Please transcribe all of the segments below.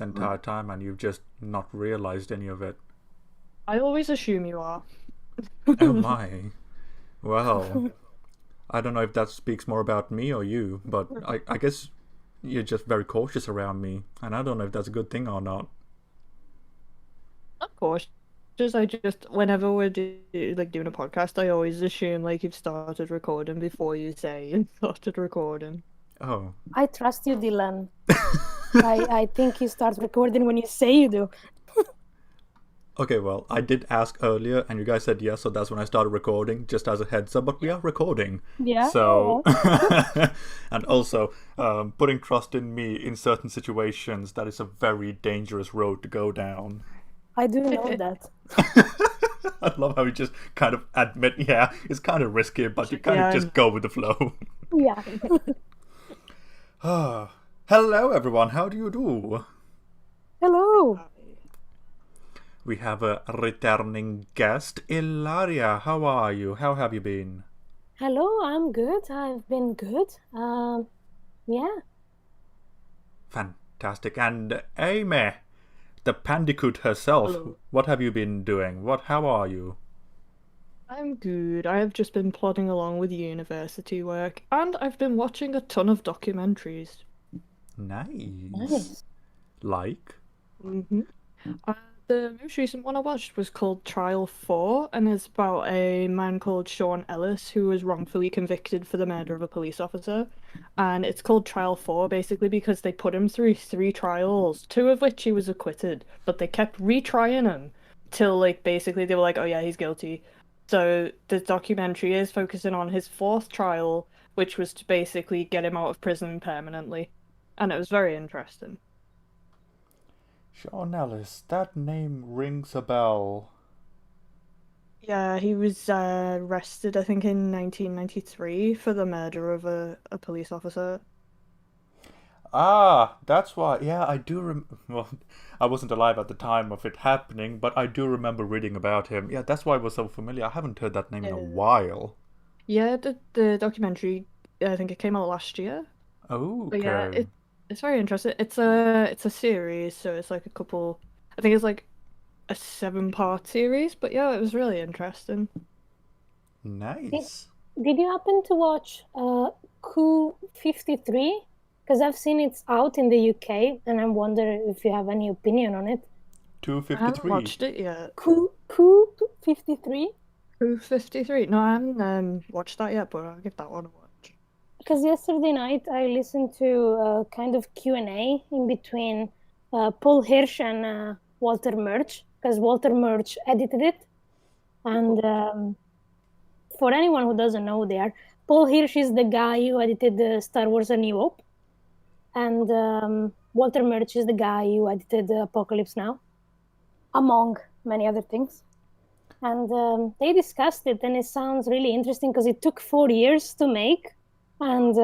entire time and you've just not realized any of it. I always assume you are. Oh my. Well, I don't know if that speaks more about me or you, but I guess you're just very cautious around me, and I don't know if that's a good thing or not. Of course. I just whenever we're doing a podcast, I always assume like you've started recording before you say you started recording. Oh. I trust you, Dylan. I think you start recording when you say you do. Okay, well, I did ask earlier, and you guys said yes, so that's when I started recording, just as a heads up, but we are recording. Yeah. So, and also, putting trust in me in certain situations, that is a very dangerous road to go down. I do know that. I love how you just kind of admit, yeah, it's kind of risky, but you kind of Yeah, just go with the flow. Yeah. Hello, everyone, how do you do? Hello. We have a returning guest, Ilaria. How are you? How have you been? Hello, I'm good. I've been good. Yeah. Fantastic. And Amy, the Pandicoot herself. Hello. What have you been doing? How are you? I'm good. I have just been plodding along with university work, and I've been watching a ton of documentaries. Nice. Like? Mm-hmm. The most recent one I watched was called Trial 4, and it's about a man called Sean Ellis who was wrongfully convicted for the murder of a police officer. And it's called Trial 4 basically because they put him through 3 trials, 2 of which he was acquitted, but they kept retrying him till, like, basically they were like, oh yeah, he's guilty. So the documentary is focusing on his 4th trial, which was to basically get him out of prison permanently. And it was very interesting. Sean Ellis. That name rings a bell. Yeah, he was arrested, I think, in 1993 for the murder of a police officer. Ah, that's why. Yeah, I do well, I wasn't alive at the time of it happening, but I do remember reading about him. Yeah, that's why it was so familiar. I haven't heard that name in a Yeah, while. yeah, the documentary, I think it came out last year. But yeah, Okay. it's very interesting. It's a series, so it's like a couple. I think it's like a 7-part series. But yeah, it was really interesting. Did, Nice. did you happen to watch Coup 53? Because I've seen it's out in the UK, and I'm wondering if you have any opinion on it. I haven't 253. watched it yet. Coup 53? Crew 53. No, I haven't watched that yet, but I'll give that one a watch. Because yesterday night I listened to a kind of Q&A in between Paul Hirsch and Walter Murch, because Walter Murch edited it. And for anyone who doesn't know there, Paul Hirsch is the guy who edited Star Wars A New Hope. And Walter Murch is the guy who edited Apocalypse Now, among many other things. And they discussed it, and it sounds really interesting because it took 4 years to make. And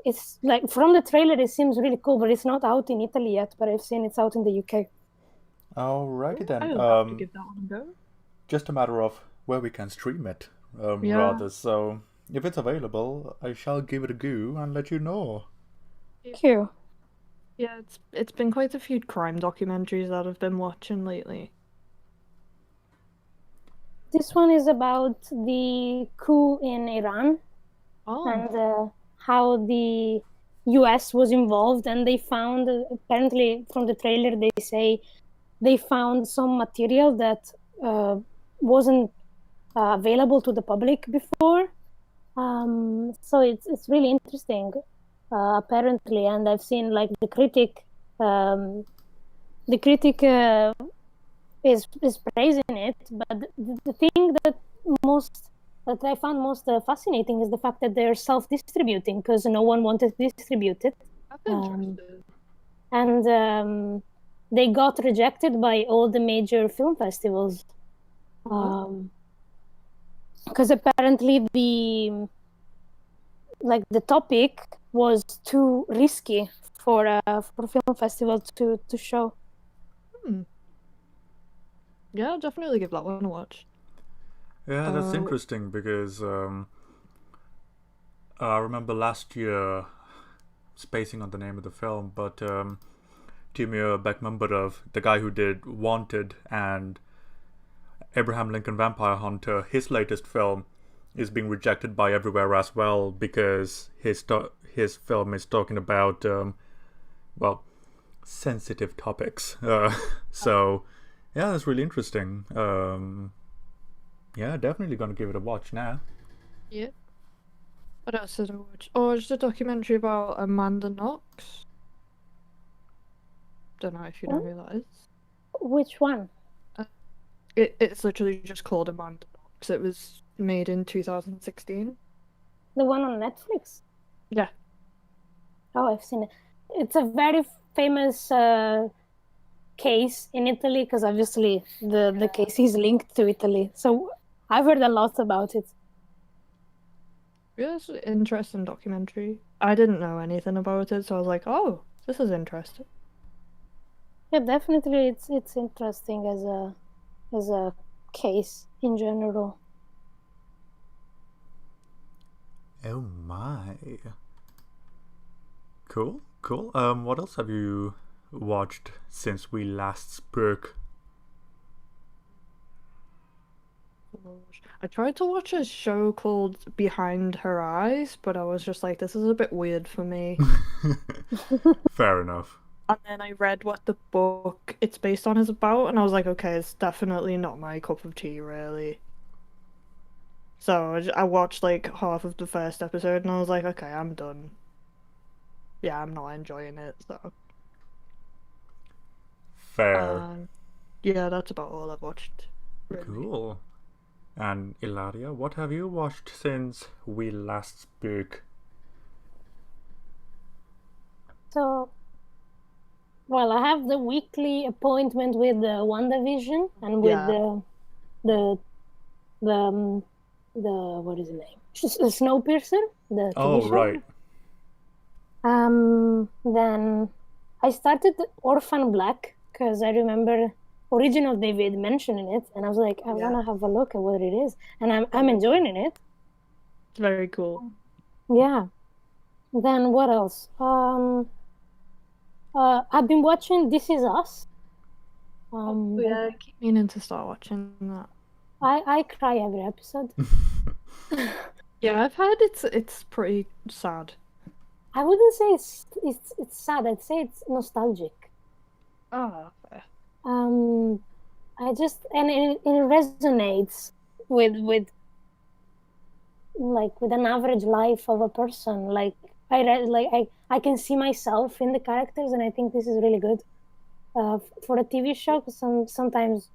it's like, from the trailer it seems really cool, but it's not out in Italy yet, but I've seen it's out in the UK. Alrighty then. I'll have to give that one a go. Just a matter of where we can stream it, Yeah. rather. So, if it's available, I shall give it a go and let you know. Thank you. Yeah, it's been quite a few crime documentaries that I've been watching lately. This one is about the coup in Iran Oh, and how the US was involved, and they found, apparently from the trailer they say they found some material that wasn't available to the public before. So it's really interesting, apparently, and I've seen like the critic is praising it, but the thing that I found most fascinating is the fact that they're self-distributing, because no one wanted to distribute it. that's interesting. And they got rejected by all the major film festivals, because apparently the topic was too risky for film festival to show. Yeah, I'll definitely give that one a watch. Yeah, that's interesting because I remember last year spacing on the name of the film, but Timur Bekmambetov, the guy who did Wanted and Abraham Lincoln Vampire Hunter, his latest film is being rejected by everywhere as well because his film is talking about well, sensitive topics. So yeah, that's really interesting. Yeah, definitely gonna give it a watch now. Yeah. What else did I watch? Oh, it's a documentary about Amanda Knox. Don't know if you know who that is. Which one? It's literally just called Amanda Knox. It was made in 2016. The one on Netflix? Yeah. Oh, I've seen it. It's a very famous case in Italy because obviously the case is linked to Italy. So I've heard a lot about it. Yeah, it's an interesting documentary. I didn't know anything about it, so I was like, oh, this is interesting. Yeah, definitely it's interesting as a case in general. Oh my. Cool. What else have you watched since we last spoke? I tried to watch a show called Behind Her Eyes, but I was just like, this is a bit weird for me. Fair enough. And then I read what the book it's based on is about, and I was like, okay, it's definitely not my cup of tea, really. So I watched like half of the first episode, and I was like, okay, I'm done. Yeah, I'm not enjoying it, so. Fair. Yeah, that's about all I've watched. Really. Cool. And Ilaria, what have you watched since we last spoke? So, well, I have the weekly appointment with WandaVision and with the what is the name? Snowpiercer, the TV Oh, show. right. Then I started Orphan Black because I remember original David mentioning it, and I was like, I want to have a look at what it is, and I'm enjoying it. It's very cool. Yeah. Then what else? I've been watching This Is Us. Yeah, I keep meaning to start watching that. I cry every episode. Yeah, I've heard it's pretty sad. I wouldn't say it's sad. I'd say it's nostalgic. Oh, fair. I just and it resonates with an average life of a person. Like I can see myself in the characters, and I think this is really good for a TV show. Because sometimes,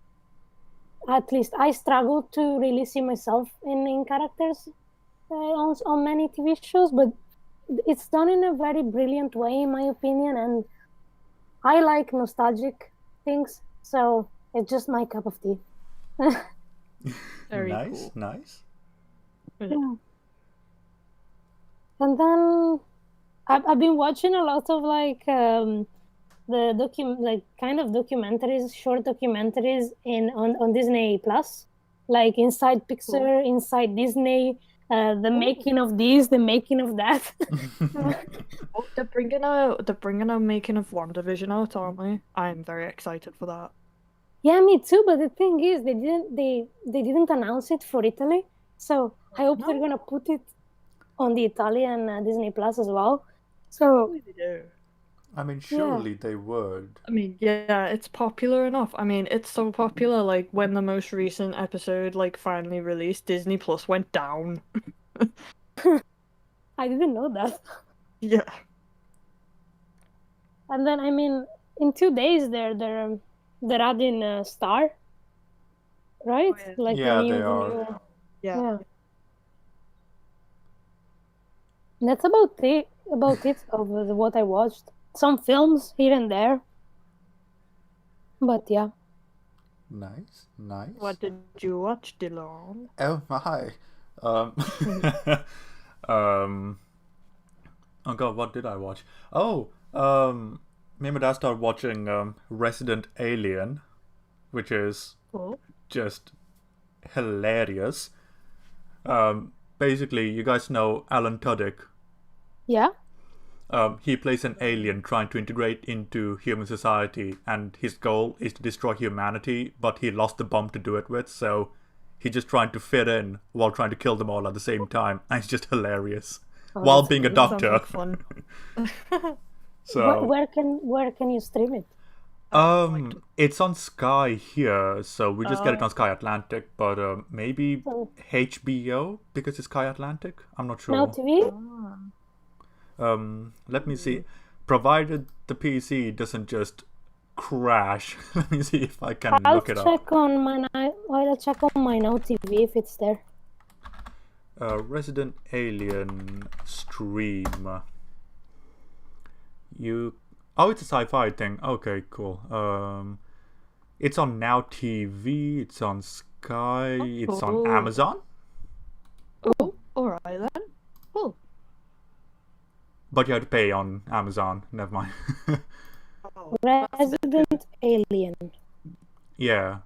at least, I struggle to really see myself in characters on many TV shows, but it's done in a very brilliant way, in my opinion, and I like nostalgic things, so it's just my cup of tea. Very nice, cool. nice. Yeah. And then I've been watching a lot of like kind of documentaries, short documentaries on Disney Plus, like Inside Pixar, Inside Disney, the making of this, the making of that. Oh, they're bringing a making of WandaVision out, aren't they? I'm very excited for that. Yeah, me too. But the thing is, they didn't announce it for Italy, so I hope they're gonna put it on the Italian Disney Plus as well. So I mean, surely they would. I mean, yeah, it's popular enough. I mean, it's so popular. Like when the most recent episode like finally released, Disney Plus went down. I didn't know that. Yeah. And then I mean, in 2 days they're adding Star, right? Oh, yeah. Like Yeah, the new, they the are. new- Yeah. That's about it of what I watched. Some films here and there, but yeah. Nice. What did you watch, Dylan? Oh my. Oh god, what did I watch? Oh, me and my dad started watching Resident Alien, which is just hilarious. Basically, you guys know Alan Tudyk. Yeah. He plays an alien trying to integrate into human society, and his goal is to destroy humanity, but he lost the bomb to do it with, so he's just trying to fit in while trying to kill them all at the same time, and it's just hilarious. While being a That sounds doctor. like fun. So Where can you stream it? it's on Sky here, so we just get it Oh. on Sky Atlantic, but maybe So, HBO because it's Sky Atlantic. I'm not sure. Now TV? Let me see. Provided the PC doesn't just crash. Let me see if I can I'll look it up. check on my Now TV if it's there. Resident Alien stream. Oh, it's a sci-fi thing. Okay, cool. It's on Now TV. It's on Sky. It's on cool. Amazon. Oh, alright then. Cool. But you have to pay on Amazon. Never mind. Oh, Resident Alien. Yeah.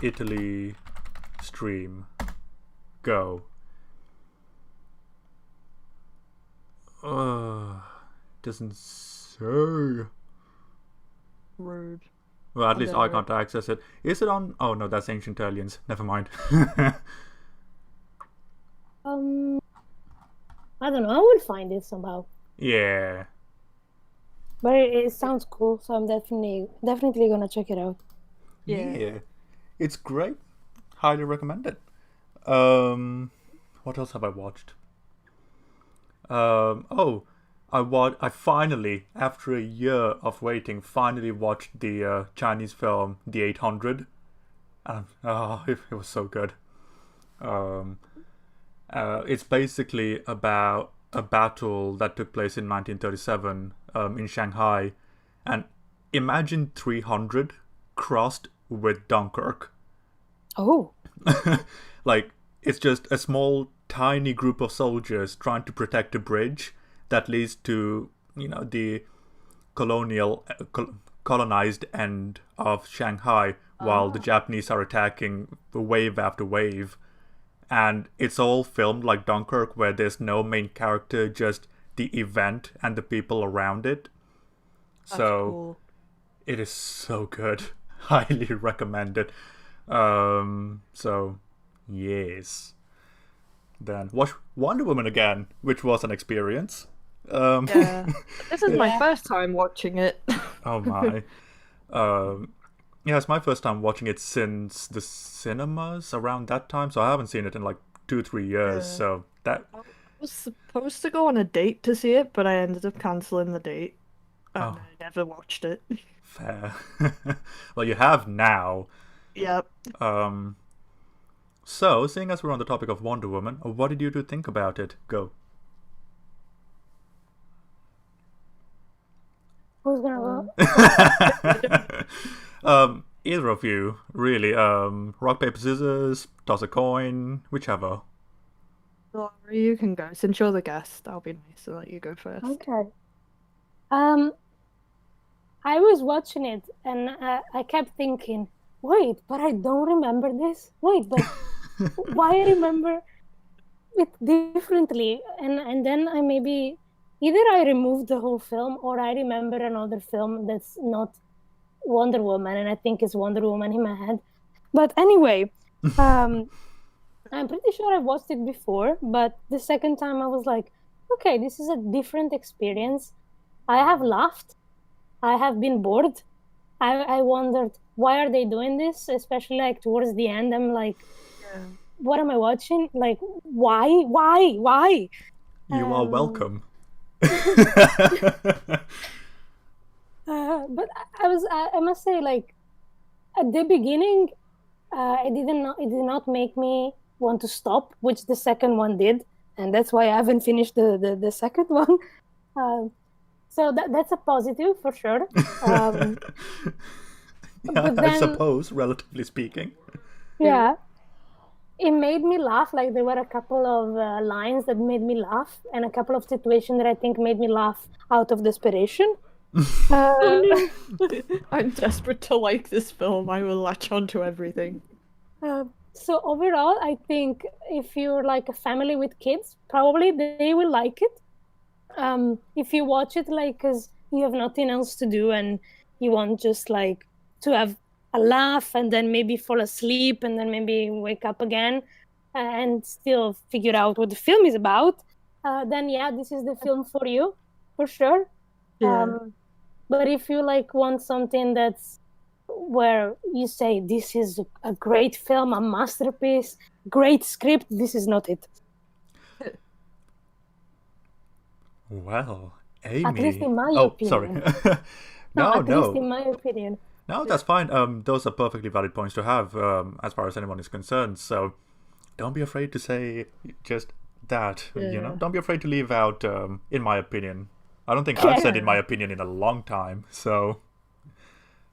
Italy stream. Go. Doesn't say. rude. Well, at least I don't can't access it. Is it on? Oh no, that's Ancient Aliens. Never mind. I don't know. I will find it somehow. Yeah. But it sounds cool, so I'm definitely gonna check it out. Yeah. It's great. Highly recommend it. What else have I watched? I finally, after a year of waiting, finally watched the Chinese film The 800. And it was so good. It's basically about a battle that took place in 1937 in Shanghai, and imagine 300 crossed with Dunkirk. Oh, Like, it's just a small, tiny group of soldiers trying to protect a bridge that leads to, the colonized end of Shanghai, while the Japanese are attacking wave after wave. And it's all filmed like Dunkirk, where there's no main character, just the event and the people around it. That's So cool. it is so good. Highly recommend it. So yes. Then watch Wonder Woman again, which was an experience. Yeah. This is my Yeah. first time watching it. Oh my. Yeah, it's my first time watching it since the cinemas around that time, so I haven't seen it in like 2-3 years. Yeah. So that I was supposed to go on a date to see it, but I ended up cancelling the date. And Oh. I never watched it. fair. Well, you have now. Yep. So, seeing as we're on the topic of Wonder Woman, what did you two think about it? Go. who's gonna go? Either of you, really. Rock, paper, scissors, toss a coin, whichever. Laura, you can go. Since you're the guest, I'll be nice to let you go first. Okay. I was watching it and I kept thinking, wait, but I don't remember this. Wait, but why I remember it differently? And then I maybe either I removed the whole film or I remember another film that's not Wonder Woman, and I think it's Wonder Woman in my head. But anyway, I'm pretty sure I've watched it before, but the second time I was like, okay, this is a different experience. I have laughed. I have been bored. I wondered, why are they doing this? Especially like towards the end, I'm like, Yeah. what am I watching? Like, why? You are welcome. But I must say, like, at the beginning, it did not make me want to stop, which the second one did, and that's why I haven't finished the second one. So that's a positive for sure. Yeah, but I then- suppose, relatively speaking. Yeah. It made me laugh. Like, there were a couple of lines that made me laugh, and a couple of situations that I think made me laugh out of desperation. I'm desperate to like this film. I will latch on to everything. So overall, I think if you're like a family with kids, probably they will like it. If you watch it like because you have nothing else to do and you want just like to have a laugh and then maybe fall asleep and then maybe wake up again and still figure out what the film is about, then yeah, this is the film for you, for sure. Yeah. But if you like want something that's where you say this is a great film, a masterpiece, great script, this is not it. Well, At least Amy. in my Oh, sorry. opinion. No, At least no. in my opinion. No, that's fine. Those are perfectly valid points to have, as far as anyone is concerned. So don't be afraid to say just that. You know, Yeah. don't be afraid to leave out, in my opinion. I don't think I've said in Yeah. my opinion in a long time. So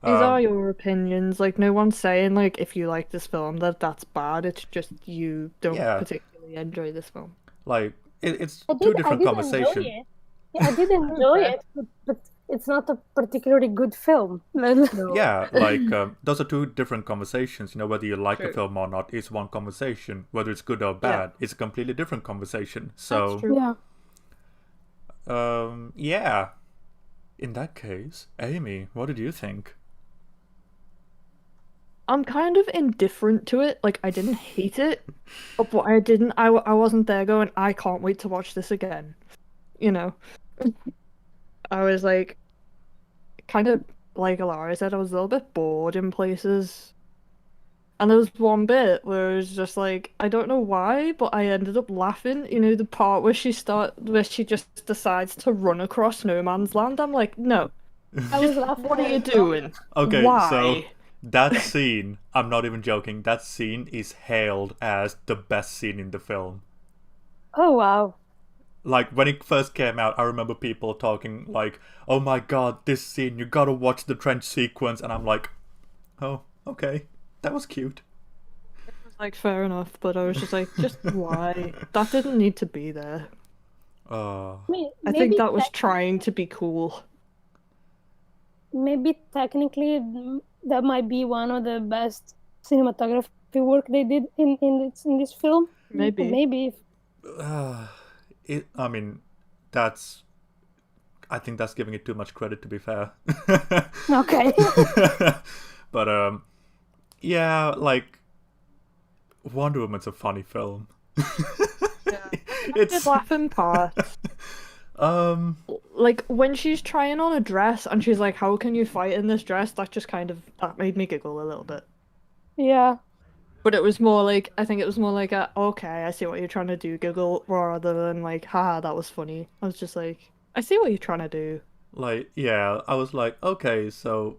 These are your opinions. Like, no one's saying, like, if you like this film, that's bad. It's just you don't yeah, particularly enjoy this film. like it's I two did different enjoy conversations. it. Yeah, I did enjoy Okay. it, but it's not a particularly good film. No. Yeah, like those are two different conversations. You know, whether you like a True. film or not is one conversation. Whether it's good or Yeah. bad, it's a completely different conversation. That's So, true. Yeah. yeah. In that case, Amy, what did you think? I'm kind of indifferent to it. Like, I didn't hate it, but I wasn't there going, I can't wait to watch this again. You know? I was like, kind of like Ilaria said, I was a little bit bored in places. And there was one bit where it was just like, I don't know why, but I ended up laughing. You know, the part where where she just decides to run across no man's land. I'm like, no, I was laughing what are you as well. doing? Okay, so Why? that scene, I'm not even joking, that scene is hailed as the best scene in the film. Oh wow. Like, when it first came out, I remember people talking like, oh my god, this scene, you gotta watch the trench sequence. And I'm like, oh, okay, that was cute. Like, fair enough, but I was just like, just why? That didn't need to be there. I think Maybe that was trying to be cool. maybe technically that might be one of the best cinematography work they did in this film. Maybe. Maybe. I mean, I think that's giving it too much credit, to be fair. Okay. But, yeah, like, Wonder Woman's a funny film. Yeah. It's laughing parts. Like when she's trying on a dress and she's like, "How can you fight in this dress?" That made me giggle a little bit. Yeah. But it was more like I think it was more like a okay, I see what you're trying to do, giggle rather than like, haha, that was funny. I was just like, I see what you're trying to do. Like, yeah, I was like, okay, so,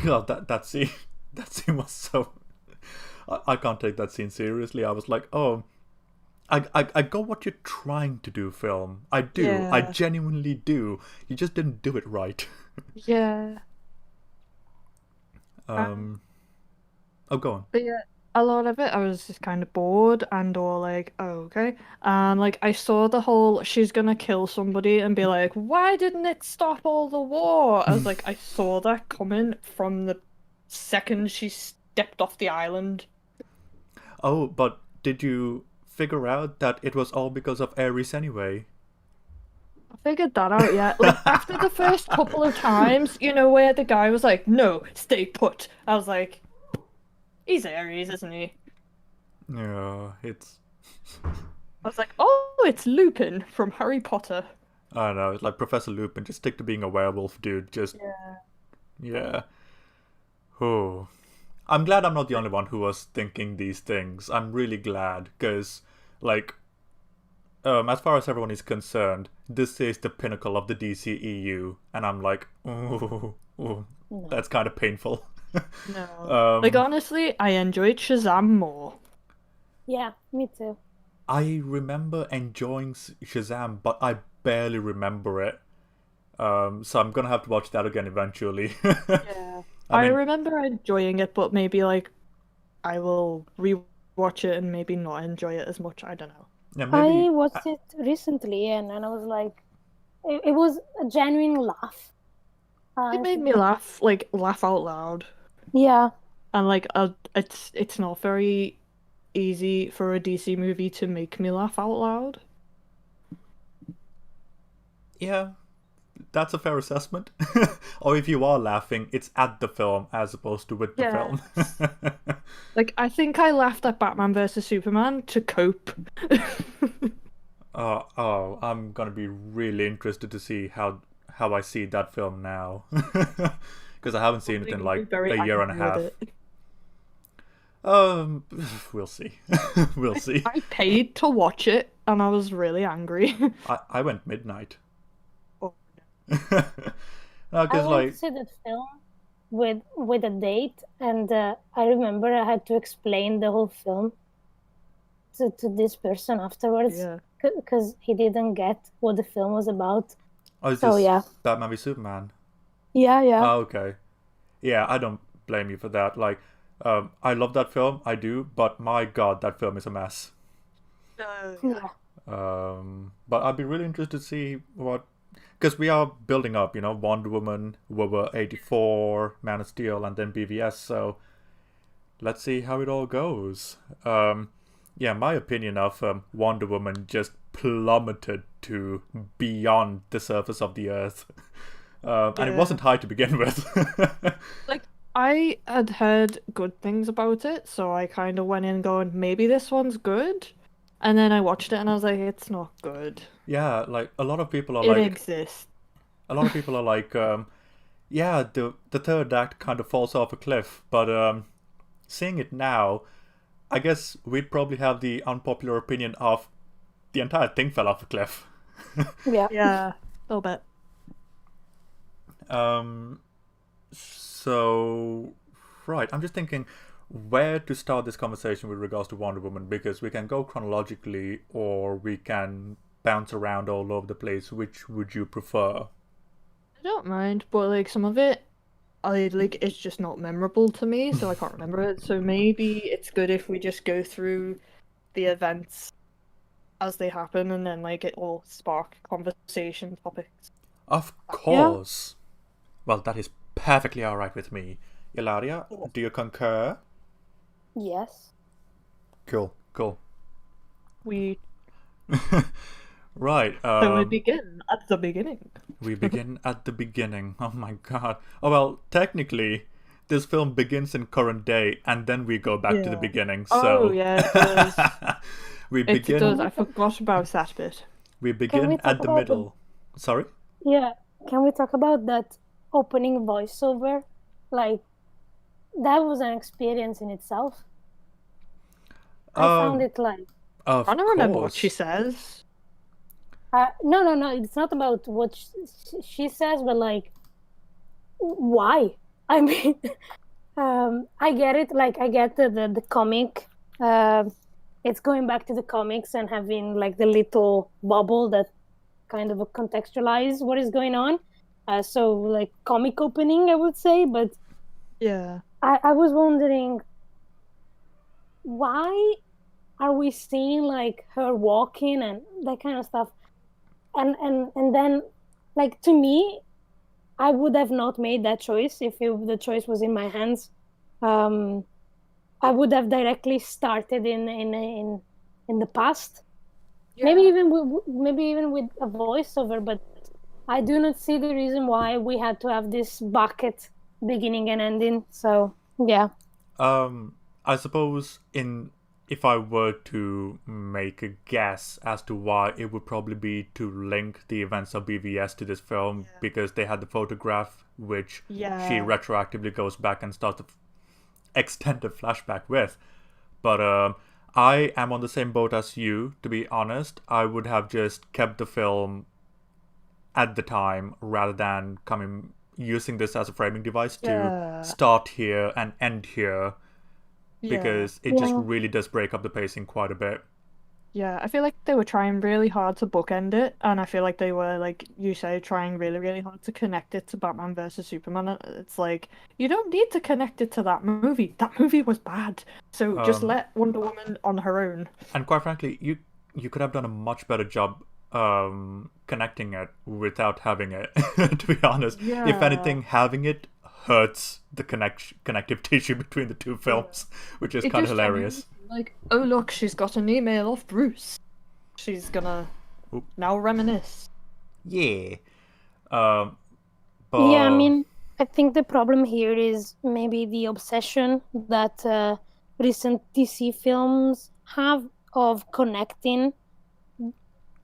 God, that scene, that scene was so. I can't take that scene seriously. I was like, oh, I got what you're trying to do, film. I do. I Yeah. genuinely do. You just didn't do it right. Yeah. Oh, go on. But yeah, a lot of it I was just kind of bored and or like, oh, okay. And like I saw the whole she's gonna kill somebody and be like, why didn't it stop all the war? I was like, I saw that coming from the second she stepped off the island. Oh, but did you figure out that it was all because of Ares anyway? I figured that out, yeah. Like after the first couple of times, you know, where the guy was like, no, stay put. I was like, he's Ares, isn't he? Yeah, it's. I was like, oh, it's Lupin from Harry Potter. I don't know. It's like Professor Lupin. Just stick to being a werewolf, dude. Just. Yeah. Oh. I'm glad I'm not the only one who was thinking these things. I'm really glad, because, like, as far as everyone is concerned, this is the pinnacle of the DCEU, and I'm like, ooh, that's kind of painful. No. Like, honestly, I enjoyed Shazam more. Yeah, me too. I remember enjoying Shazam, but I barely remember it. So I'm gonna have to watch that again eventually. Yeah. I I mean, remember enjoying it, but maybe, like, I will rewatch it and maybe not enjoy it as much. I don't know. yeah, maybe. I watched it recently and I was like, it was a genuine laugh. It made me laugh, like, laugh out loud. Yeah. And, like, it's not very easy for a DC movie to make me laugh out loud. Yeah, that's a fair assessment. Or if you are laughing, it's at the film as opposed to with the film. Like, I think I laughed at Batman versus Superman to cope. I'm gonna be really interested to see how I see that film now, because I haven't seen it in like Very a year and a angry half. with it. We'll see. We'll see. I paid to watch it, and I was really angry. I went midnight. Oh, No, I because went like to see that film with a date, and I remember I had to explain the whole film to this person afterwards yeah. because he didn't get what the film was about. oh, it's So just yeah, Batman v Superman. yeah. Oh, okay. Yeah, I don't blame you for that. Like, I love that film, I do, but my God, that film is a mess. Yeah. But I'd be really interested to see what, because we are building up, Wonder Woman, Wower 84, Man of Steel, and then BVS. So let's see how it all goes. Yeah, my opinion of Wonder Woman just plummeted to beyond the surface of the earth. And it wasn't high to begin with. Like, I had heard good things about it, so I kind of went in going, maybe this one's good. And then I watched it and I was like, it's not good. Yeah, like a lot of people are It like, exists. yeah, the third act kind of falls off a cliff, but seeing it now, I guess we'd probably have the unpopular opinion of the entire thing fell off a cliff. Yeah. Yeah, a little bit. So, right, I'm just thinking where to start this conversation with regards to Wonder Woman, because we can go chronologically or we can bounce around all over the place. Which would you prefer? I don't mind, but like some of it, it's just not memorable to me, so I can't remember it. So maybe it's good if we just go through the events as they happen, and then like it will spark conversation topics. Of course. Well, that is perfectly alright with me. Ilaria, do you concur? Yes. Cool. Right. So we begin at the beginning. We begin at the beginning. Oh my God. Oh well, technically, this film begins in current day, and then we go back to the beginning. So Oh yeah, it does. we It begin. does. I forgot about that bit. We begin talk at the about middle. Sorry. Yeah. Can we talk about that opening voiceover? Like, that was an experience in itself. I found it like... Of I don't remember what course. she says. No. It's not about what she says, but like, why? I mean, I get it. Like, I get the comic. It's going back to the comics and having like the little bubble that kind of contextualize what is going on. So like comic opening, I would say. But Yeah. I was wondering, why are we seeing like her walking and that kind of stuff? And then, like, to me, I would have not made that choice if the choice was in my hands. I would have directly started in the past. Yeah. Maybe even with a voiceover, but I do not see the reason why we had to have this bucket beginning and ending. So yeah. I suppose if I were to make a guess as to why, it would probably be to link the events of BVS to this film, because they had the photograph which she retroactively goes back and starts to extend the flashback with. But I am on the same boat as you, to be honest. I would have just kept the film at the time rather than using this as a framing device to start here and end here, because it just really does break up the pacing quite a bit. Yeah, I feel like they were trying really hard to bookend it, and I feel like they were, like you say, trying really, really hard to connect it to Batman versus Superman. It's like, you don't need to connect it to that movie. That movie was bad. So just let Wonder Woman on her own. And quite frankly, you could have done a much better job connecting it without having it, to be honest. If anything, having it hurts the connective tissue between the two films, which is kind of hilarious. Like, oh look, she's got an email off Bruce. She's gonna Oop. now reminisce. Yeah. Yeah, I But mean, I think the problem here is maybe the obsession that recent DC films have of connecting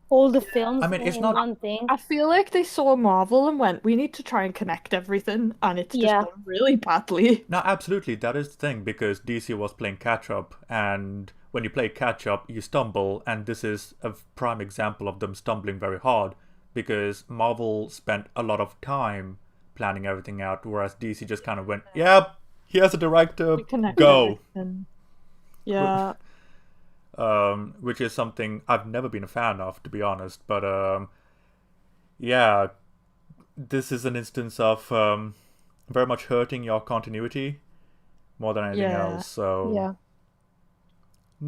all the films I mean, it's in not. one thing. I feel like they saw Marvel and went, we need to try and connect everything, and it's just Yeah. done really badly. No, absolutely, that is the thing, because DC was playing catch up, and when you play catch up, you stumble, and this is a prime example of them stumbling very hard, because Marvel spent a lot of time planning everything out, whereas DC just kind of went, yep, here's a director, We connect go. everything. Yeah. Which is something I've never been a fan of, to be honest, but yeah, this is an instance of very much hurting your continuity more than anything Yeah. else. So Yeah.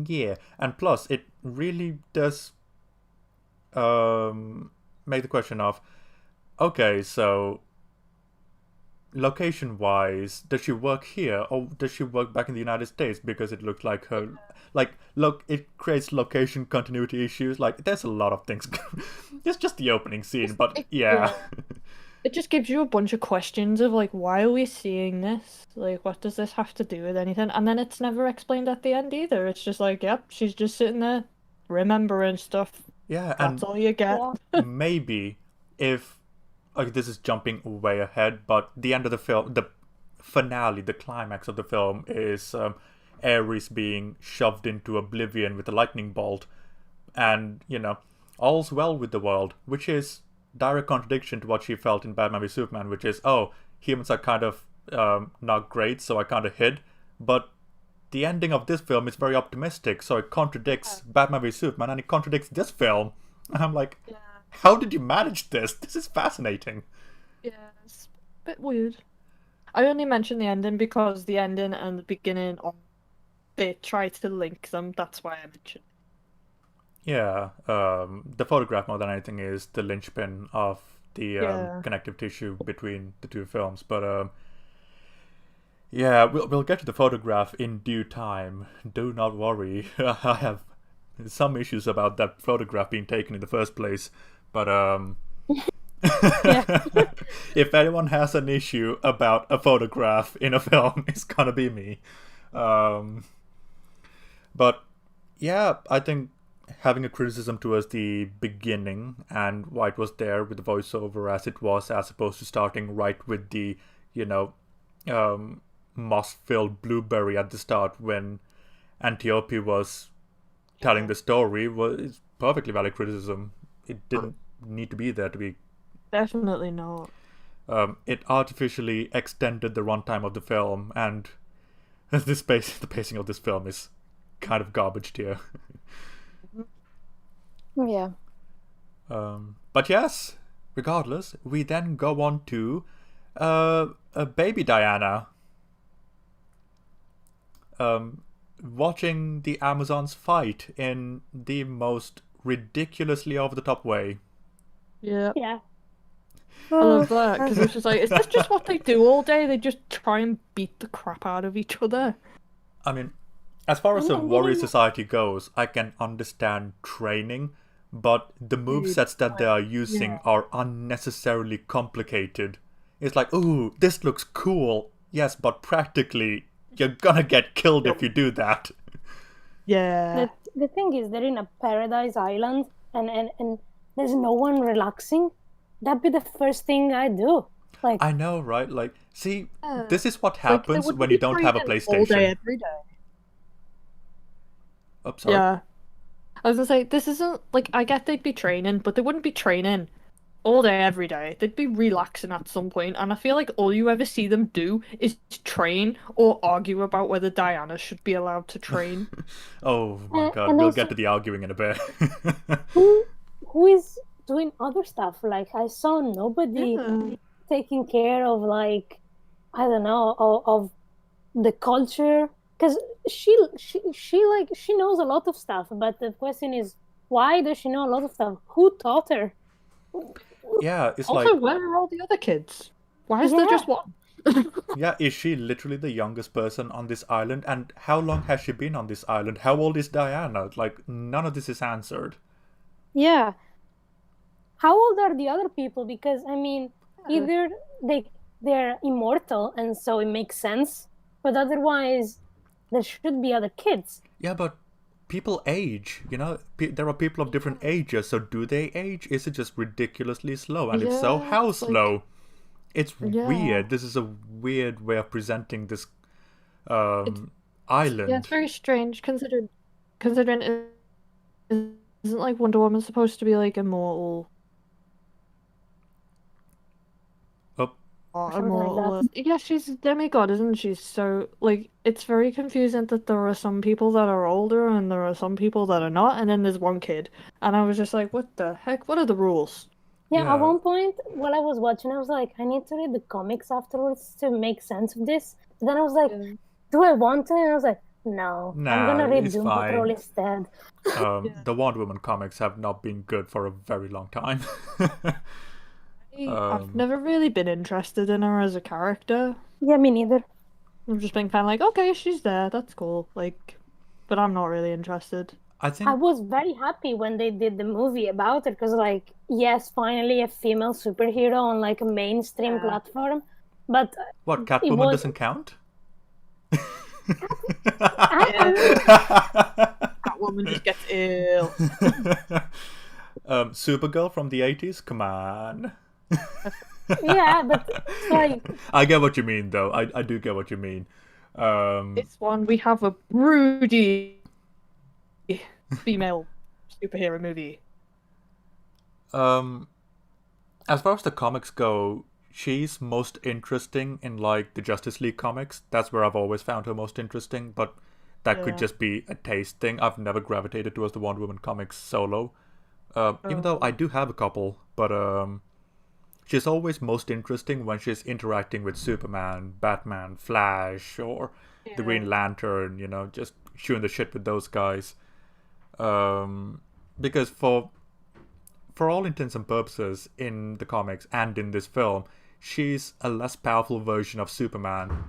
yeah, and plus it really does make the question of, okay, so location wise, does she work here or does she work back in the United States? Because it looks like her, like, look, it creates location continuity issues. Like, there's a lot of things. It's just the opening scene, but yeah. It just gives you a bunch of questions of like, why are we seeing this? Like, what does this have to do with anything? And then it's never explained at the end either. It's just like, yep, she's just sitting there remembering stuff. Yeah, That's all you get. Yeah. maybe if, like, this is jumping way ahead, but the end of the film, the finale, the climax of the film is Ares being shoved into oblivion with a lightning bolt, and all's well with the world, which is direct contradiction to what she felt in Batman v Superman, which is, oh, humans are kind of not great, so I kind of hid. But the ending of this film is very optimistic, so it contradicts Batman v Superman, and it contradicts this film. And I'm like, how did you manage this? This is fascinating. Yeah, it's a bit weird. I only mentioned the ending because the ending and the beginning of they try to link them. That's why I mentioned. Yeah, the photograph more than anything is the linchpin of the connective tissue between the two films. But yeah, we'll get to the photograph in due time. Do not worry. I have some issues about that photograph being taken in the first place. But if anyone has an issue about a photograph in a film, it's gonna be me. But yeah, I think having a criticism towards the beginning and why it was there with the voiceover as it was, as opposed to starting right with the moss-filled blueberry at the start when Antiope was telling the story, was perfectly valid criticism. It didn't need to be there to be. Definitely not. It artificially extended the runtime of the film, and the pacing of this film is kind of garbage tier. Yeah. But yes, regardless, we then go on to a baby Diana. Watching the Amazons fight in the most ridiculously over-the-top way. Yeah. Yeah. I love that because it's just like, is this just what they do all day? They just try and beat the crap out of each other. I mean, as far as a And warrior then- society goes, I can understand training, but the movesets that they are using are unnecessarily complicated. It's like, ooh, this looks cool. Yes, but practically, you're gonna get killed if you do that. Yeah. The thing is, they're in a paradise island, and there's no one relaxing. That'd be the first thing I do. Like, I know, right? Like, see, this is what Like, they happens wouldn't when be you don't have a training all day, PlayStation. every day. Oh, sorry. Yeah. I was gonna say, this isn't like, I get they'd be training, but they wouldn't be training all day, every day. They'd be relaxing at some point, and I feel like all you ever see them do is train or argue about whether Diana should be allowed to train. Oh my god, and we'll also- get to the arguing in a bit. who is doing other stuff? Like, I saw nobody Yeah. taking care of, like, I don't know, of the culture, because she knows a lot of stuff, but the question is, why does she know a lot of stuff? Who taught her? Yeah, it's Also, like, where are all the other kids? Why is there Yeah. just one? Yeah, is she literally the youngest person on this island? And how long has she been on this island? How old is Diana? Like, none of this is answered. Yeah. How old are the other people? Because I mean, either they're immortal and so it makes sense, but otherwise there should be other kids. Yeah, but people age, you know? There are people of different ages, so do they age? Is it just ridiculously slow? And if so, Yeah, how like- slow? It's Yeah. weird. This is a weird way of presenting this island. Yeah, it's very strange considering isn't like Wonder Woman supposed to be like immortal Oh, or Something like immortal? Yeah, she's a demigod, isn't she? So like it's very confusing that there are some people that are older and there are some people that are not, and then there's one kid. And I was just like, what the heck? What are the rules? Yeah, Yeah. at one point while I was watching, I was like, I need to read the comics afterwards to make sense of this. But then I was like, do I want to? And I was like, no, I'm Nah, gonna read it's Doom fine. Patrol instead. The Wonder Woman comics have not been good for a very long time. I've never really been interested in her as a character. Yeah, me neither. I've just been kind of like, okay, she's there, that's cool. Like, but I'm not really interested. I I think was very happy when they did the movie about it because, like, yes, finally a female superhero on like a mainstream Yeah. platform. But what it Catwoman was doesn't count. Catwoman just gets ill. Supergirl from the 80s? Come on. yeah, but it's like I get what you mean, though. I do get what you mean. This one, we have a broody female superhero movie. As far as the comics go, she's most interesting in like the Justice League comics. That's where I've always found her most interesting, but that could Yeah. just be a taste thing. I've never gravitated towards the Wonder Woman comics solo. Even though I do have a couple, but she's always most interesting when she's interacting with Superman, Batman, Flash, or the Green Lantern, you know, just shooting the shit with those guys. Because for all intents and purposes in the comics and in this film, she's a less powerful version of Superman,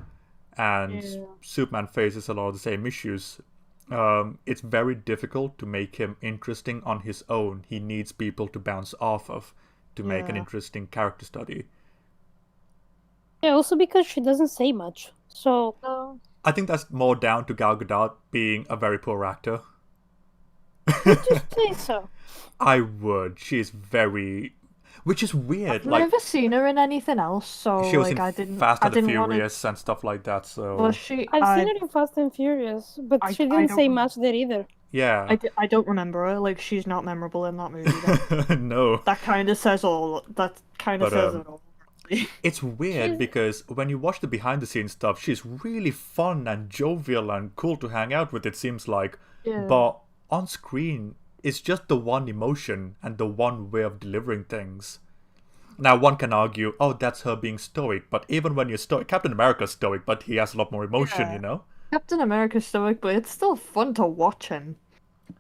and Superman faces a lot of the same issues. It's very difficult to make him interesting on his own. He needs people to bounce off of to make an Yeah. interesting character study. yeah, also because she doesn't say much. So No. I think that's more down to Gal Gadot being a very poor actor. just say so. I would. She's very, which is weird. I've Like never seen her in anything else, so she was like in I didn't. Fast I and the didn't want to. Furious and stuff like that. So Was she? I've seen her in Fast and Furious, but I- she I didn't don't say remember. much there either. yeah, I don't remember her. Like she's not memorable in that movie. Then. no. That kind of says all. That kind of But, says it all. It's weird because when you watch the behind the scenes stuff, she's really fun and jovial and cool to hang out with, it seems like. Yeah. But on screen, it's just the one emotion and the one way of delivering things. Now, one can argue, oh, that's her being stoic. But even when you're stoic, Captain America's stoic, but he has a lot more emotion, Yeah. you know? Captain America's stoic, but it's still fun to watch him.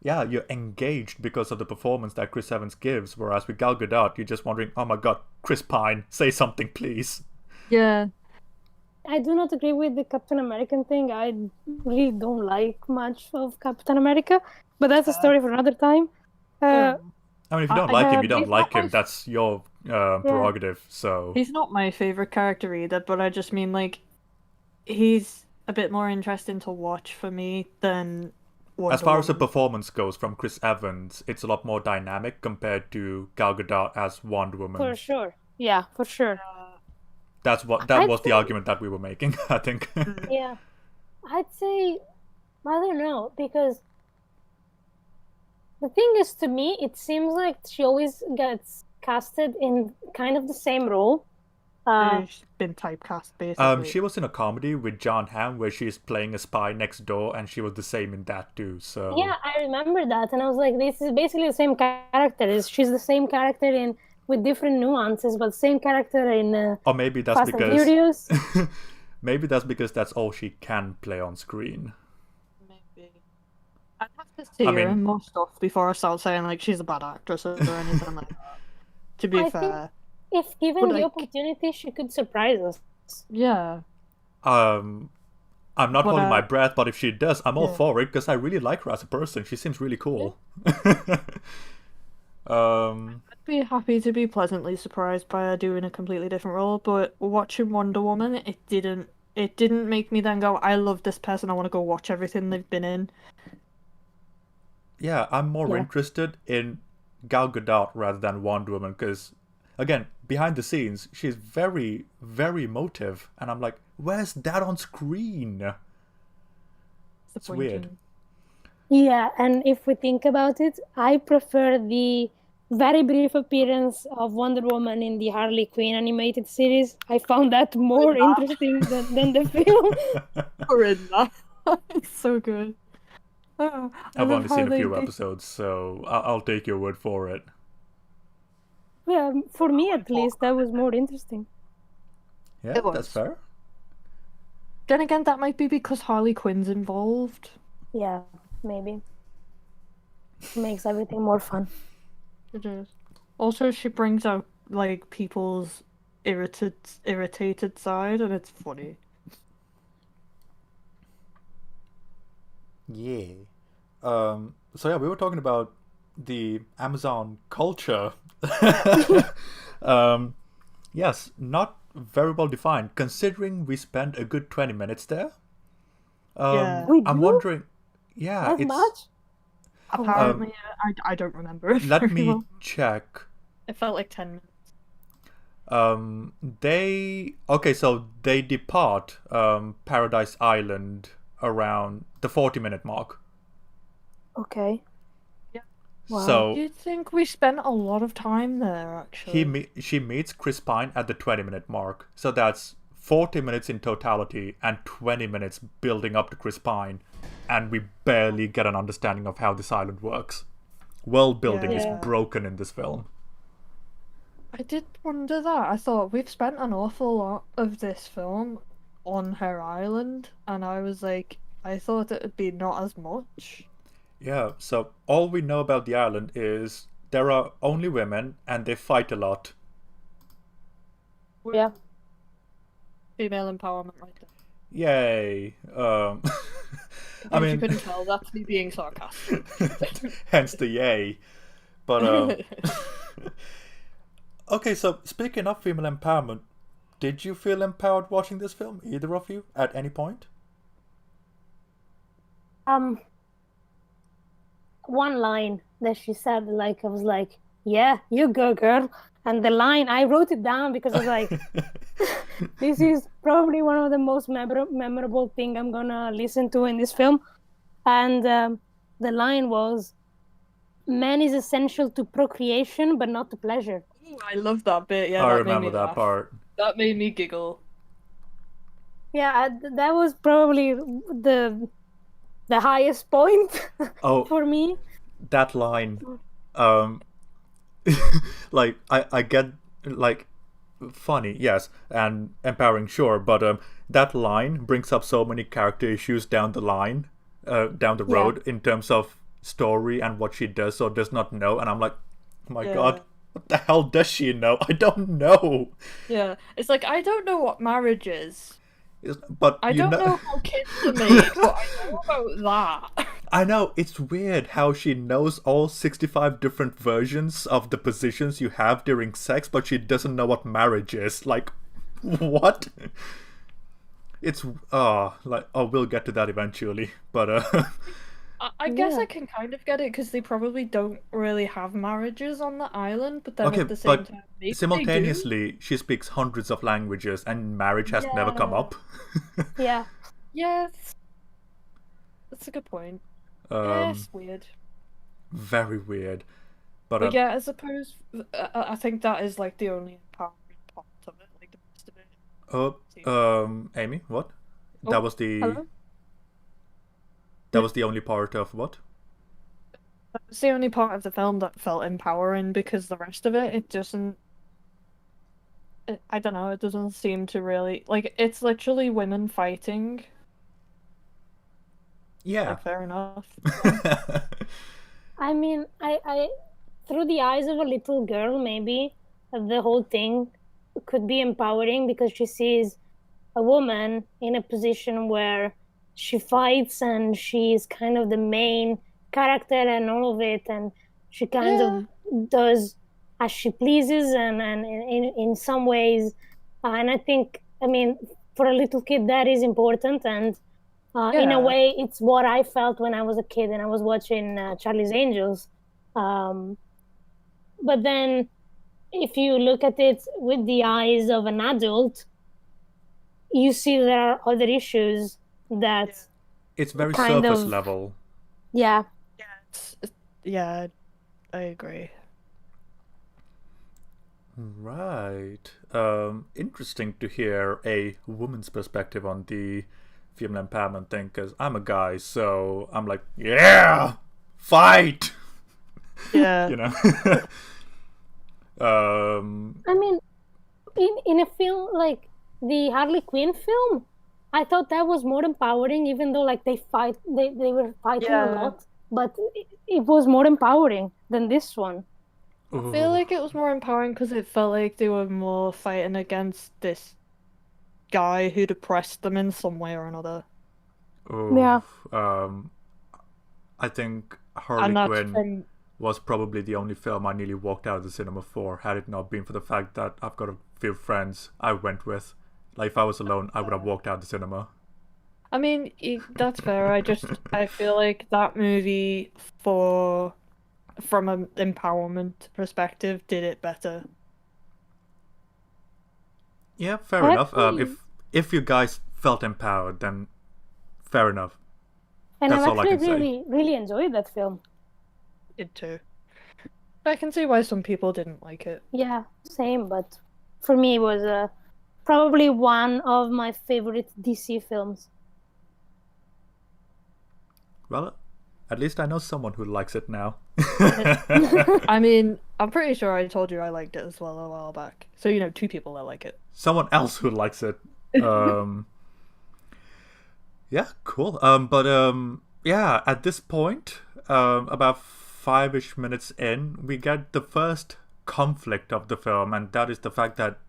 Yeah, you're engaged because of the performance that Chris Evans gives, whereas with Gal Gadot, you're just wondering, oh my god, Chris Pine, say something, please. Yeah. I do not agree with the Captain American thing. I really don't like much of Captain America, but that's a story for another time. I mean, if you don't like him, yeah, you don't he's like not him. my- That's your prerogative, so... He's not my favorite character either, but I just mean like he's a bit more interesting to watch for me than Wonder As far as the Woman. performance goes from Chris Evans, it's a lot more dynamic compared to Gal Gadot as Wonder Woman. For sure. Yeah, for sure. That was I'd the say- argument that we were making, I think. Yeah. I'd say, I don't know, because the thing is, to me, it seems like she always gets casted in kind of the same role. She's been typecast basically. She was in a comedy with John Hamm where she's playing a spy next door, and she was the same in that too. So Yeah, I remember that, and I was like, this is basically the same character. She's the same character in with different nuances, but same character in or maybe that's Fast and because Furious. maybe that's because that's all she can play on screen. Maybe. I'd have to see I her mean- in more stuff before I start saying like she's a bad actress or anything like that. To be I fair. think if given But, the like- opportunity, she could surprise us. Yeah. I'm not But, holding my breath, but if she does, I'm all yeah. for it because I really like her as a person. She seems really cool. I'd be happy to be pleasantly surprised by her doing a completely different role, but watching Wonder Woman, it didn't make me then go, I love this person, I want to go watch everything they've been in. Yeah, I'm more Yeah. interested in Gal Gadot rather than Wonder Woman because, again, behind the scenes, she's very, very emotive, and I'm like, where's that on screen? It's weird. Disappointing. Yeah, and if we think about it, I prefer the very brief appearance of Wonder Woman in the Harley Quinn animated series. I found that more interesting than the film. We're in that. It's so good. I I've love only how seen a few they episodes, so I'll take your word for it. Yeah, for me at least, that was more interesting. Yeah, It that's was. fair. Then again, that might be because Harley Quinn's involved. Yeah, maybe. Makes everything more fun. It is. Also, she brings out like people's irritated side, and it's funny. Yeah. So yeah, we were talking about the Amazon culture. um, yes, not very well defined, considering we spent a good 20 minutes there. Yeah. We I'm do? wondering, yeah, That it's. much? Apparently, I don't remember it Let very me well. check. It felt like 10 minutes. So they depart Paradise Island around the 40-minute mark. Okay. Yeah. Wow. So You'd think we spent a lot of time there, actually. she meets Chris Pine at the 20-minute mark. So that's 40 minutes in totality and 20 minutes building up to Chris Pine, and we barely get an understanding of how this island works. World building is Yeah. broken in this film. I did wonder that. I thought we've spent an awful lot of this film on her island, and I was like, I thought it would be not as much. Yeah, so all we know about the island is there are only women and they fight a lot. Yeah. Female empowerment right there. Yay. In I case you mean, couldn't tell, that's me being sarcastic. hence the yay. But okay, so speaking of female empowerment, did you feel empowered watching this film, either of you, at any point? One line that she said, like, I was like, yeah, you go, girl. And the line, I wrote it down because I was like, this is probably one of the most memorable thing I'm gonna listen to in this film. And the line was, man is essential to procreation, but not to pleasure. Ooh, I love that bit. Yeah, I that made remember me that laugh. part. That made me giggle. Yeah, that was probably the highest point Oh, for me. that line. Like, I get, like, funny, yes, and empowering, sure, but that line brings up so many character issues down the line, down the road, in terms of story and what she does or does not know, and I'm like, oh my god, what the hell does she know? I don't know. Yeah, it's like, I don't know what marriage is. But I you don't know how kids are made, but I know about that. I know, it's weird how she knows all 65 different versions of the positions you have during sex, but she doesn't know what marriage is. Like, what? It's, we'll get to that eventually, but, I guess Yeah. I can kind of get it because they probably don't really have marriages on the island, but then okay, at the same but time, maybe simultaneously, she speaks hundreds of languages and marriage has never come up. Yeah. Yes, that's a good point. It's weird. Very weird. But, But yeah, I suppose I think that is like the only empowering part of it. Like the rest of it. Amy, what? Oh, That was the hello? that was the only part of what? It's the only part of the film that felt empowering because the rest of it, it doesn't. I don't know. It doesn't seem to really like. It's literally women fighting. Yeah. Like, fair enough. I mean, I through the eyes of a little girl, maybe the whole thing could be empowering because she sees a woman in a position where she fights and she's kind of the main character and all of it, and she kind Yeah. of does as she pleases, and in some ways, and I think, I mean, for a little kid that is important, and in a Yeah. way it's what I felt when I was a kid and I was watching Charlie's Angels. But then if you look at it with the eyes of an adult, you see there are other issues that It's very kind surface of, level. yeah. Yeah, I agree. Right. Interesting to hear a woman's perspective on the female empowerment thing, because I'm a guy, so I'm like, yeah, fight. Yeah. You know. I mean, in a film like the Harley Quinn film, I thought that was more empowering, even though like they were fighting a Yeah. lot, but it was more empowering than this one. I feel like it was more empowering because it felt like they were more fighting against this guy who depressed them in some way or another. Yeah. I think Harley And that's Quinn from was probably the only film I nearly walked out of the cinema for, had it not been for the fact that I've got a few friends I went with. Like, if I was alone, I would have walked out of the cinema. I mean, that's fair. I feel like that movie from an empowerment perspective did it better. Yeah, fair enough. Actually, If you guys felt empowered, then fair enough. and That's I've all I actually can say. really enjoyed that film. It too. I can see why some people didn't like it. Yeah, same, but for me it was probably one of my favorite DC films. Well, at least I know someone who likes it now. I mean, I'm pretty sure I told you I liked it as well a while back. So, you know, two people that like it. Someone else who likes it. Yeah, cool. Yeah, at this point, about 5-ish minutes in, we get the first conflict of the film, and that is the fact that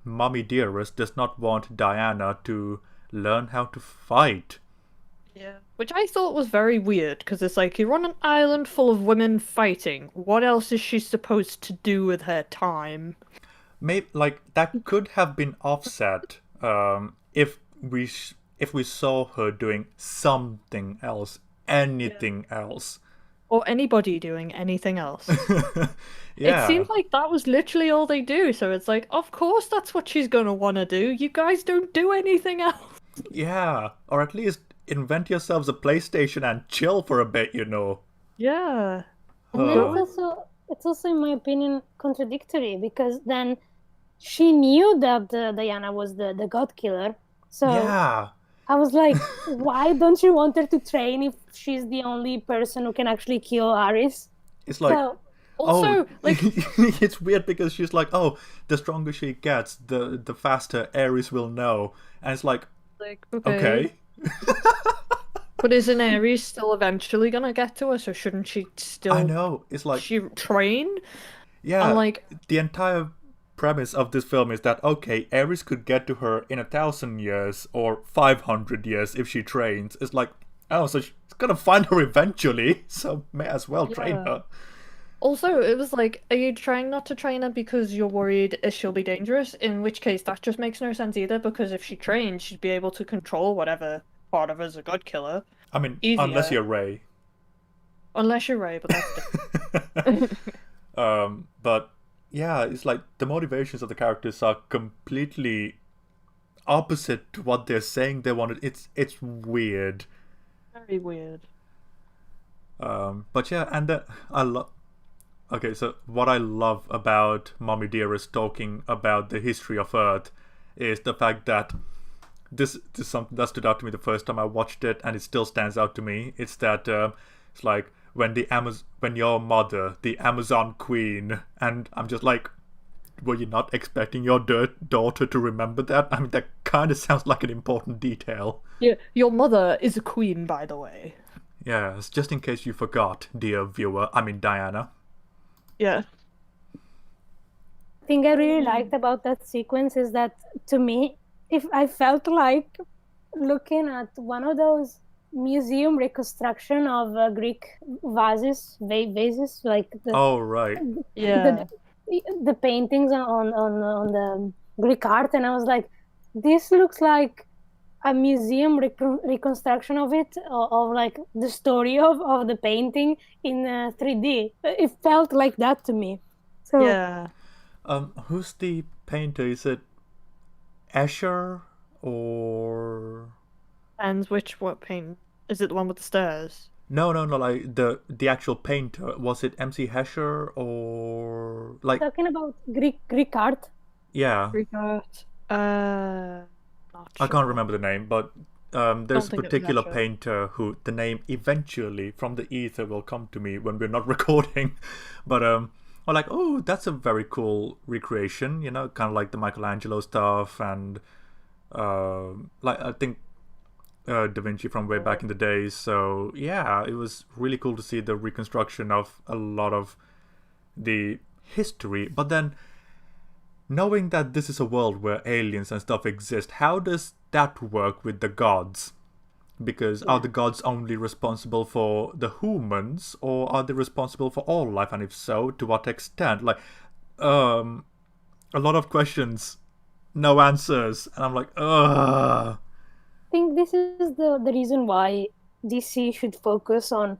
Mommy Dearest does not want Diana to learn how to fight. Yeah. Which I thought was very weird, because it's like, you're on an island full of women fighting. What else is she supposed to do with her time? Maybe like that could have been offset if we saw her doing something else, anything else. Or anybody doing anything else. Yeah. It seemed like that was literally all they do, so it's like, of course that's what she's gonna wanna do. You guys don't do anything else. Yeah, or at least invent yourselves a PlayStation and chill for a bit, you know. Yeah. And then it's also, in my opinion, contradictory, because then she knew that Diana was the god killer. So Yeah. I was like, why don't you want her to train if she's the only person who can actually kill Aris? It's like, So, Also, like, it's weird because she's like, oh, the stronger she gets, the faster Ares will know. And it's like, okay. But isn't Ares still eventually gonna get to her? So shouldn't she still? I know. It's like, she train? yeah. And like, the entire premise of this film is that, okay, Ares could get to her in 1,000 years or 500 years if she trains. It's like, oh, so she's gonna find her eventually, so may as well train her. also, it was like, are you trying not to train her because you're worried she'll be dangerous? In which case, that just makes no sense either, because if she trained, she'd be able to control whatever part of her is a god killer. I mean, Easier. unless you're Ray. Unless you're Ray, but that's different. But yeah, it's like the motivations of the characters are completely opposite to what they're saying they wanted. It's weird. Very weird. But yeah, and I love. Okay, so what I love about Mommy Dearest talking about the history of Earth is the fact that this is something that stood out to me the first time I watched it, and it still stands out to me. It's that it's like when your mother, the Amazon Queen, and I'm just like, were you not expecting your daughter to remember that? I mean, that kind of sounds like an important detail. Yeah, your mother is a queen, by the way. Yes, just in case you forgot, dear viewer. I mean, Diana. Yeah. the thing I really liked about that sequence is that, to me, if I felt like looking at one of those museum reconstruction of Greek vases, like Oh, right. the the paintings on the Greek art, and I was like, this looks like a museum reconstruction of it, of like the story of the painting in 3D. It felt like that to me. So Yeah. Who's the painter? Is it Escher or And what paint? Is it the one with the stairs? no, like the actual painter? Was it MC Escher or like talking about Greek art, yeah? Greek art. Not I can't sure. remember the name, but there's Don't a think it was particular Escher. painter who the name eventually from the ether will come to me when we're not recording. But I'm like, oh, that's a very cool recreation, you know, kind of like the Michelangelo stuff, and like I think Da Vinci from way back in the days. So yeah, it was really cool to see the reconstruction of a lot of the history. But then knowing that this is a world where aliens and stuff exist, how does that work with the gods? Because are the gods only responsible for the humans, or are they responsible for all life? And if so, to what extent? Like, a lot of questions, no answers, and I'm like, ugh. I think this is the reason why DC should focus on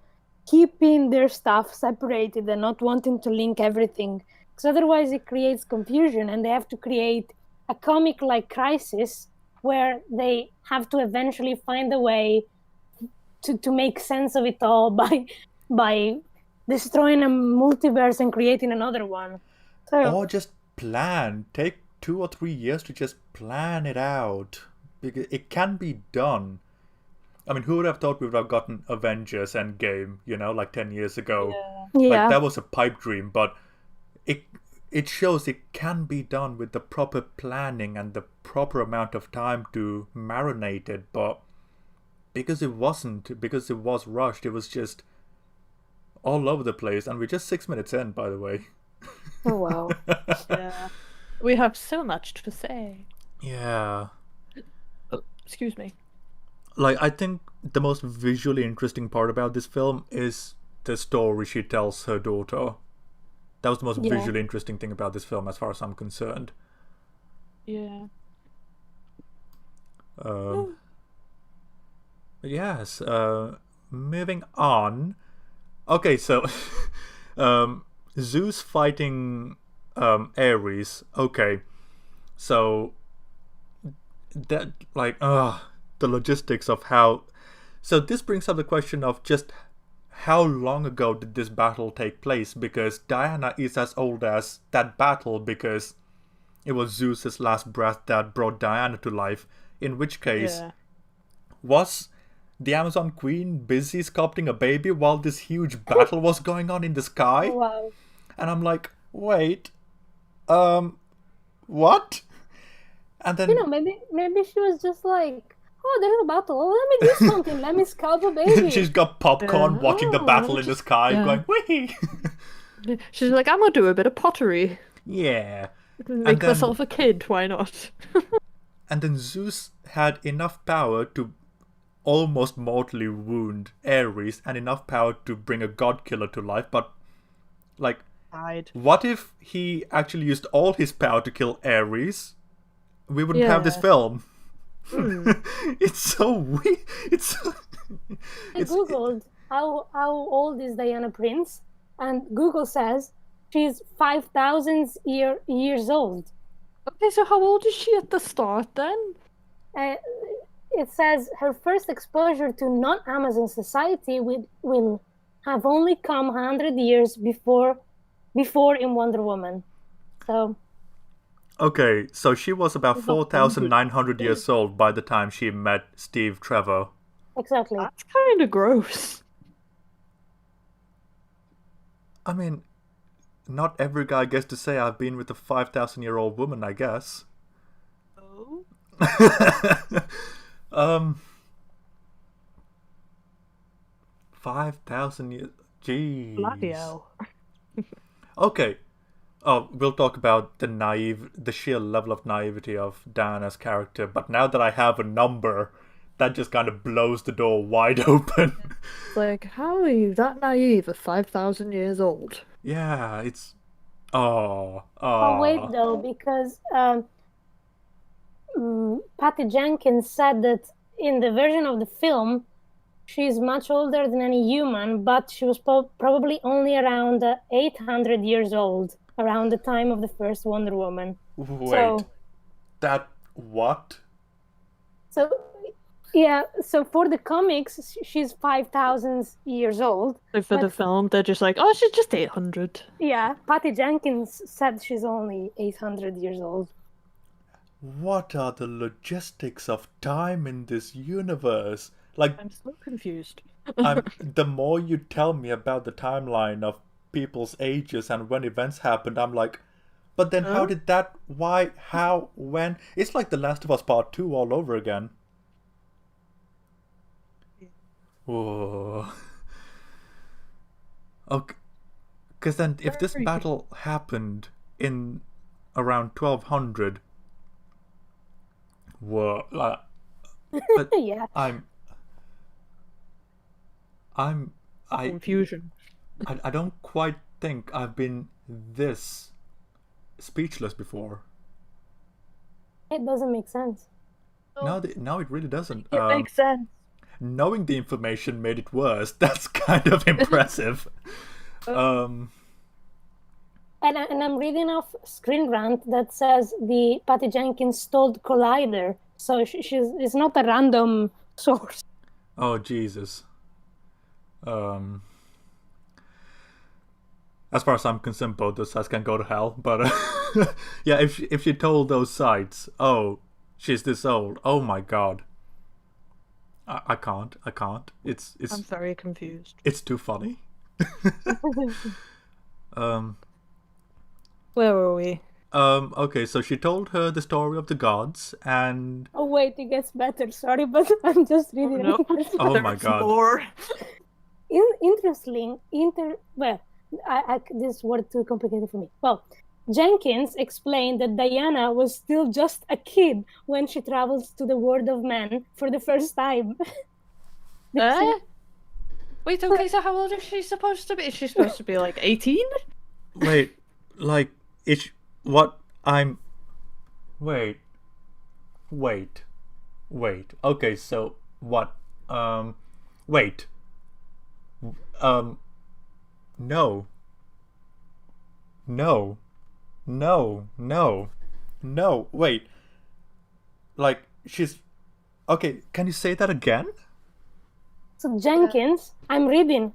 keeping their stuff separated and not wanting to link everything, because otherwise it creates confusion, and they have to create a comic like Crisis where they have to eventually find a way to make sense of it all by destroying a multiverse and creating another one. So Or just plan. Take 2 or 3 years to just plan it out. Because it can be done. I mean, who would have thought we would have gotten Avengers Endgame, you know, like 10 years ago? Like, yeah, that was a pipe dream, but it it shows it can be done with the proper planning and the proper amount of time to marinate it, but because it wasn't, because it was rushed, it was just all over the place, and we're just 6 minutes in, by the way. oh wow. Yeah. We have so much to say. Yeah. Oh, excuse me. Like, I think the most visually interesting part about this film is the story she tells her daughter. That was the most Yeah. visually interesting thing about this film, as far as I'm concerned. Yeah. Yes. Moving on. Okay, so Zeus fighting Ares. Okay, so that like the logistics of how. So this brings up the question of just how long ago did this battle take place? Because Diana is as old as that battle, because it was Zeus's last breath that brought Diana to life. In which case, Yeah. was the Amazon Queen busy sculpting a baby while this huge battle was going on in the sky? Oh, wow. And I'm like, wait, what? And then Maybe she was just like, oh, there's a battle. Oh, let me do something. Let me sculpt a baby. she's got popcorn Yeah. watching the Oh, battle in the just- sky, yeah. going, wee! She's like, I'm gonna do a bit of pottery. Yeah. Make then- myself a kid, why not? And then Zeus had enough power to almost mortally wound Ares and enough power to bring a god killer to life, but like, Died. what if he actually used all his power to kill Ares? We wouldn't have this Yeah. film. It's so weird. It's so... I googled how old is Diana Prince, and Google says she's 5,000 years old. Okay, so how old is she at the start then? It says her first exposure to non-Amazon society will have only come 100 years before in Wonder Woman. So Okay, so she was about She's 4,900 years old by the time she met Steve Trevor. exactly. That's kind of gross. I mean, not every guy gets to say I've been with a 5,000-year-old woman, I guess. Oh. 5,000 years. Jeez. Bloody hell. Okay. Oh, we'll talk about the sheer level of naivety of Diana's character. But now that I have a number, that just kind of blows the door wide open. Like, how are you that naive at 5,000 years old? Yeah, it's Oh, wait, though, because Patty Jenkins said that in the version of the film, she's much older than any human, but she was probably only around 800 years old, around the time of the first Wonder Woman. Wait, that what? So, yeah, so for the comics, she's 5,000 years old. So for the film, they're just like, oh, she's just 800. Yeah, Patty Jenkins said she's only 800 years old. What are the logistics of time in this universe? Like, I'm so confused. the more you tell me about the timeline of people's ages and when events happened, I'm like, but then how did that, why, how, when? It's like The Last of Us Part 2 all over again. Whoa. Okay. Because then if this battle happened in around 1200, whoa. But Yeah. Confusion. I don't quite think I've been this speechless before. It doesn't make sense. No, it really doesn't. It makes sense. Knowing the information made it worse. That's kind of impressive. And I'm reading off Screen Rant that says the Patty Jenkins stole Collider, so it's not a random source. Oh Jesus. As far as I'm concerned, both those sites can go to hell. But yeah, if she told those sites, oh, she's this old. Oh my God. I can't. It's. I'm very confused. It's too funny. Where were we? Okay, so she told her the story of the gods, and Oh wait, it gets better. Sorry, but I'm just reading. No. oh my God. More. Interesting. This word too complicated for me. Well, Jenkins explained that Diana was still just a kid when she travels to the world of men for the first time. Wait, okay, so how old is she supposed to be? Is she supposed to be like 18? Wait, like it's what I'm. Wait. Okay, so what? Wait. No. Wait. Like, she's... Okay, can you say that again? So Jenkins, I'm reading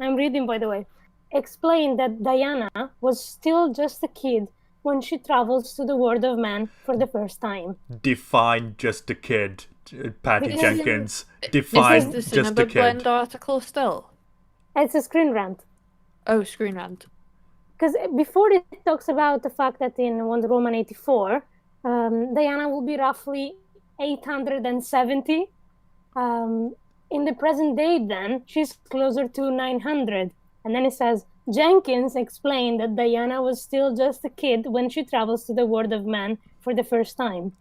by the way, explained that Diana was still just a kid when she travels to the world of man for the first time. Define just a kid, Patty Is Jenkins. Is Define this the just a Cinema Blend kid. article still? It's a Screen Rant. Oh, Screen Rant. Because before it talks about the fact that in Wonder Woman 84, Diana will be roughly 870. In the present day, then, she's closer to 900. And then it says, Jenkins explained that Diana was still just a kid when she travels to the world of man for the first time.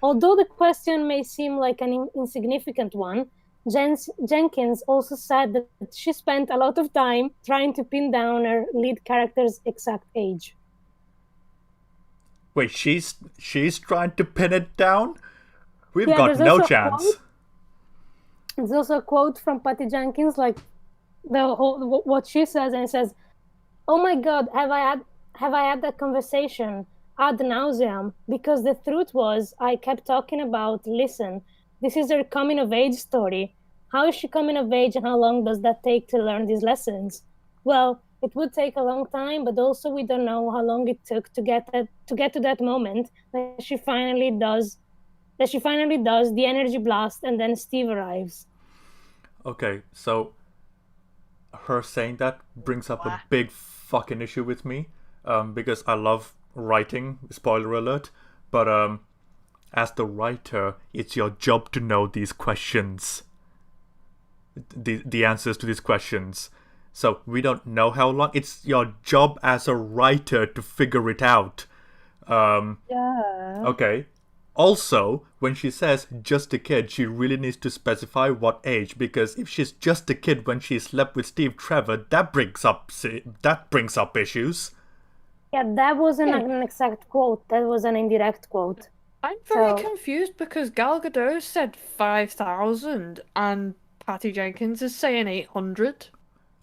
Although the question may seem like an insignificant one, Jenkins also said that she spent a lot of time trying to pin down her lead character's exact age. Wait, she's trying to pin it down? We've Yeah, got there's no also a chance. quote. There's also a quote from Patty Jenkins, like what she says, and it says, "Oh my God, have I had that conversation ad nauseam? Because the truth was, I kept talking about, listen, this is her coming of age story. How is she coming of age, and how long does that take to learn these lessons? Well, it would take a long time, but also we don't know how long it took to get to that moment that she finally does the energy blast, and then Steve arrives." Okay, so her saying that brings up a big fucking issue with me, because I love writing, spoiler alert, but as the writer, it's your job to know these questions, the answers to these questions. So we don't know how long. It's your job as a writer to figure it out. Yeah. Okay. Also, when she says just a kid, she really needs to specify what age, because if she's just a kid when she slept with Steve Trevor, that brings up issues. Yeah, that wasn't an exact quote. That was an indirect quote. I'm very confused because Gal Gadot said 5,000 and Patty Jenkins is saying 800.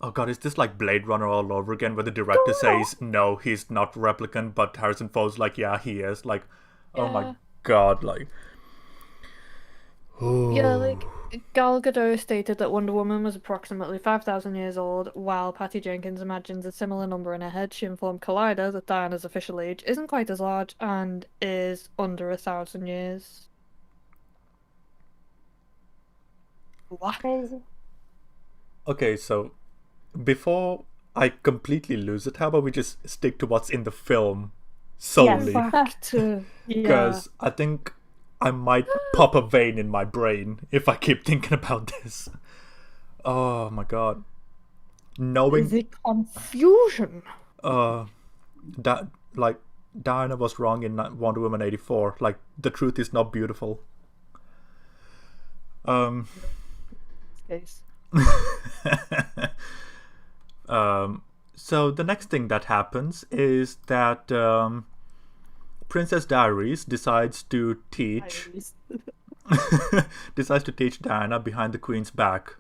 Oh god, is this like Blade Runner all over again, where the director says no, he's not replicant, but Harrison Ford's like, yeah, he is. Like, oh my god, like. Yeah, like Gal Gadot stated that Wonder Woman was approximately 5,000 years old, while Patty Jenkins imagines a similar number in her head. She informed Collider that Diana's official age isn't quite as large and is under 1,000 years. What? Crazy. Okay, so before I completely lose it, how about we just stick to what's in the film solely? Because I think I might pop a vein in my brain if I keep thinking about this. Oh my god. Knowing the confusion. That like Diana was wrong in Wonder Woman 84. Like, the truth is not beautiful. Case. So the next thing that happens is that Princess Diaries decides to teach Diana behind the Queen's back,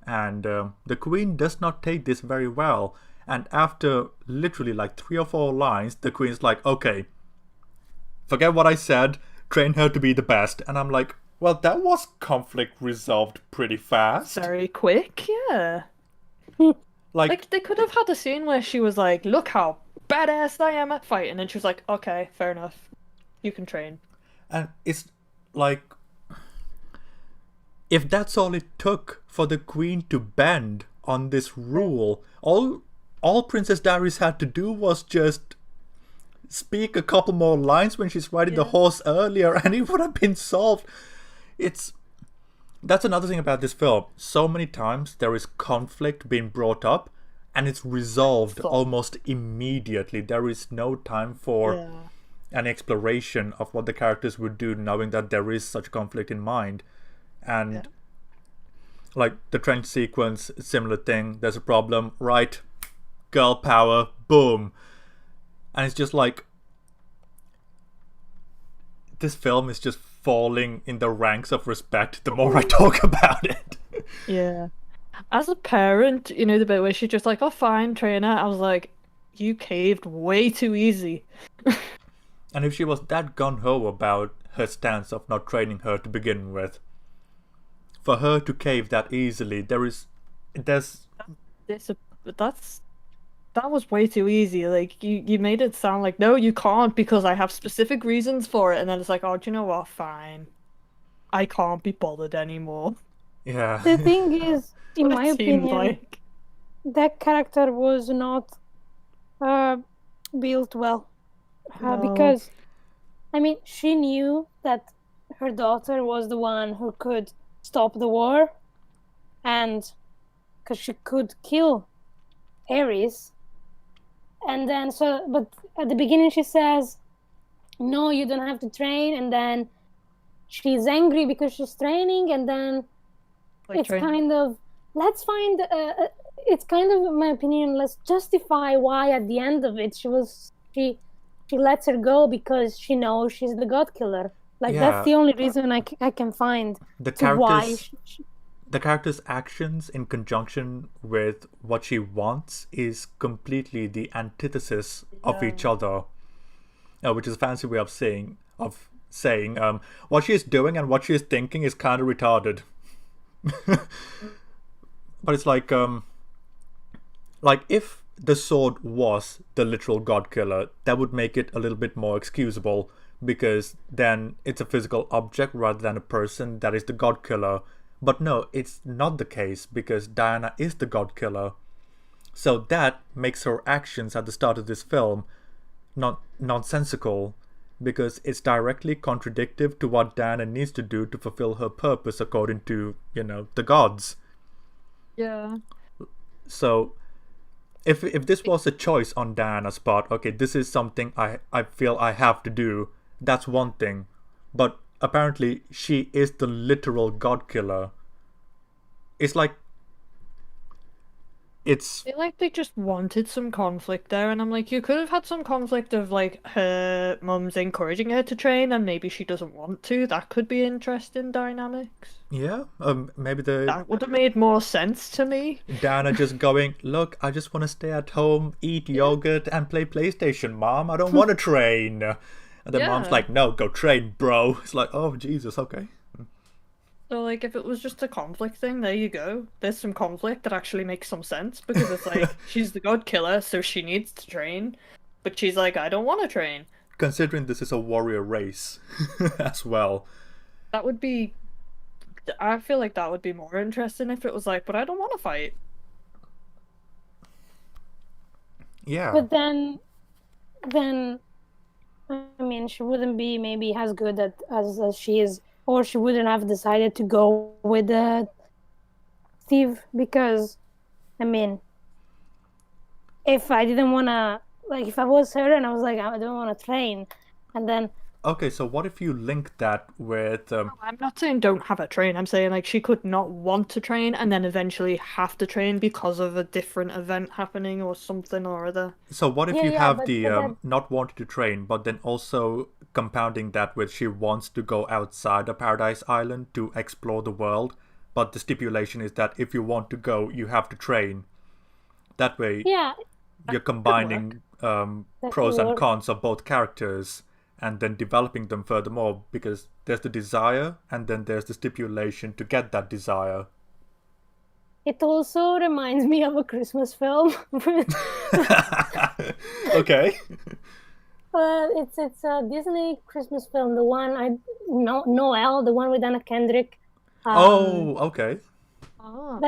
and the Queen does not take this very well. And after literally like 3 or 4 lines, the Queen's like, "Okay, forget what I said. Train her to be the best." And I'm like, well, that was conflict resolved pretty fast. Very quick, yeah. Like, they could have had a scene where she was like, look how badass I am at fighting, and she was like, okay, fair enough. You can train. And it's like, if that's all it took for the Queen to bend on this rule, all Princess Diaries had to do was just speak a couple more lines when she's riding the horse earlier, and it would have been solved. That's another thing about this film. So many times there is conflict being brought up and it's resolved almost immediately. There is no time for an exploration of what the characters would do, knowing that there is such conflict in mind. And like the trench sequence, similar thing. There's a problem, right? Girl power, boom. And it's just like, this film is just falling in the ranks of respect the more I talk about it. Yeah. As a parent, you know, the bit where she's just like, oh, fine, train her. I was like, you caved way too easy. And if she was that gung-ho about her stance of not training her to begin with, for her to cave that easily, that was way too easy. Like, you made it sound like, no, you can't because I have specific reasons for it. And then it's like, oh, do you know what? Fine. I can't be bothered anymore. Yeah. The thing is, in my opinion, that character was not built well. Because, I mean, she knew that her daughter was the one who could stop the war. And because she could kill Ares. And then, but at the beginning she says, no, you don't have to train. And then she's angry because she's training. And then kind of, it's kind of, in my opinion, let's justify why at the end of it she lets her go because she knows she's the god killer. Like, that's the only reason I can find why the character's actions in conjunction with what she wants is completely the antithesis of each other, which is a fancy way of saying what she is doing and what she is thinking is kind of retarded. But it's like if the sword was the literal god killer, that would make it a little bit more excusable, because then it's a physical object rather than a person that is the god killer. But no, it's not the case, because Diana is the god killer. So that makes her actions at the start of this film not nonsensical, because it's directly contradictive to what Diana needs to do to fulfill her purpose according to, the gods. Yeah. So if this was a choice on Diana's part, okay, this is something I feel I have to do, that's one thing. But apparently she is the literal god killer. It's like it's I feel like they just wanted some conflict there, and I'm like, you could have had some conflict of like her mum's encouraging her to train, and maybe she doesn't want to. That could be interesting dynamics. yeah, maybe the That would have made more sense to me. Diana just going, look, I just want to stay at home, eat yogurt, and play PlayStation, Mom. I don't want to train. And then Mom's Yeah. like, no, go train, bro. It's like, oh, Jesus, okay. So like, if it was just a conflict thing, there you go. There's some conflict that actually makes some sense because it's like she's the god killer, so she needs to train, but she's like, I don't want to train. Considering this is a warrior race as well. That would be. I feel like that would be more interesting if it was like, but I don't want to fight. Yeah. But then, I mean, she wouldn't be maybe as good as she is, or she wouldn't have decided to go with Steve because, I mean, if I didn't want to, like, if I was her and I was like, I don't want to train, and then Okay, so what if you link that with I'm not saying don't have her train. I'm saying like she could not want to train and then eventually have to train because of a different event happening or something or other. so what if Yeah, you yeah, have but the that- not wanting to train, but then also compounding that with she wants to go outside of Paradise Island to explore the world, but the stipulation is that if you want to go, you have to train. That way, yeah, you're combining That pros could and work. cons of both characters and then developing them furthermore because there's the desire and then there's the stipulation to get that desire. it also reminds me of a Christmas film. Okay. It's a Disney Christmas film, the one Noel, the one with Anna Kendrick. Oh, okay. Ah.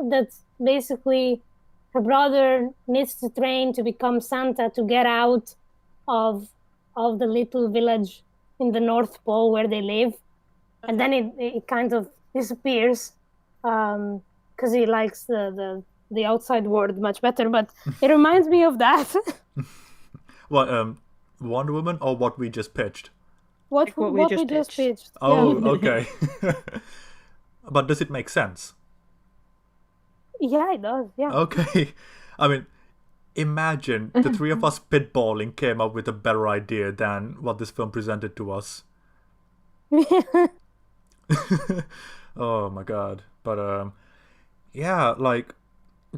That's basically her brother needs to train to become Santa to get out of the little village in the North Pole where they live, and then it kind of disappears because he likes the outside world much better. But it reminds me of that. What, Wonder Woman or what we just pitched? what what we we just just pitched. pitched. Oh, Yeah. okay. But does it make sense? Yeah, it does. Yeah. Okay. I mean, imagine the three of us spitballing came up with a better idea than what this film presented to us. Oh my god. But yeah, like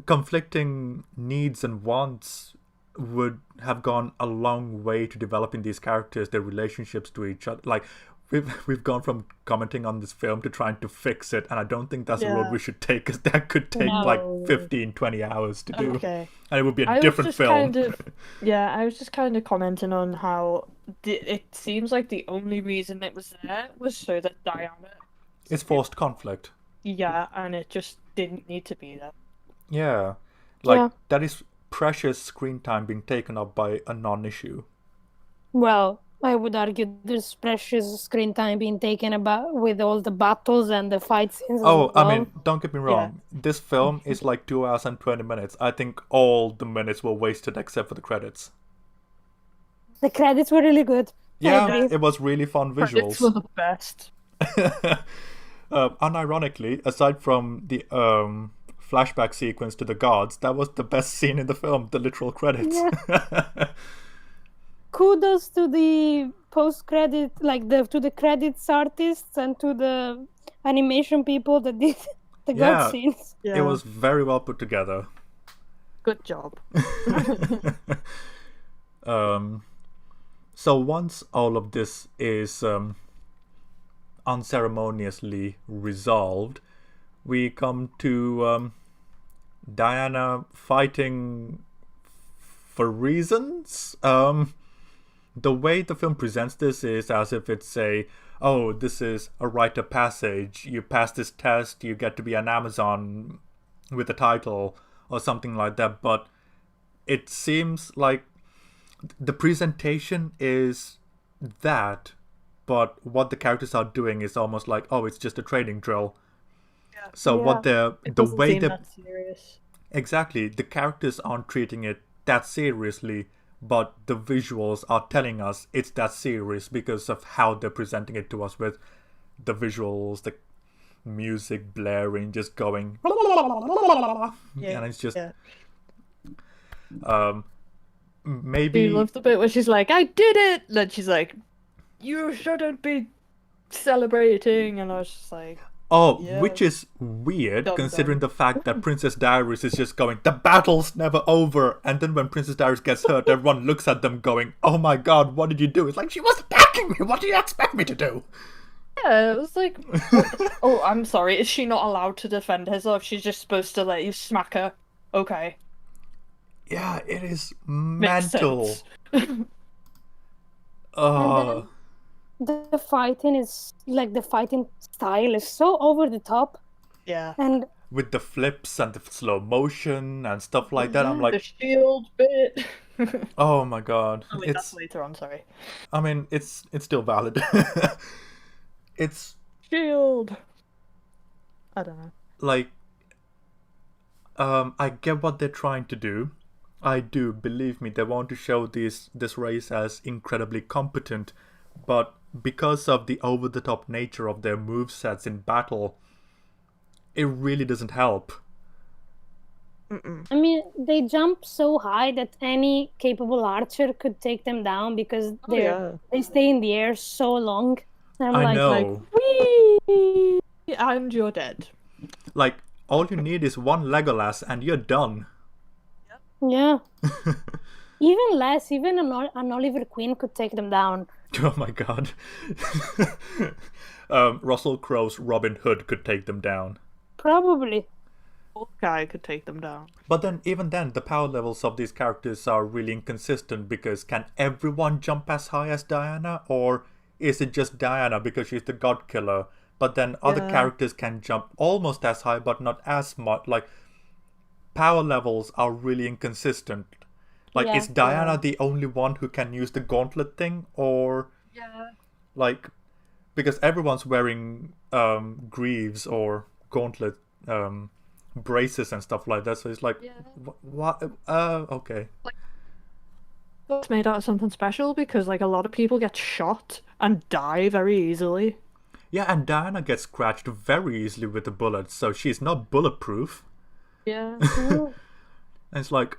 conflicting needs and wants would have gone a long way to developing these characters, their relationships to each other. Like we've gone from commenting on this film to trying to fix it, and I don't think that's the road Yeah. we should take because that could take No. like 15, 20 hours to do. Okay. And it would be a I was different just film. kind of, yeah, I was just kind of commenting on how it seems like the only reason it was there was so that Diana, It's forced conflict. yeah, and it just didn't need to be there. Yeah. Like Yeah. that is precious screen time being taken up by a non-issue. Well, I would argue there's precious screen time being taken about with all the battles and the fight scenes as Oh, well. I mean, don't get me wrong. This film is like 2 hours and 20 minutes. I think all the minutes were wasted except for the credits. The credits were really good. I Yeah, agree. it was really fun Credits visuals. were the best. Unironically, aside from the flashback sequence to the gods, that was the best scene in the film, the literal credits. Kudos to the post-credit, like to the credits artists and to the animation people that did the Yeah. god scenes. Yeah, It was very well put together. good job. So once all of this is unceremoniously resolved, we come to Diana fighting for reasons. The way the film presents this is as if it's this is a rite of passage. You pass this test, you get to be an Amazon with a title or something like that. But it seems like the presentation is that, but what the characters are doing is almost like, it's just a training drill. So what the Doesn't way seem they that serious. Exactly. The characters aren't treating it that seriously, but the visuals are telling us it's that serious because of how they're presenting it to us with the visuals, the music blaring, just going. And it's just. Maybe. You love the bit where she's like, I did it! Then she's like, you shouldn't be celebrating. And I was just like, Oh, yeah. which is weird, Dumb, considering dumb. the fact that Princess Diaries is just going, the battle's never over. And then when Princess Diaries gets hurt, everyone looks at them going, oh my god, what did you do? It's like, she was attacking me. What do you expect me to do? Yeah, it was like, oh, I'm sorry. Is she not allowed to defend herself? She's just supposed to let you smack her. Okay. Yeah, it is Makes mental. sense. The fighting is like the fighting style is so over the top, Yeah. and With the flips and the slow motion and stuff like that, I'm The like, shield bit. oh my god. Oh, wait, that's later on, sorry. I mean, it's still valid. It's Shield. I don't know. like, I get what they're trying to do. I do, believe me, they want to show this race as incredibly competent, but because of the over-the-top nature of their movesets in battle, it really doesn't help. I mean, they jump so high that any capable archer could take them down because they stay in the air so long. And I'm I know. Like, whee! And you're dead. Like, all you need is one Legolas and you're done. Yeah. Even less, even an Oliver Queen could take them down. Oh my god. Russell Crowe's Robin Hood could take them down. Probably. Guy could take them down. But then, even then, the power levels of these characters are really inconsistent because can everyone jump as high as Diana? Or is it just Diana because she's the god killer? But then other characters can jump almost as high but not as much. Like, power levels are really inconsistent. Like, is Diana the only one who can use the gauntlet thing? Or, like, because everyone's wearing greaves or gauntlet braces and stuff like that. So it's like, what? Okay. It's made out of something special because, like, a lot of people get shot and die very easily. Yeah, and Diana gets scratched very easily with the bullets, so she's not bulletproof. Yeah. And it's like,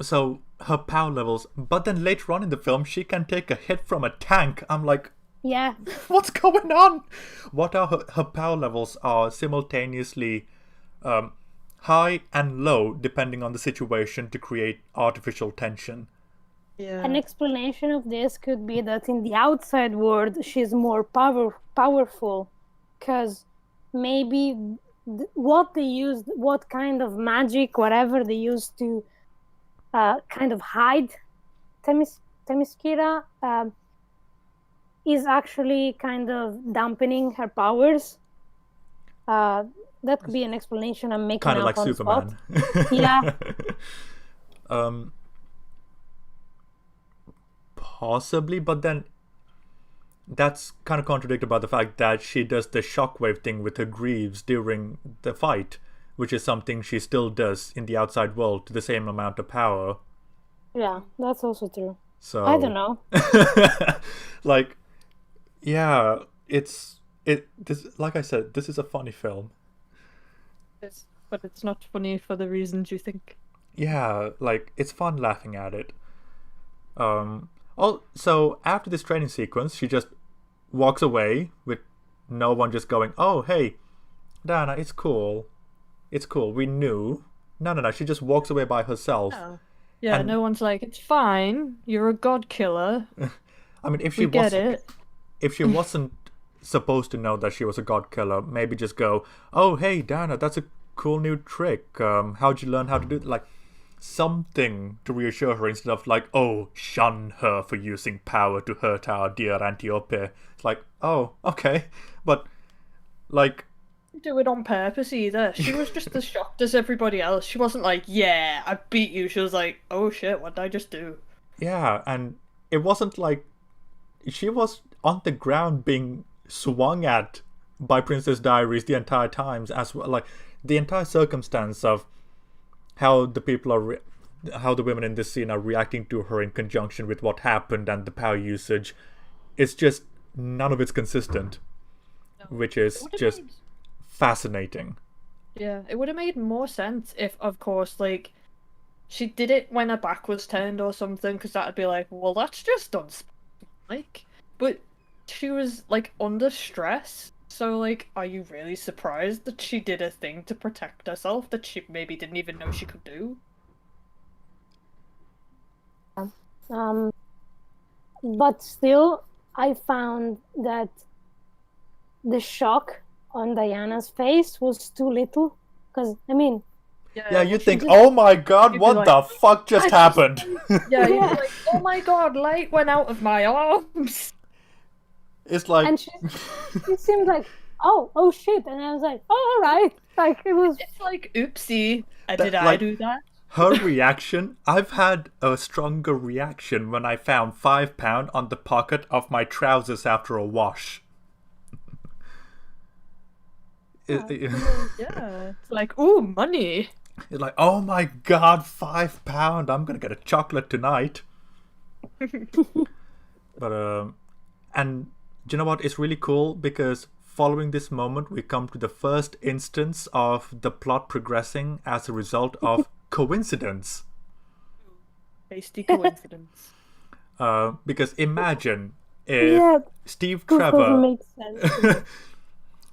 so her power levels, but then later on in the film, she can take a hit from a tank. I'm like, yeah, what's going on? What are her power levels are simultaneously high and low depending on the situation to create artificial tension. Yeah. An explanation of this could be that in the outside world she's more powerful because maybe what they used, what kind of magic, whatever they used to kind of hide Themyscira is actually kind of dampening her powers. That could be an explanation I'm making kind of up like on Superman. Spot. Yeah. Possibly, but then that's kind of contradicted by the fact that she does the shockwave thing with her greaves during the fight, which is something she still does in the outside world to the same amount of power. Yeah, that's also true. So I don't know. Like, yeah, this like I said, this is a funny film. But it's not funny for the reasons you think. Yeah, like, it's fun laughing at it. So after this training sequence, she just walks away with no one just going, oh, hey, Diana, it's cool. It's cool. We knew. No. She just walks away by herself. Oh. Yeah, And- no one's like, it's fine. You're a god killer. I mean, if We she get wasn't, it. if she wasn't supposed to know that she was a god killer, maybe just go, oh, hey, Diana, that's a cool new trick. How'd you learn how to do it? Like, something to reassure her instead of like, oh, shun her for using power to hurt our dear Antiope. It's like, oh, okay. But, like, Do it on purpose either. She was just as shocked as everybody else. She wasn't like, yeah, I beat you. She was like, oh shit, what did I just do? yeah, and it wasn't like she was on the ground being swung at by Princess Diaries the entire times as well. Like, the entire circumstance of how the people are how the women in this scene are reacting to her in conjunction with what happened and the power usage. It's just none of it's consistent, which is just fascinating. Yeah, it would have made more sense if, of course, like, she did it when her back was turned or something, because that'd be like, well, that's just unsportsmanlike. But she was, like, under stress, so, like, are you really surprised that she did a thing to protect herself that she maybe didn't even know she could do? But still, I found that the shock on Diana's face was too little. Because, I mean... Yeah, you think, oh my god, what the fuck just happened? Yeah, you're like, oh my god, light went out of my arms. It's like... And she seemed like, oh shit. And I was like, oh, alright. Like, it was... It's like, oopsie, did I do that? Her reaction, I've had a stronger reaction when I found £5 on the pocket of my trousers after a wash. Yeah, it's like, ooh, money. It's like, oh my god, £5! I'm gonna get a chocolate tonight. But and do you know what? It's really cool because following this moment, we come to the first instance of the plot progressing as a result of coincidence. Hasty coincidence. Because imagine if Steve Trevor, makes sense.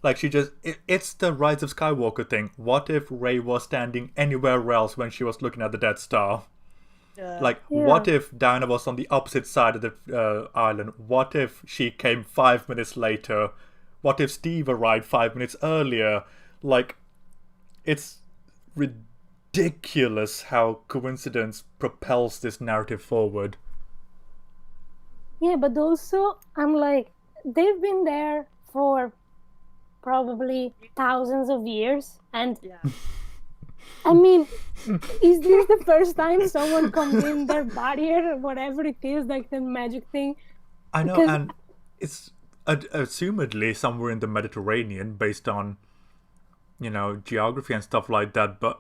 like it's the Rise of Skywalker thing. What if Rey was standing anywhere else when she was looking at the Death Star? What if Diana was on the opposite side of the island? What if she came 5 minutes later? What if Steve arrived 5 minutes earlier? Like, it's ridiculous how coincidence propels this narrative forward. Yeah, but also, I'm like, they've been there for probably thousands of years, and I mean, is this the first time someone comes in their barrier or whatever it is, like the magic thing? I know, and it's assumedly somewhere in the Mediterranean based on, geography and stuff like that, but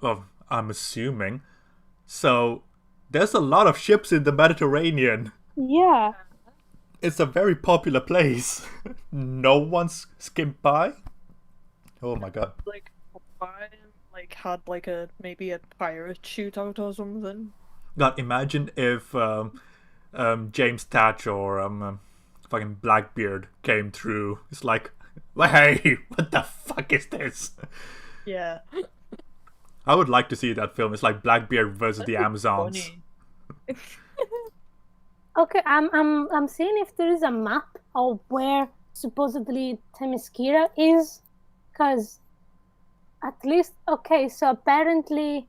I'm assuming. So, there's a lot of ships in the Mediterranean. Yeah. It's a very popular place. No one's skimmed by. Oh my god. Like, had maybe a pirate shootout or something. God, imagine if James Thatch or fucking Blackbeard came through. It's like, hey, what the fuck is this? Yeah. I would like to see that film. It's like Blackbeard versus the Amazons. Okay, I'm seeing if there is a map of where supposedly Themyscira is, because at least, okay, so apparently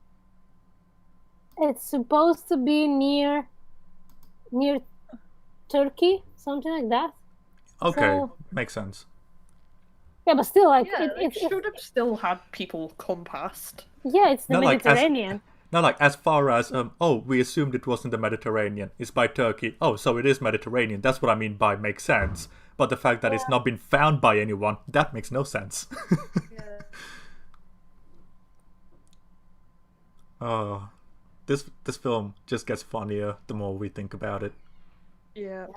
it's supposed to be near Turkey, something like that. Okay, so, makes sense. Yeah, but still, like, it should have still had people come past. Yeah, it's the Mediterranean. Not like as far as we assumed it wasn't the Mediterranean. It's by Turkey. Oh, so it is Mediterranean. That's what I mean by makes sense. But the fact that it's not been found by anyone, that makes no sense. Oh, this film just gets funnier the more we think about it. Yeah.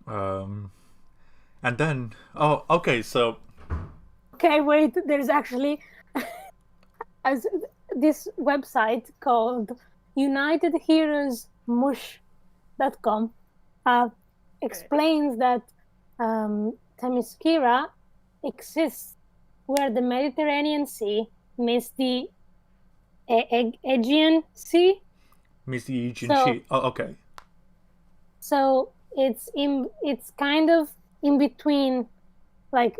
And then okay, so. Okay, wait. There's actually as this website called UnitedHeroesMush.com explains that Themyscira exists where the Mediterranean Sea meets the Aegean Sea. Meets the Aegean Sea. Oh, okay. So it's kind of in between where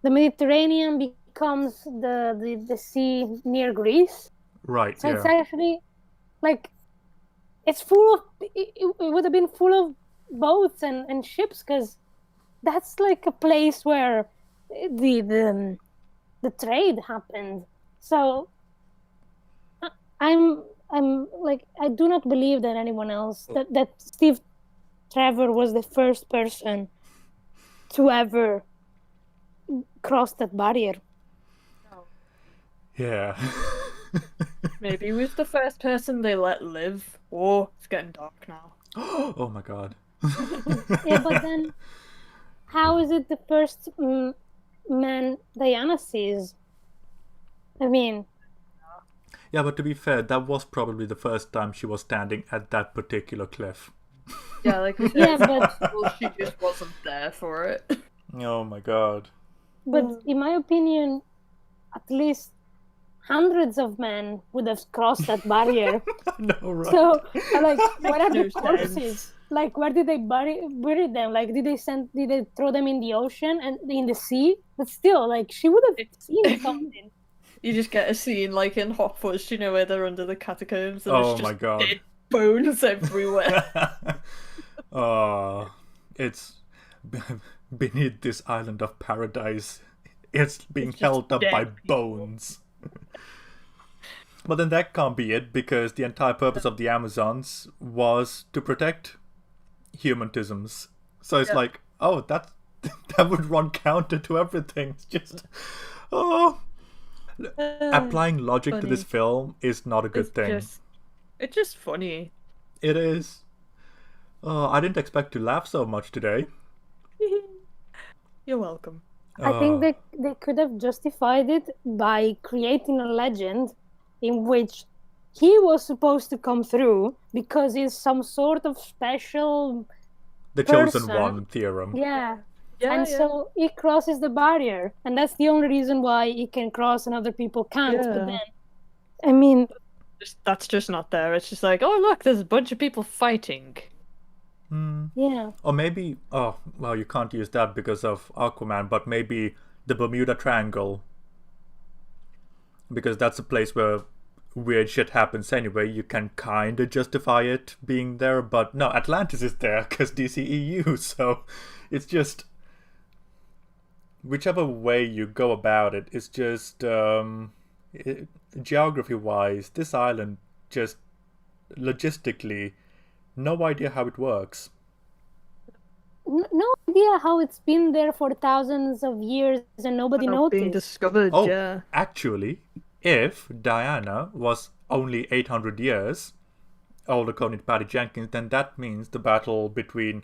the Mediterranean becomes the sea near Greece. Right. So it's actually like it's full of. It would have been full of boats and ships, because that's like a place where the trade happened. So I'm like, I do not believe that anyone else that Steve Trevor was the first person to ever cross that barrier. Yeah. Maybe he was the first person they let live. Oh, it's getting dark now. Oh my god. Yeah, but then how is it the first man Diana sees? I mean, Yeah, but to be fair, that was probably the first time she was standing at that particular cliff. Yeah, like we said, Yeah, it's but- possible she just wasn't there for it. Oh my god. but in my opinion, at least hundreds of men would have crossed that barrier. No, right. So, like, what are no the corpses? sense. Like, where did they bury them? Like, did they throw them in the ocean and in the sea? But still, like, she would have seen something. You just get a scene like in Hot Fuzz, you know, where they're under the catacombs and Oh it's just my god. dead bones everywhere. Oh, it's beneath this island of paradise. It's being It's just held up by dead people. bones. But then that can't be it, because the entire purpose of the Amazons was to protect humanisms. So it's Yeah. like, oh, that would run counter to everything. It's just, oh, applying logic to this funny. film is not a good thing. It's just funny. It is. Oh, I didn't expect to laugh so much today. You're welcome. I think they could have justified it by creating a legend in which he was supposed to come through because he's some sort of special the chosen person. one theorem. Yeah. Yeah, And yeah. so he crosses the barrier, and that's the only reason why he can cross and other people can't. Yeah. But then, I mean, That's just not there. It's just like, oh look, there's a bunch of people fighting. yeah. Or maybe, oh, well, you can't use that because of Aquaman, but maybe the Bermuda Triangle. Because that's a place where weird shit happens anyway. You can kind of justify it being there, but no, Atlantis is there because DCEU, so it's just. Whichever way you go about it, it's just. Geography wise, this island just. Logistically, no idea how it works. No idea how it's been there for thousands of years and nobody Without being noticed. discovered, Oh, yeah. actually, if Diana was only 800 years old, according to Patty Jenkins, then that means the battle between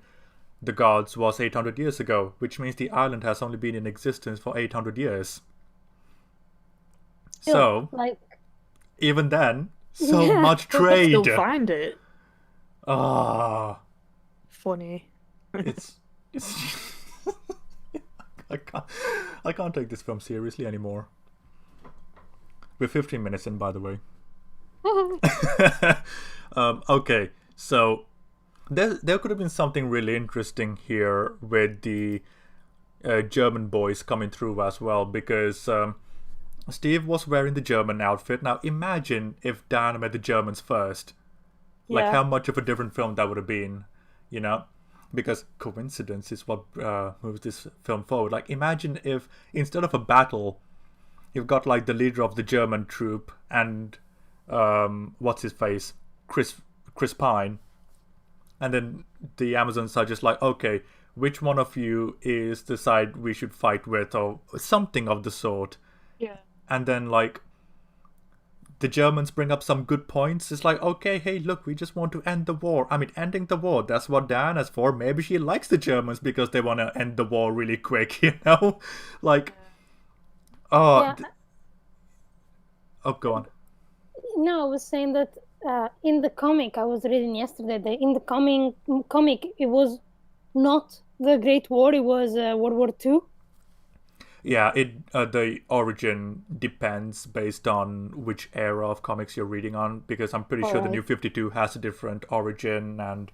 the gods was 800 years ago, which means the island has only been in existence for 800 years. So, Like, even then, so Yeah. much But they'll trade. still find it. Ah, Funny. it's I can't take this film seriously anymore. We're 15 minutes in, by the way. Okay, so there could have been something really interesting here with the German boys coming through as well, because Steve was wearing the German outfit. Now imagine if Diana met the Germans first. Like Yeah. how much of a different film that would have been, you know? Because coincidence is what moves this film forward. Like imagine if instead of a battle, you've got like the leader of the German troop and what's his face, Chris Pine, and then the Amazons are just like, okay, which one of you is the side we should fight with, or something of the sort. Yeah. And then like the Germans bring up some good points. It's like, okay, hey, look, we just want to end the war. I mean, ending the war, that's what Diana's for. Maybe she likes the Germans because they want to end the war really quick, you know? Like, oh, Yeah. Oh, go on. No, I was saying that in the comic I was reading yesterday, that in the comic it was not the Great War, it was World War II. Yeah, the origin depends based on which era of comics you're reading on, because I'm pretty sure the Alright. New 52 has a different origin, and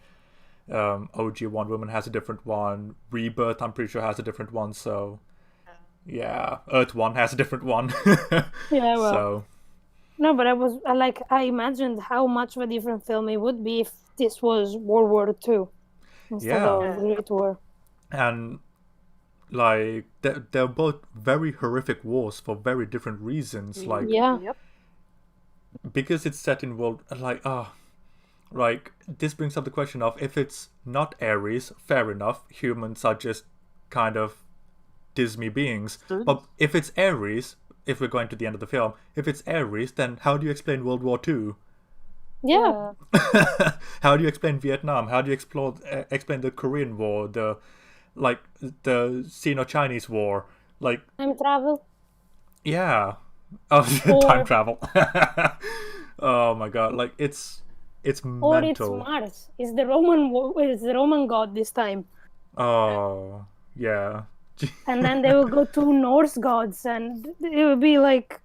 OG Wonder Woman has a different one. Rebirth, I'm pretty sure, has a different one, so yeah. Earth 1 has a different one. Yeah, well. So, No, but I imagined how much of a different film it would be if this was World War II instead Yeah. of Great War. and like they're both very horrific wars for very different reasons. Like Yeah. Yep. because it's set in world like this brings up the question of if it's not Ares, fair enough, humans are just kind of Disney beings. But if it's Ares, if we're going to the end of the film, if it's Ares, then how do you explain World War II? Yeah. How do you explain Vietnam? How do you explain the Korean War, the Sino-Chinese War? Like, Time travel. yeah. Oh, Or- time travel. Oh my god, like it's Or it's mental. Mars. It's the Roman god this time. Oh, yeah. And then they will go to Norse gods, and it will be like,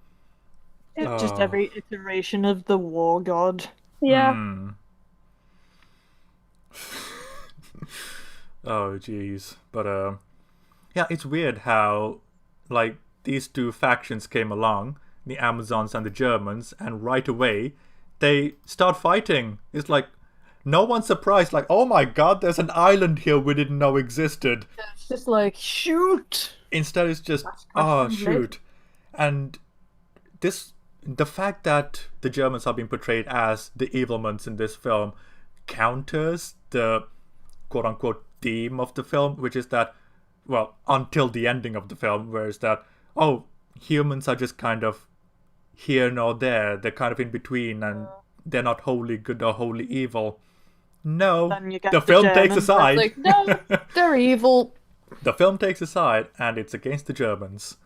Just Oh. every iteration of the war god. yeah. Hmm. Oh, jeez. But yeah, it's weird how like these two factions came along, the Amazons and the Germans, and right away they start fighting. It's like no one's surprised. Like, oh my god, there's an island here we didn't know existed. It's just like, shoot! Instead, it's just That's shoot, and the fact that the Germans are being portrayed as the evilments in this film counters the quote unquote theme of the film, which is that, well, until the ending of the film, where it's that, oh, humans are just kind of here nor there, they're kind of in between, and they're not wholly good or wholly evil. No, Then you get the film takes a Germans, where side. it's like, no, they're evil. The film takes a side, and it's against the Germans.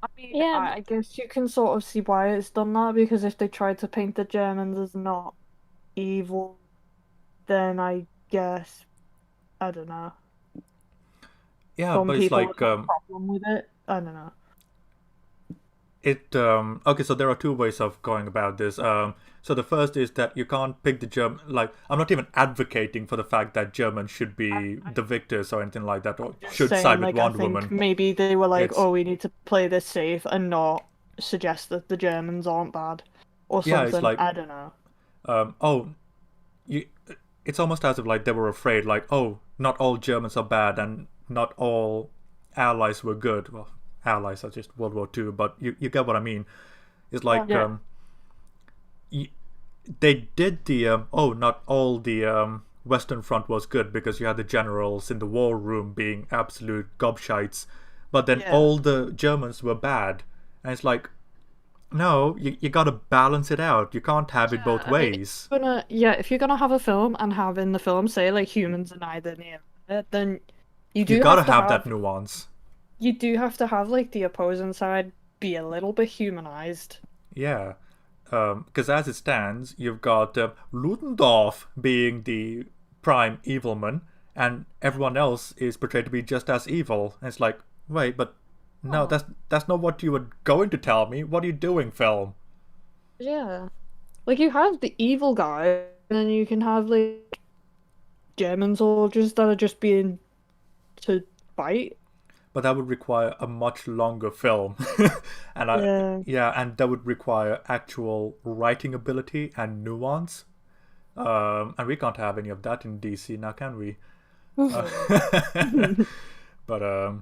I mean, Yeah. I guess you can sort of see why it's done that, because if they tried to paint the Germans as not evil, then I guess, I don't know. Yeah, Some but it's people like would have a problem with it. I don't know. okay, so there are two ways of going about this. So the first is that you can't pick the German. Like, I'm not even advocating for the fact that Germans should be the victors or anything like that, or should Saying, side with like, I Wonder think Woman. maybe they were like, It's- oh, we need to play this safe and not suggest that the Germans aren't bad or Yeah, something. it's like- I don't know. You. It's almost as if like they were afraid, like, oh, not all Germans are bad and not all allies were good. Well, allies are just World War II, but you get what I mean. It's like Yeah. they did the not all the Western Front was good because you had the generals in the war room being absolute gobshites, but then Yeah. all the Germans were bad, and it's like, no, you gotta balance it out. You can't have it both I mean, ways. if you're gonna have a film and have in the film say like humans are neither near it, then you do You gotta have to have that nuance. You do have to have like the opposing side be a little bit humanized. Yeah, because as it stands, you've got Ludendorff being the prime evilman, and everyone else is portrayed to be just as evil. And it's like, wait, but no, that's not what you were going to tell me. What are you doing, film? Yeah. Like you have the evil guy, and then you can have like German soldiers that are just being to fight. But that would require a much longer film, and and that would require actual writing ability and nuance. And we can't have any of that in DC now, can we? But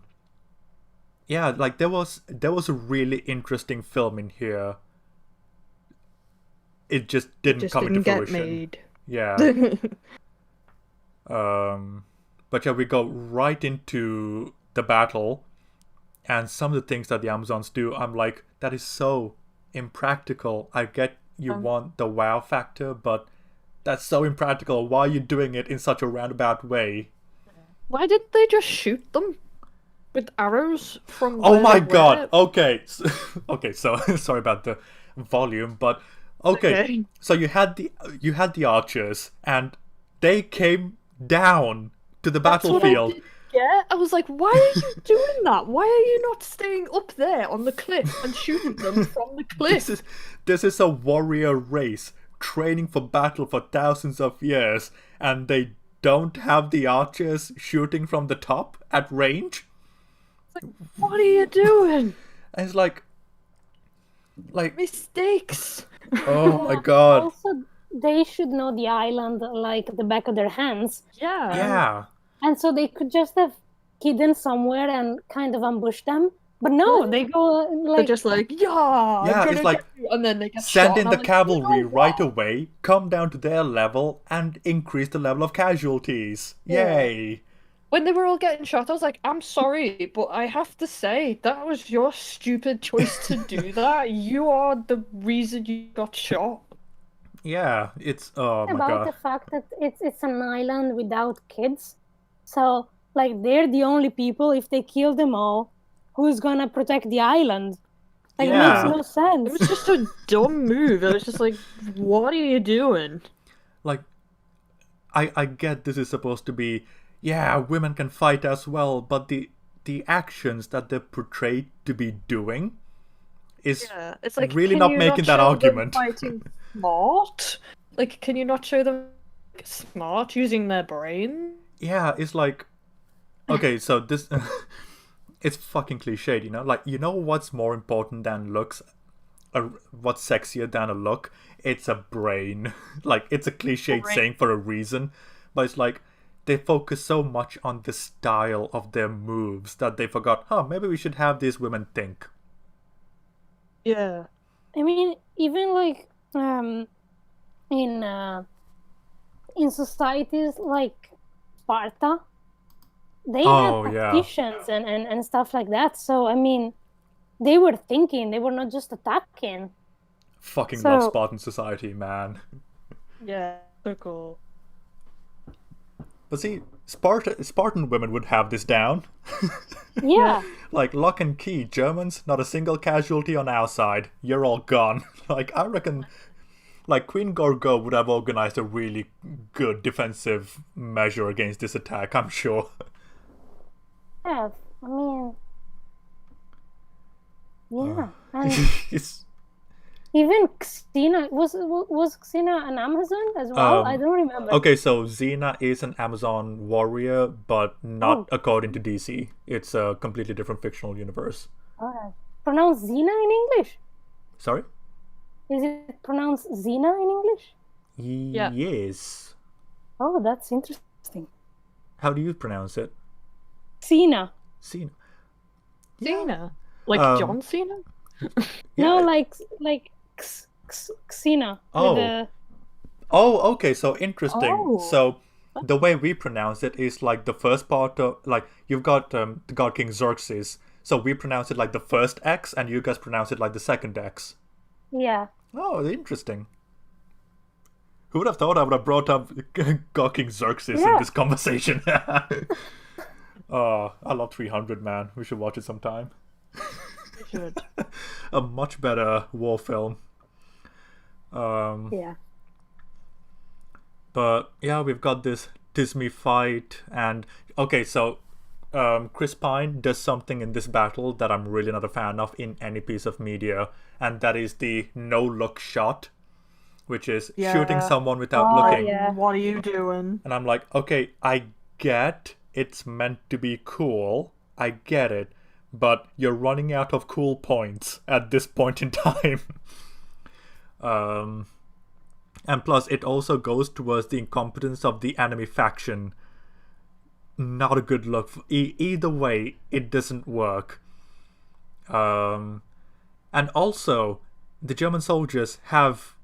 yeah, like there was a really interesting film in here. It just didn't come into get fruition. made. Yeah. But yeah, we go right into the battle, and some of the things that the Amazons do, I'm like, that is so impractical. I get you want the wow factor, but that's so impractical. Why are you doing it in such a roundabout way? Why didn't they just shoot them with arrows from? Oh where my they god. were? Okay. Okay, so sorry about the volume, but okay. So you had the archers, and they came down to the That's what I battlefield. did get. I was like, why are you doing that? Why are you not staying up there on the cliff and shooting them from the cliff? This is a warrior race training for battle for thousands of years, and they don't have the archers shooting from the top at range. What are you doing? And it's like Mistakes. oh my god. Also, they should know the island like the back of their hands. Yeah. Yeah. And so they could just have hidden somewhere and kind of ambush them. But no, they go They're like, just like, yeah, I'm Yeah, gonna it's like, get you," and then they get Send shot, in and the I'm like, cavalry "No, right why?" away, come down to their level, and increase the level of casualties. Yeah. Yay. when they were all getting shot, I was like, I'm sorry, but I have to say, that was your stupid choice to do that. You are the reason you got shot. Yeah, it's oh my About the god. fact that it's an island without kids. So like they're the only people. If they kill them all, who's gonna protect the island? Like it makes Yeah, no It sense. was just a dumb move. It was just like, what are you doing? like I get this is supposed to be, yeah, women can fight as well, but the actions that they're portrayed to be doing is Yeah, it's like, really can not you not making that show them argument. fighting smart? Like, can you not show them smart using their brain? Yeah, it's like, okay, so this it's fucking cliched, you know? Like, you know what's more important than looks? What's sexier than a look? It's a brain. Like, it's a cliched Brain. saying for a reason, but it's like they focus so much on the style of their moves that they forgot, huh, maybe we should have these women think. Yeah. I mean, even like in societies like Sparta, they had Oh, yeah. tacticians and stuff like that. So I mean, they were thinking, they were not just attacking. Fucking love So Spartan society, man. Yeah. So cool. But see, Spartan women would have this down. yeah, Like, lock and key, Germans, not a single casualty on our side. You're all gone. Like, I reckon, like, Queen Gorgo would have organized a really good defensive measure against this attack, I'm sure. yeah. I mean, yeah, and It's, even Xena was Xena an Amazon as well? I don't remember. okay, so Xena is an Amazon warrior, but not Oh, according to DC. It's a completely different fictional universe. alright. Pronounced Xena in English? Sorry? Is it pronounced Xena in English? Yeah. Yes. Oh, that's interesting. How do you pronounce it? Cena. Xena. Cena. Like Um, John Cena? No, Yeah. like Xena Oh. with a Oh, okay, so interesting. Oh. So the way we pronounce it is like the first part of, like, you've got the God King Xerxes. So we pronounce it like the first X, and you guys pronounce it like the second X. yeah. Oh, interesting. Who would have thought I would have brought up God King Xerxes in Yeah. this conversation? Oh, I love 300, man. We should watch it sometime. You should. A much better war film. Yeah. But yeah, we've got this Disney fight, and okay, so Chris Pine does something in this battle that I'm really not a fan of in any piece of media, and that is the no look shot, which is shooting Yeah. someone without Oh, looking. yeah. What are you doing? And I'm like, okay, I get it's meant to be cool, I get it, but you're running out of cool points at this point in time. And plus, it also goes towards the incompetence of the enemy faction. Not a good look. Either way, it doesn't work. And also, the German soldiers have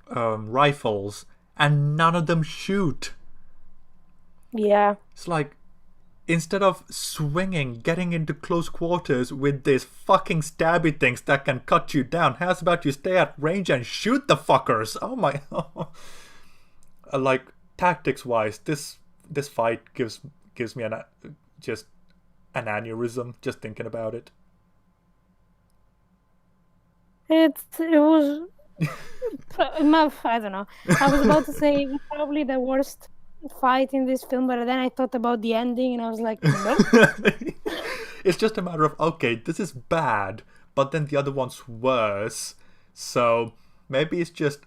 rifles, and none of them shoot. Yeah. It's like, instead of swinging, getting into close quarters with these fucking stabby things that can cut you down, how's about you stay at range and shoot the fuckers? Oh my. Like, tactics wise, this fight gives me just an aneurysm just thinking about it. It was I don't know. I was about to say it was probably the worst fight in this film, but then I thought about the ending and I was like, nope. It's just a matter of, okay, this is bad, but then the other one's worse. So maybe it's just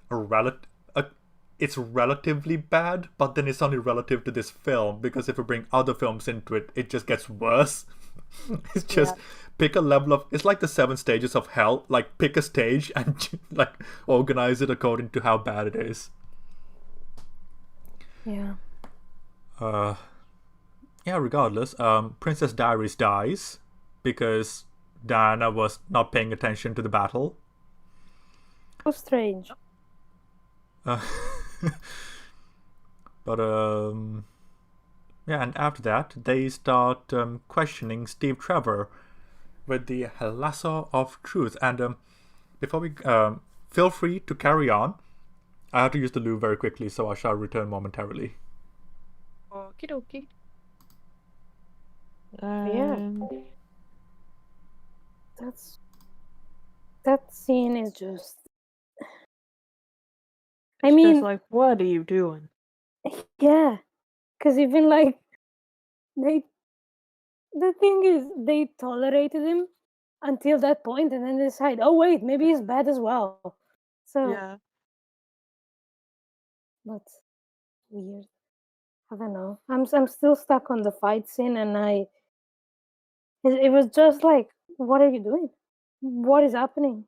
it's relatively bad, but then it's only relative to this film, because if we bring other films into it, it just gets worse. It's just pick a level of, it's like the 7 stages of hell, like pick a stage and like organize it according to how bad it is. Yeah. Yeah, regardless, Princess Diaries dies because Diana was not paying attention to the battle. So strange. But Yeah, and after that, they start questioning Steve Trevor with the lasso of truth. And before we feel free to carry on. I have to use the loo very quickly, so I shall return momentarily. Okie dokie. Yeah. That scene is just. I It's mean, just like, what are you doing? yeah, because even like they, the thing is, they tolerated him until that point, and then they decide, oh wait, maybe he's bad as well. So, Yeah. but weird. I don't know. I'm still stuck on the fight scene, and it was just like, what are you doing? What is happening?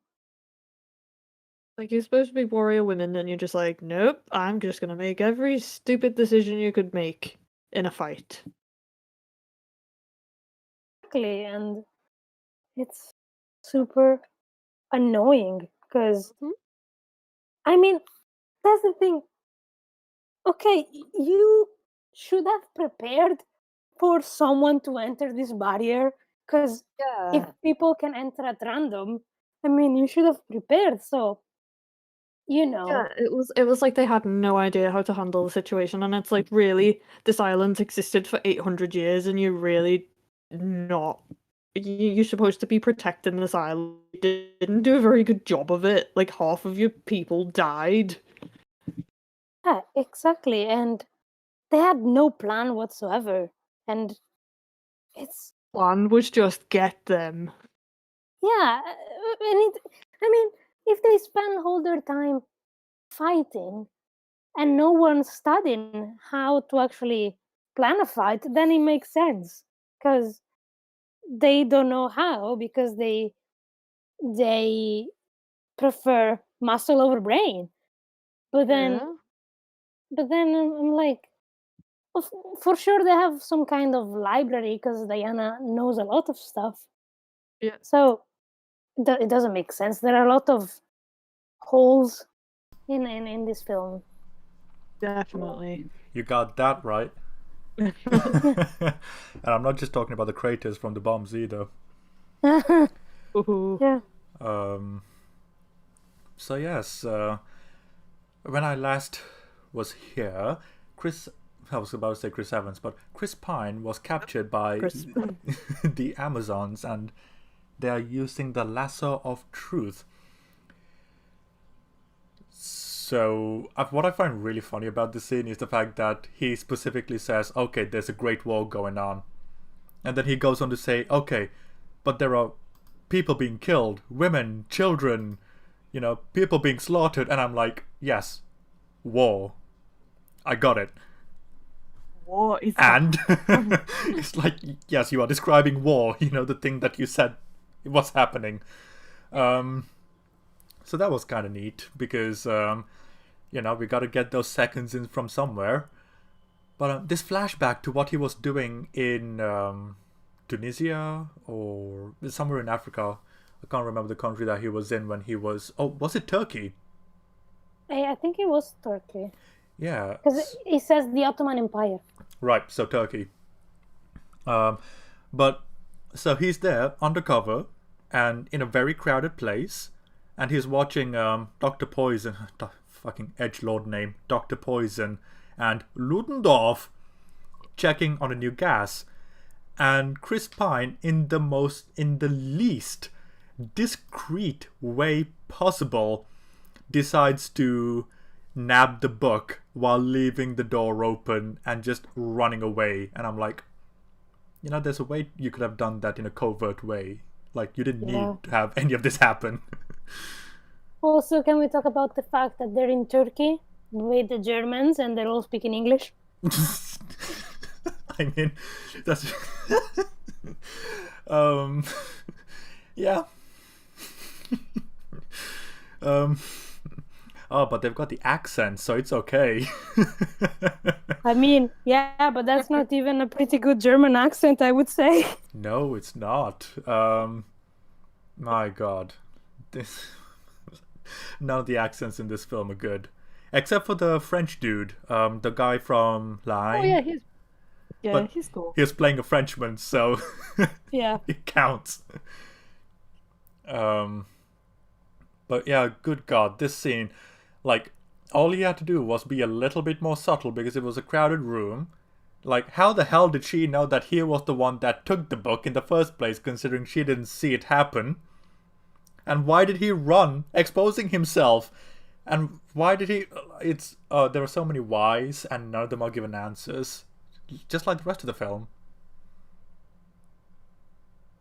Like, you're supposed to be warrior women, and you're just like, nope, I'm just gonna make every stupid decision you could make in a fight. Exactly, and it's super annoying because I mean, that's the thing. Okay, you should have prepared for someone to enter this barrier because if Yeah. people can enter at random, I mean, you should have prepared. So, Yeah, it was like they had no idea how to handle the situation, and it's like, really, this island existed for 800 years, and you're really not. You're supposed to be protecting this island. You didn't do a very good job of it. Like, half of your people died. yeah, exactly. And they had no plan whatsoever. And it's, Plan was just get them. yeah, I mean, if they spend all their time fighting and no one's studying how to actually plan a fight, then it makes sense because they don't know how because they prefer muscle over brain. But then, Yeah. I'm like, for sure they have some kind of library because Diana knows a lot of stuff. Yeah. So it doesn't make sense. There are a lot of holes in this film. Definitely. You got that right. Yeah. And I'm not just talking about the craters from the bombs either. Ooh. Yeah. Um, so yes, when I last was here, I was about to say Chris Evans, but Chris Pine was captured by Chris. the Amazons, and they are using the lasso of truth. So, what I find really funny about this scene is the fact that he specifically says, okay, there's a great war going on. And then he goes on to say, okay, but there are people being killed, women, children, people being slaughtered. And I'm like, yes, war. I got it. What is And that? it's like, yes, you are describing war, the thing that you said was happening. So that was kind of neat because, we got to get those seconds in from somewhere. But this flashback to what he was doing in Tunisia or somewhere in Africa. I can't remember the country that he was in when he was. Oh, was it Turkey? I think it was Turkey. Yeah. Because it says the Ottoman Empire. Right, so Turkey. But so he's there undercover and in a very crowded place, and he's watching Dr. Poison, fucking edgelord name, Dr. Poison, and Ludendorff checking on a new gas. And Chris Pine, in the least discreet way possible, decides to nab the book while leaving the door open and just running away. And I'm like, there's a way you could have done that in a covert way. Like, you didn't need to have any of this happen. Also, can we talk about the fact that they're in Turkey with the Germans and they're all speaking English? I mean, that's yeah. Oh, but they've got the accent, so it's okay. I mean, yeah, but that's not even a pretty good German accent, I would say. No, it's not. My God, none of the accents in this film are good, except for the French dude, the guy from Line. Oh yeah, he's. Yeah, But he's cool. he was playing a Frenchman, so Yeah. it counts. But yeah, good God, this scene, like, all he had to do was be a little bit more subtle because it was a crowded room. Like, how the hell did she know that he was the one that took the book in the first place, considering she didn't see it happen? And why did he run, exposing himself? And why did he... there are so many whys, and none of them are given answers. Just like the rest of the film.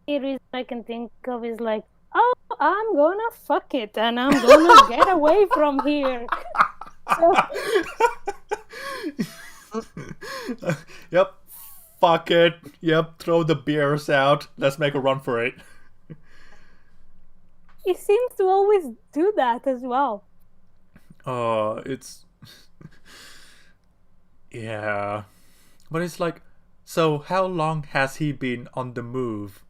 The reason I can think of is like, oh, I'm gonna fuck it, and I'm gonna get away from here. So, Yep. Fuck it. Yep. Throw the beers out. Let's make a run for it. he seems to always do that as well. It's... yeah. But it's like, so how long has he been on the move?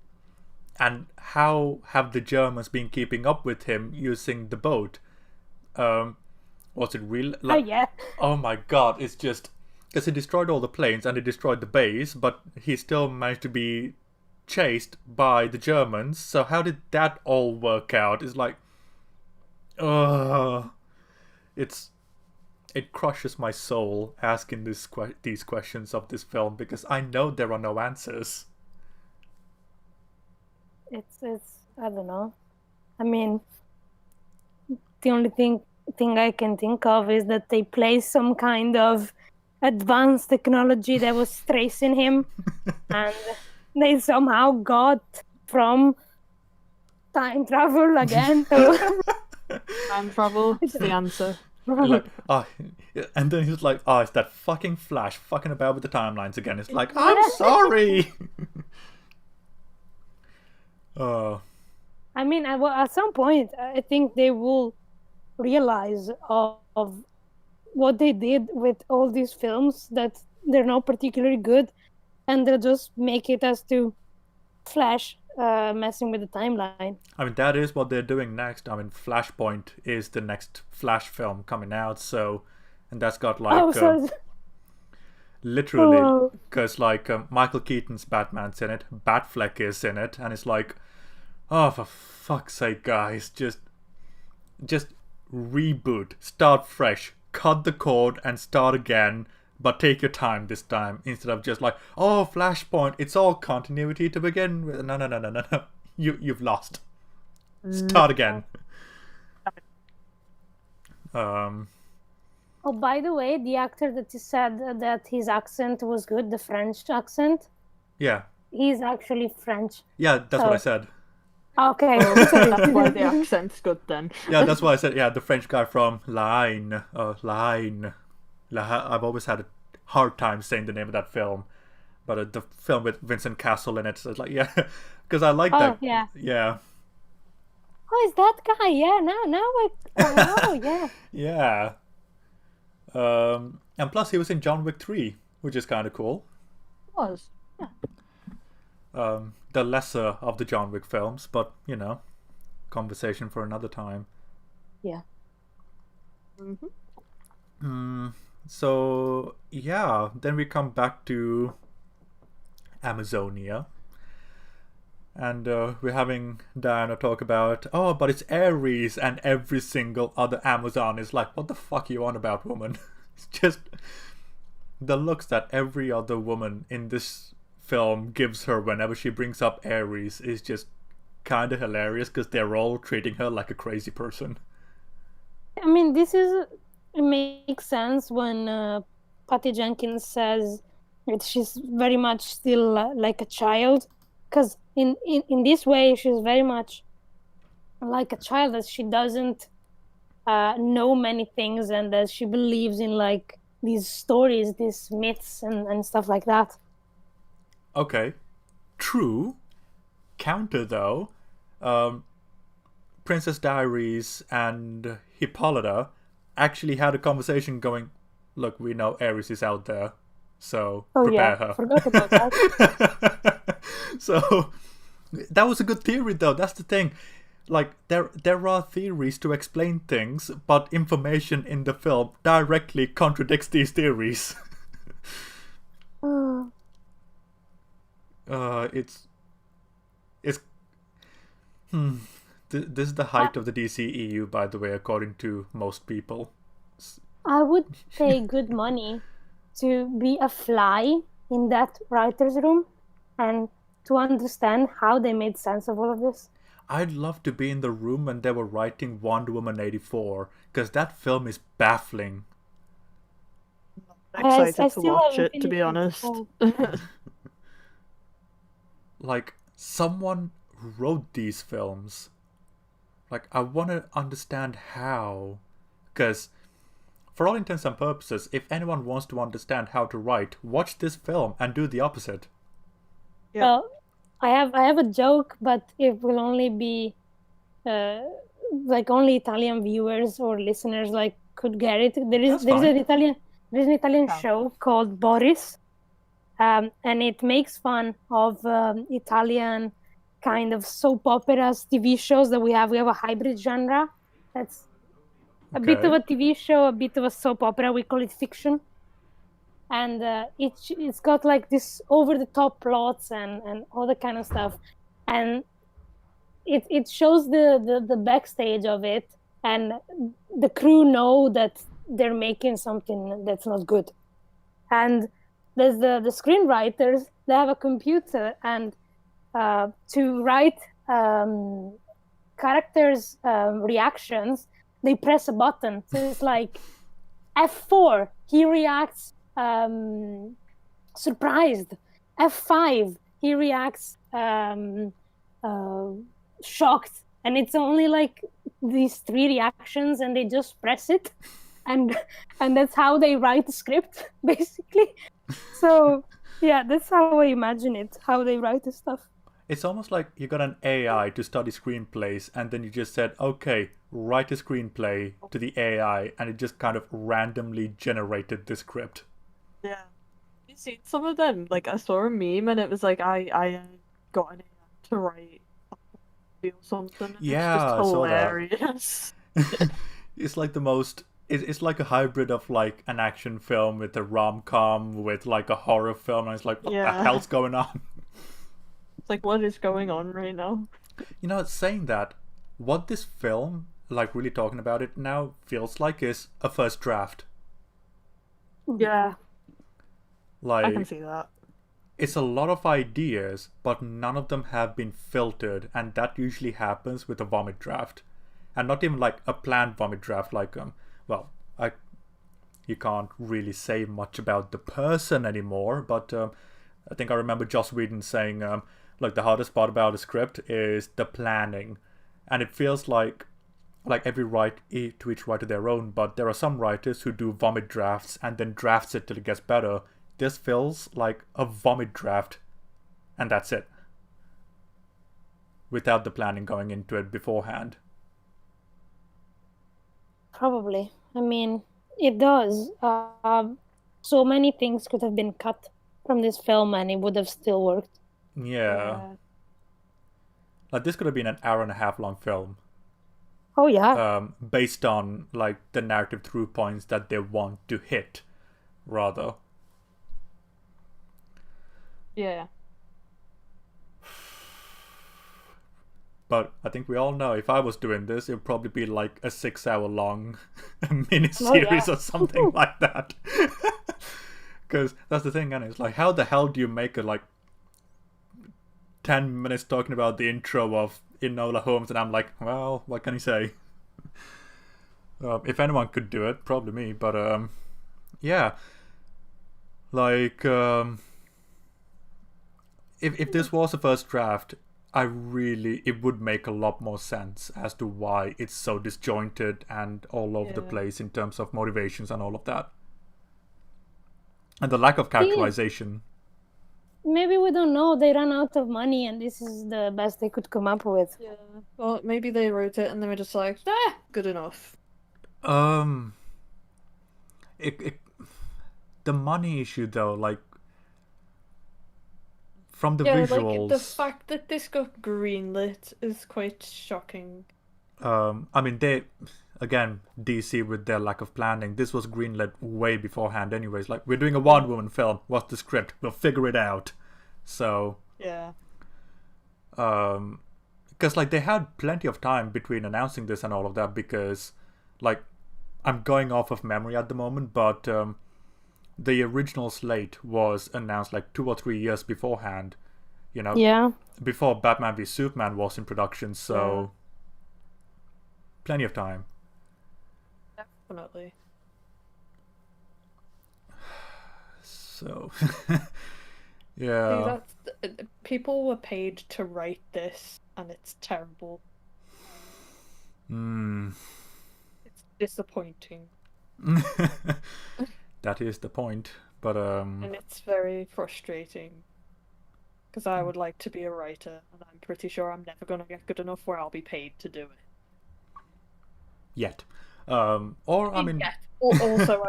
And how have the Germans been keeping up with him using the boat? Was it real? Like, Yeah. oh my God, it's just... Because he destroyed all the planes and he destroyed the base, but he still managed to be chased by the Germans. So how did that all work out? It's like... It crushes my soul asking these questions of this film because I know there are no answers. It's I don't know. I mean, the only thing I can think of is that they placed some kind of advanced technology that was tracing him, and they somehow got from time travel again to Time travel is the answer. Like, and then he's like, it's that fucking Flash fucking about with the timelines again. It's like, I'm sorry. I mean, at some point, I think they will realize of what they did with all these films, that they're not particularly good, and they'll just make it as to Flash messing with the timeline. I mean, that is what they're doing next. I mean, Flashpoint is the next Flash film coming out, so... And that's got, like... literally, because, like, Michael Keaton's Batman's in it, Batfleck is in it, and it's like... Oh, for fuck's sake, guys, just reboot, start fresh, cut the cord and start again, but take your time this time, instead of just like, oh, Flashpoint, it's all continuity to begin with. No. You've lost. Start again. Oh, by the way, the actor that you said that his accent was good, the French accent, Yeah. he's actually French. Yeah, that's what I said. Okay. That's why the accent's good then. Yeah, that's why I said, the French guy from Line. I've always had a hard time saying the name of that film. But the film with Vincent Cassel in it, so it's like, yeah, because I like that. Yeah. Yeah. Oh, is that guy? Yeah, now yeah. Yeah. And plus he was in John Wick 3, which is kind of cool. Was. Yeah. The lesser of the John Wick films, but, conversation for another time. Yeah. So, yeah, then we come back to Amazonia. And we're having Diana talk about, but it's Ares, and every single other Amazon is like, what the fuck are you on about, woman? It's just the looks that every other woman in this film gives her whenever she brings up Ares is just kind of hilarious, because they're all treating her like a crazy person. I mean, it makes sense when Patty Jenkins says that she's very much still like a child, because in this way she's very much like a child, that she doesn't know many things, and that she believes in like these stories, these myths and stuff like that. Okay, true. Counter though, Princess Diaries and Hippolyta actually had a conversation going, look, we know Ares is out there, so prepare her. Forgot about that. So that was a good theory though, that's the thing. Like, there are theories to explain things, but information in the film directly contradicts these theories. It's this is the I, height of the DCEU, by the way, according to most people. I would pay good money to be a fly in that writer's room and to understand how they made sense of all of this. I'd love to be in the room when they were writing Wonder Woman 84, because that film is baffling. I'm excited I to still watch haven't it, to be finished it. honest. Like, someone wrote these films. Like, I want to understand how. Because, for all intents and purposes, if anyone wants to understand how to write, watch this film and do the opposite. Yeah. Well, I have a joke, but it will only be like only Italian viewers or listeners like could get it. That's There's fine. an Italian Oh. show called Boris, and it makes fun of Italian kind of soap operas, TV shows that we have. We have a hybrid genre that's a bit of Okay. a TV show, a bit of a soap opera. We call it fiction, and it's got like this over the top plots and all that kind of stuff, and it shows the backstage of it, and the crew know that they're making something that's not good, and there's the screenwriters. They have a computer, and to write characters' reactions, they press a button. So it's like F4, he reacts surprised. F5, he reacts shocked. And it's only like these 3 reactions, and they just press it, and that's how they write the script, basically. So yeah, that's how I imagine it, how they write the stuff. It's almost like you got an AI to study screenplays, and then you just said, okay, write a screenplay to the AI, and it just kind of randomly generated the script. Yeah. You see, some of them, like, I saw a meme and it was like, I got an AI to write a movie or something. And Yeah, it's I just saw that. hilarious. It's like the most. It's like a hybrid of like an action film with a rom-com with like a horror film, and it's like, what the Yeah. hell's going on? It's like, what is going on right now? You know, saying that, what this film, like really talking about it now, feels like is a first draft. Yeah, I can Like, see that. it's a lot of ideas, but none of them have been filtered, and that usually happens with a vomit draft. And not even like a planned vomit draft, like, well, you can't really say much about the person anymore, but I think I remember Joss Whedon saying, like, the hardest part about a script is the planning. And it feels like every to each writer their own, but there are some writers who do vomit drafts and then drafts it till it gets better. This feels like a vomit draft, and that's it. Without the planning going into it beforehand. Probably. I mean, it does. So many things could have been cut from this film, and it would have still worked. Yeah. Like, this could have been an hour and a half long film. Oh yeah. Based on like the narrative through points that they want to hit, rather. Yeah. But I think we all know if I was doing this, it would probably be like a 6-hour long mini-series or something like that. Because that's the thing, and it's like, how the hell do you make it like 10 minutes talking about the intro of Enola Holmes, and I'm like, well, what can you say? If anyone could do it, probably me, but yeah. Like, if this was a first draft, it would make a lot more sense as to why it's so disjointed and all over the place in terms of motivations and all of that. And the lack of characterization. Maybe we don't know. They ran out of money, and this is the best they could come up with. Yeah. Well, maybe they wrote it and they were just like, good enough. The money issue though, like, from the Yeah, visuals. like the fact that this got greenlit is quite shocking. I mean, again, DC with their lack of planning, this was greenlit way beforehand anyways. Like, we're doing a Wonder Woman film, what's the script? We'll figure it out. So Yeah. Because like they had plenty of time between announcing this and all of that. Because like I'm going off of memory at the moment, but the original slate was announced like 2 or 3 years beforehand. You know, Yeah. before Batman v Superman was in production, so Yeah. plenty of time. Definitely. So See, yeah. people were paid to write this, and it's terrible. Hmm. It's disappointing, That is the point. But and it's very frustrating because I would like to be a writer, and I'm pretty sure I'm never gonna get good enough where I'll be paid to do it. yet. Or I mean, Yet. Also,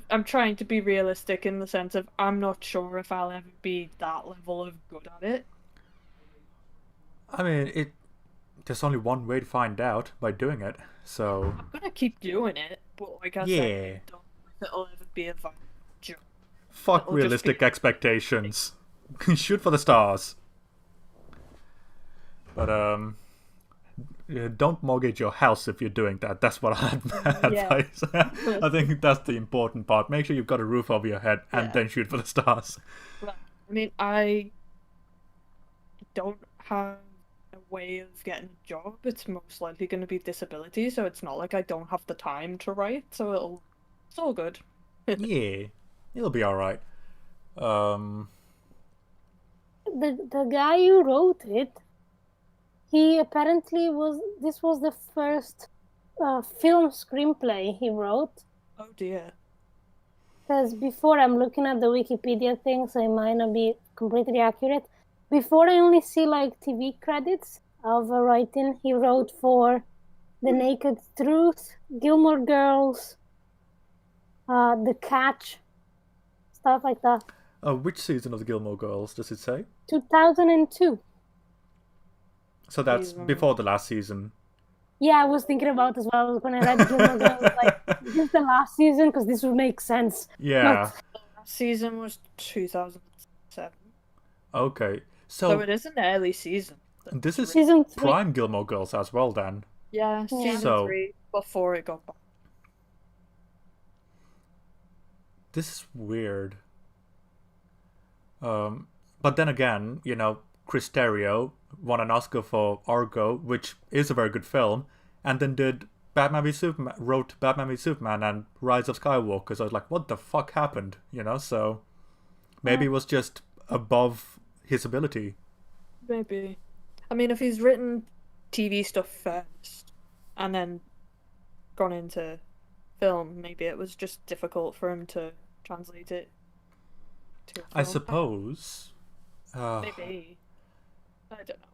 I'm trying to be realistic in the sense of I'm not sure if I'll ever be that level of good at it. it. There's only one way to find out by doing it. So I'm gonna keep doing it, but like I said, I yeah. don't know if it'll ever be a viable job. Fuck It'll just realistic be expectations. Shoot for the stars. But don't mortgage your house if you're doing that. That's what I yeah, advise. I think that's the important part. Make sure you've got a roof over your head and yeah. then shoot for the stars. Well, I mean, I don't have a way of getting a job. It's most likely going to be disability, so it's not like I don't have the time to write. So it's all good. Yeah, it'll be all right. The guy who wrote it, he apparently this was the first film screenplay he wrote. Oh dear. Because before, I'm looking at the Wikipedia thing, so it might not be completely accurate. Before, I only see like TV credits of writing. He wrote for The Naked Truth, Gilmore Girls, The Catch, stuff like that. Which season of the Gilmore Girls does it say? 2002. So that's Season. before the last season. Yeah, I was thinking about as well when I read Gilmore Girls. Like, this is the last season because this would make sense. Yeah. The last season was 2007. Okay. So So it is an early season. this is Season 3. prime Gilmore Girls as well then. Yeah, season So- 3 before it got back. This is weird. But then again, Chris Terrio won an Oscar for Argo, which is a very good film, and then did wrote Batman v Superman and Rise of Skywalker. So I was like, what the fuck happened? So maybe it was just above his ability. Maybe. I mean, if he's written TV stuff first and then gone into film, maybe it was just difficult for him to translate it to a I film. suppose. Maybe. I don't know.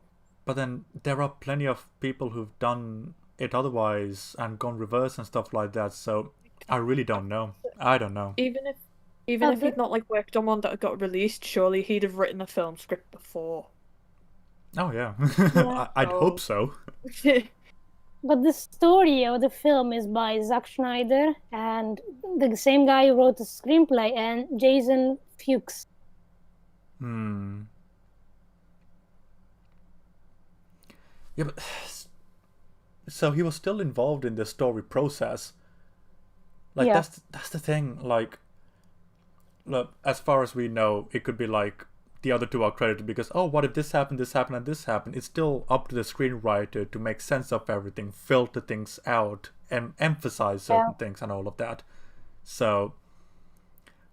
But then there are plenty of people who've done it otherwise and gone reverse and stuff like that. So I really don't know. I don't know. Even if he'd not like worked on one that got released, surely he'd have written a film script before. Oh yeah, Yeah. I'd hope so. But the story of the film is by Zack Schneider and the same guy who wrote the screenplay, and Jason Fuchs. Yeah, but so he was still involved in the story process. Like Yeah. that's the thing. Like, look, as far as we know, it could be like the other two are credited because what if this happened, and this happened? It's still up to the screenwriter to make sense of everything, filter things out, and emphasize certain things and all of that. So,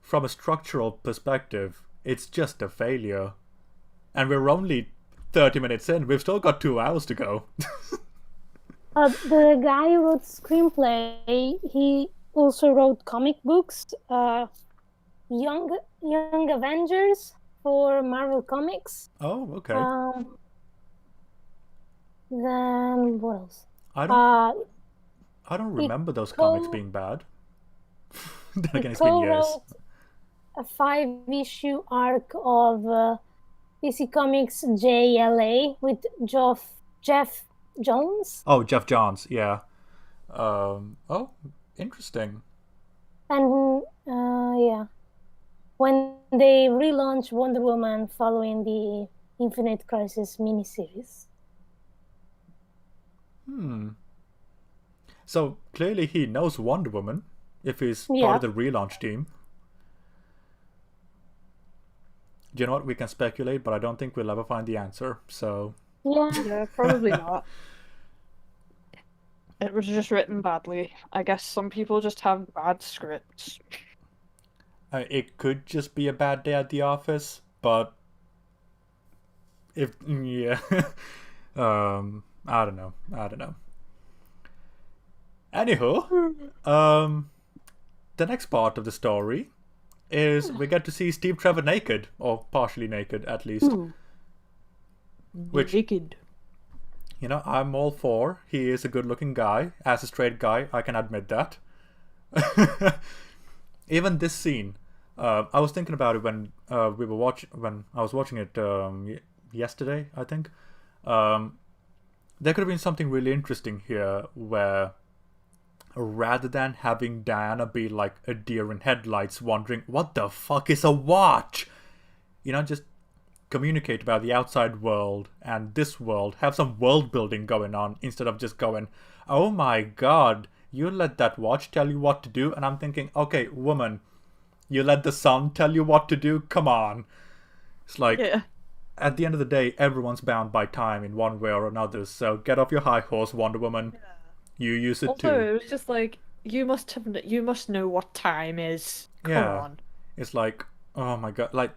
from a structural perspective, it's just a failure. And we're only 30 minutes in. We've still got 2 hours to go. The guy who wrote screenplay, he also wrote comic books, Young Avengers for Marvel Comics. Oh, okay. Then what else? I don't remember those comics being bad. Then again, it's been years. Co-wrote a 5-issue arc of DC Comics JLA with Jeff Jones. Oh, Jeff Johns, yeah. Oh, interesting. And yeah, when they relaunched Wonder Woman following the Infinite Crisis miniseries. So clearly he knows Wonder Woman if he's part Yeah. of the relaunch team. Do you know what? We can speculate, but I don't think we'll ever find the answer. So Yeah. Yeah, probably not. It was just written badly. I guess some people just have bad scripts. it could just be a bad day at the office, but if yeah, I don't know. Anywho, the next part of the story is we get to see Steve Trevor naked, or partially naked at least. Ooh. Which- Naked. You know, I'm all for. He is a good-looking guy. As a straight guy, I can admit that. Even this scene, I was thinking about it when when I was watching it yesterday, I think. There could have been something really interesting here where, rather than having Diana be like a deer in headlights wondering, what the fuck is a watch? You know, just communicate about the outside world and this world, have some world building going on instead of just going, oh my god, you let that watch tell you what to do. And I'm thinking, okay, woman, you let the sun tell you what to do? Come on. It's like, Yeah. at the end of the day, everyone's bound by time in one way or another, so get off your high horse, Wonder Woman. You use it Also, too. it was just like you must know what time is. Come Yeah. on. It's like, oh my god, like,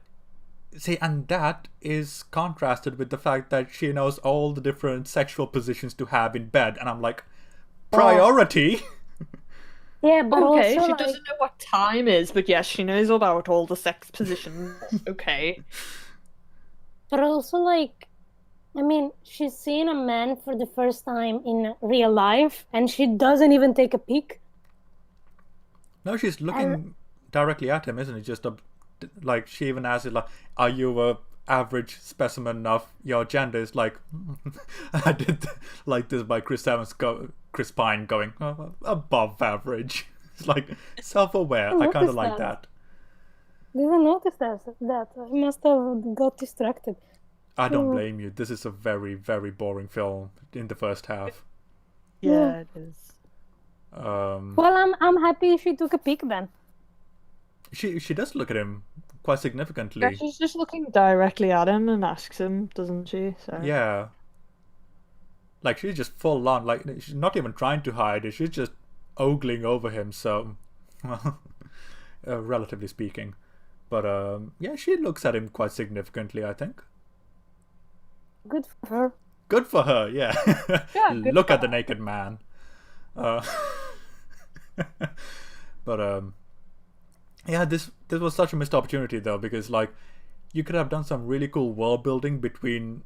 see, and that is contrasted with the fact that she knows all the different sexual positions to have in bed, and I'm like, priority. Yeah, but Okay, also she like, doesn't know what time is, but yes, she knows about all the sex positions. Okay. but also like, I mean, she's seeing a man for the first time in real life, and she doesn't even take a peek. No, she's looking directly at him, isn't it? Just like, she even asks it, like, are you a average specimen of your gender? It's like, I did like this by Chris Pine going, above average. It's like, self-aware. I kind of noticed like that. that. Didn't notice that. I must have got distracted. I don't blame you. This is a very, very boring film in the first half. Yeah, it is. Well, I'm happy she took a peek then. She does look at him quite Yeah, significantly. she's just looking directly at him and asks him, doesn't she? So Yeah. Like, she's just full on. Like, she's not even trying to hide it. She's just ogling over him. So, relatively speaking, but yeah, she looks at him quite significantly, I think. Good for her. Good for her. Yeah. Yeah, good Look for at the her. naked man. But yeah, this was such a missed opportunity though, because like, you could have done some really cool world building between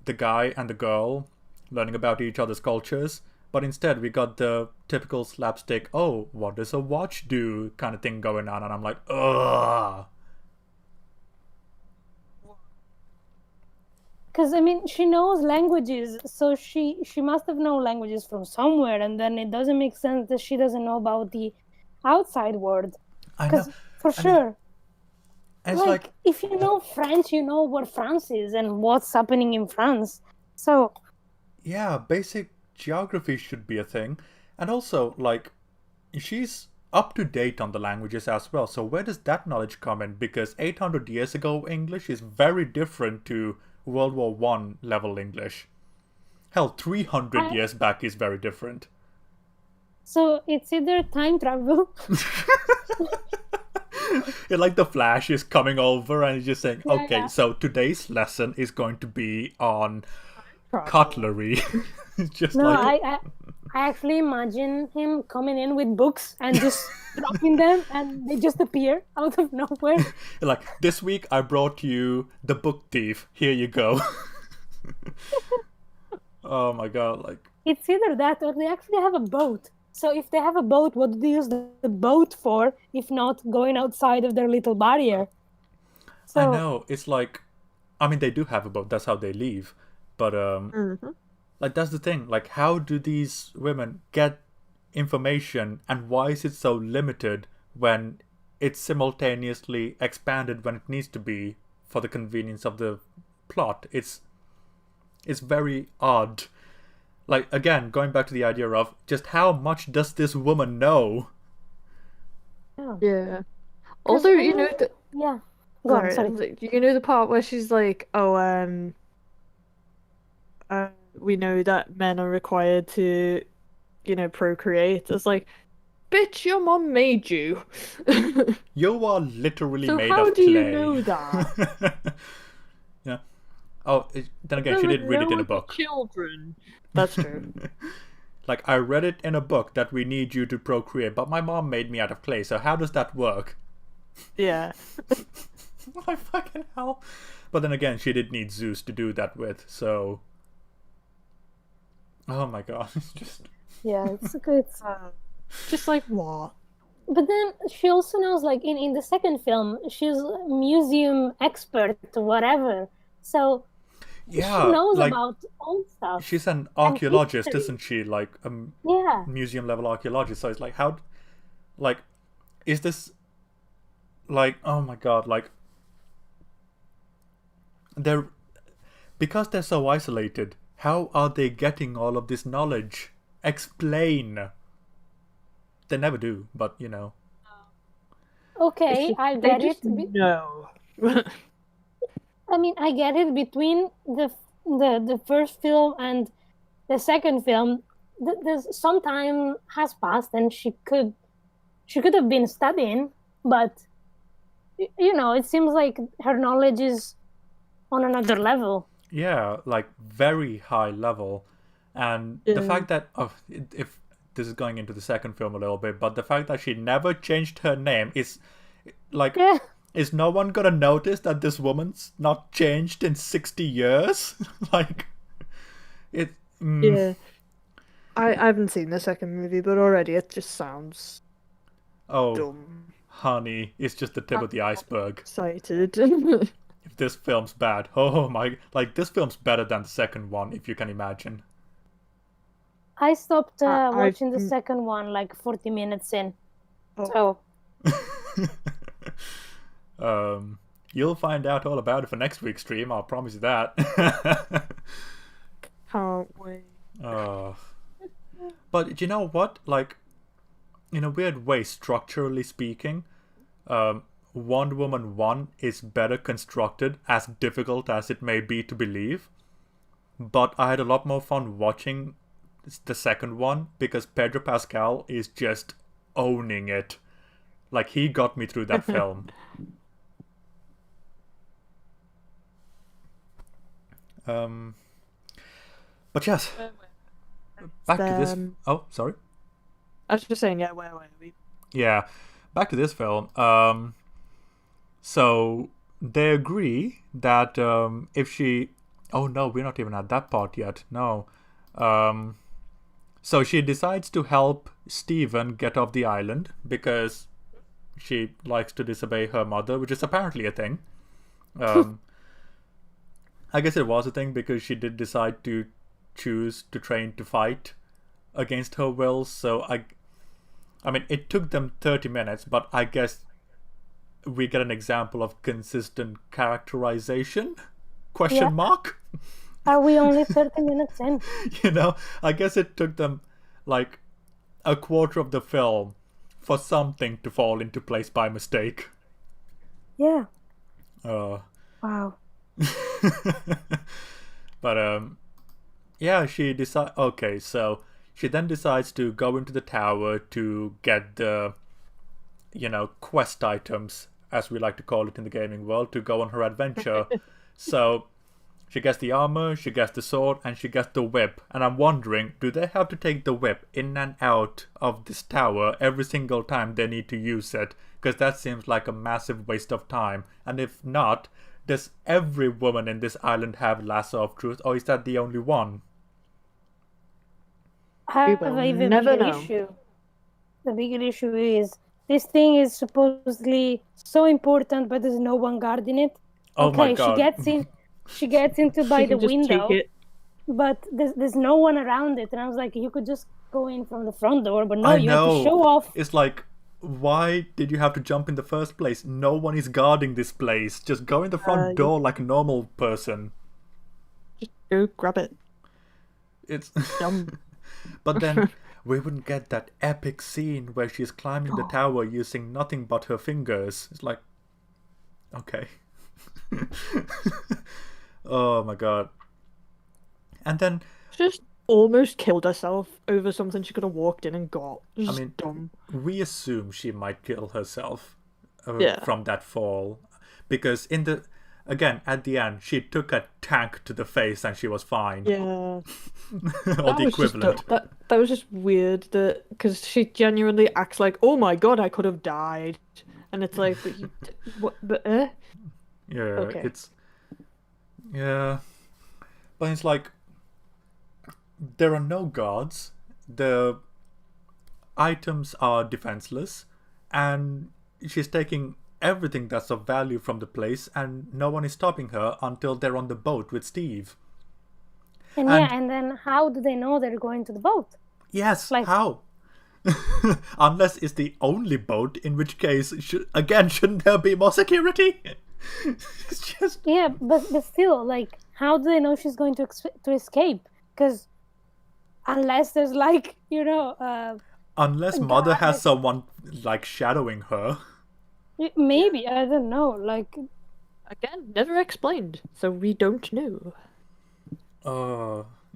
the guy and the girl, learning about each other's cultures. But instead, we got the typical slapstick, oh, what does a watch do kind of thing going on, and I'm like, ugh. Because I mean, she knows languages, so she must have known languages from somewhere, and then it doesn't make sense that she doesn't know about the outside world. I know. Because for sure, And it's like, if you know French, you know what France is and what's happening in France. So yeah, basic geography should be a thing. And also, like, she's up to date on the languages as well. So where does that knowledge come in? Because 800 years ago, English is very different to World War One level English. Hell, 300 years back is very different. so it's either time travel. Yeah, like the Flash is coming over and he's just saying, Yeah, okay, yeah. so today's lesson is going to be on Probably. cutlery. It's just No, like, I actually imagine him coming in with books and just dropping them, and they just appear out of nowhere. like, this week I brought you The Book Thief. Here you go. Oh my god, like, It's either that or they actually have a boat. So if they have a boat, what do they use the boat for if not going outside of their little barrier? So, I know, it's like, I mean, they do have a boat, that's how they leave. But, like, that's the thing. Like, how do these women get information, and why is it so limited when it's simultaneously expanded when it needs to be for the convenience of the plot. It's very odd. Like, again, going back to the idea of just how much does this woman know? Yeah. 'Cause Also, I you know, know- yeah. Go on, sorry. like, you know the part where she's like, "Oh, we know that men are required to, you know, procreate." It's like, bitch, your mom made you. You are literally So made how of do you clay. know that? Yeah. Oh, then again, she did read it in a book. Children. That's true. Like, I read it in a book that we need you to procreate, but my mom made me out of clay, so how does that work? Yeah. My fucking hell. But then again, she did need Zeus to do that with, so... Oh my god, it's just... Yeah, it's good. Just like what? But then she also knows, like, in the second film, she's a museum expert, whatever. So Yeah, she knows like, about old stuff. she's an archaeologist, history. isn't she? Like, a Yeah. museum-level archaeologist, so it's like, how... Like, is this... Like, oh my god, like... They're... Because they're so isolated, how are they getting all of this knowledge? Explain! They never do, but, you know. Okay, I They get it. just know. I mean, I get it. Between the first film and the second film, there's some time has passed, and she could have been studying, but you know, it seems like her knowledge is on another level. Yeah, like, very high level. And the fact that... Oh, if this is going into the second film a little bit, but the fact that she never changed her name is... Like... Yeah. Is no one gonna notice that this woman's not changed in 60 years? Like, it... Yeah. I haven't seen the second movie, but already it just sounds Oh, dumb. honey, it's just the tip of the iceberg. Excited. If this film's bad, oh my... Like, this film's better than the second one, if you can imagine. I stopped watching the I've- second one like 40 minutes in. Oh. So You'll find out all about it for next week's stream, I'll promise you that. Can't wait. But you know what? Like, in a weird way, structurally speaking, Wonder Woman 1 is better constructed, as difficult as it may be to believe. But I had a lot more fun watching the second one because Pedro Pascal is just owning it. Like, he got me through that film. But yes, back to this. Oh, sorry. I was just saying, yeah, where were we? Yeah, back to this film. So they agree that if she... Oh no, we're not even at that part yet. No. So she decides to help Steven get off the island because she likes to disobey her mother, which is apparently a thing. I guess it was a thing because she did decide to choose to train to fight against her will. So I mean, it took them 30 minutes, but I guess we get an example of consistent characterization? Question mark? are we only 30 minutes in? You know, I guess it took them like a quarter of the film for something to fall into place by mistake. Yeah. Wow. But yeah, she decide. Okay, so she then decides to go into the tower to get the, quest items, as we like to call it in the gaming world, to go on her adventure. So she gets the armor, she gets the sword, and she gets the whip. And I'm wondering, do they have to take the whip in and out of this tower every single time they need to use it? Because that seems like a massive waste of time. And if not, does every woman in this island have Lasso of Truth, or is that the only one? I have will an even never bigger know. issue. The bigger issue is this thing is supposedly so important, but there's no one guarding it. Oh my Okay, god. she gets into by She the can just window, take it. but there's no one around it. And I was like, you could just go in from the front door, but no, I you have know. to show off. It's like, why did you have to jump in the first place? No one is guarding this place. Just go in the front door like a normal person. Just go grab it. It's Dumb. but then we wouldn't get that epic scene where she's climbing the tower using nothing but her fingers. It's like, okay. Oh my god. And then She just almost killed herself over something she could have walked in and got. It's I just mean, dumb. we assume she might kill herself Yeah. from that fall, because again at the end she took a tank to the face and she was fine. Yeah. Or That the was just equivalent. that was just weird because she genuinely acts like, oh my god, I could have died, and it's like, but you, what, but Yeah, Okay. yeah, but it's like there are no guards. The items are defenseless, and she's taking everything that's of value from the place, and no one is stopping her until they're on the boat with Steve. And yeah, and then how do they know they're going to the boat? Yes, Like- how? Unless it's the only boat, in which case, shouldn't there be more security? It's just Yeah, but still, like, how do they know she's going to escape? Because unless there's like, unless Mother has someone like shadowing her. maybe, I don't know, like, again, never explained, so we don't know.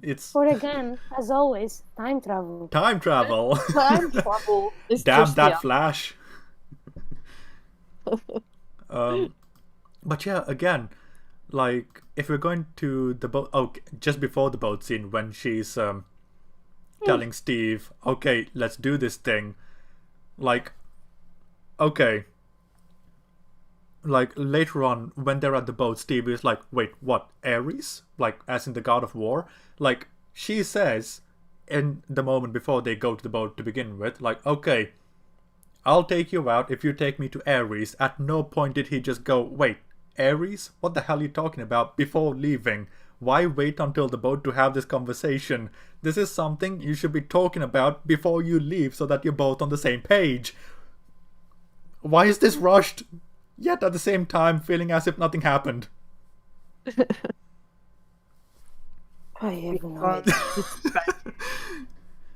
It's or again, as always, time travel. time travel. Time travel is Damn just that Flash. But yeah, again, like if we're going to the boat, just before the boat scene when she's telling Steve, okay, let's do this thing. Like, okay. Like later on when they're at the boat, Steve is like, wait, what, Ares? Like as in the god of war? Like she says in the moment before they go to the boat to begin with, like, okay, I'll take you out if you take me to Ares. At no point did he just go, wait, Ares? What the hell are you talking about, before leaving? Why wait until the boat to have this conversation? This is something you should be talking about before you leave so that you're both on the same page. Why is this rushed? Yet at the same time feeling as if nothing happened. I have no idea.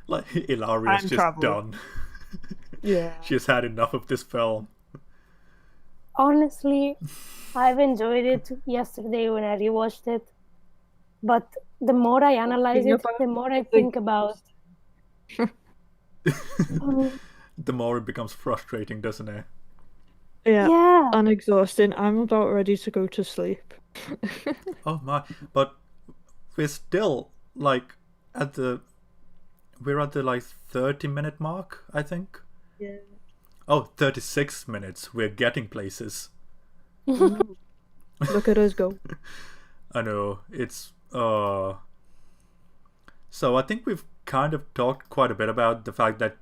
Like, Ilaria's Time just travel. done. Yeah. She's had enough of this film. Honestly, I've enjoyed it yesterday when I rewatched it. But the more I analyze Thinking it, about the more I think about. The more it becomes frustrating, doesn't it? Yeah. And exhausting. I'm about ready to go to sleep. Oh my. But we're still, like, we're at the, like, 30-minute mark, I think. Yeah. Oh, 36 minutes. We're getting places. Look at us go. I know, it's so I think we've kind of talked quite a bit about the fact that,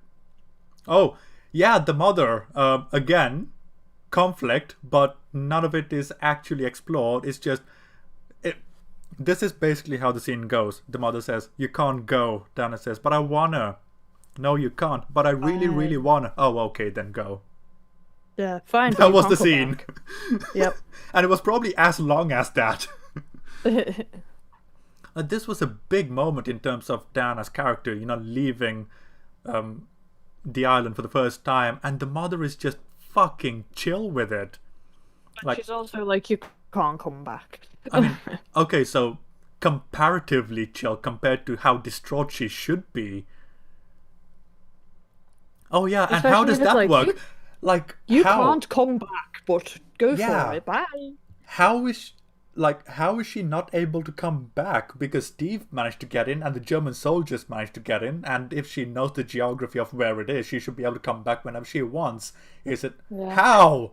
oh yeah, the mother, again, conflict, but none of it is actually explored. It's just this is basically how the scene goes. The mother says, you can't go. Dana says, but I wanna. No, you can't, but I really wanna. Oh, okay, then go. Yeah, fine. but That you was the can't come scene. back. Yep. And it was probably as long as that. This was a big moment in terms of Diana's character, leaving the island for the first time, and the mother is just fucking chill with it. But she's also like, you can't come back. I mean, okay, so comparatively chill compared to how distraught she should be. Oh yeah, and how does Especially that if it's work? Like, You how? can't come back, but go Yeah. for it. Bye. How is she not able to come back? Because Steve managed to get in and the German soldiers managed to get in, and if she knows the geography of where it is, she should be able to come back whenever she wants. Is it how?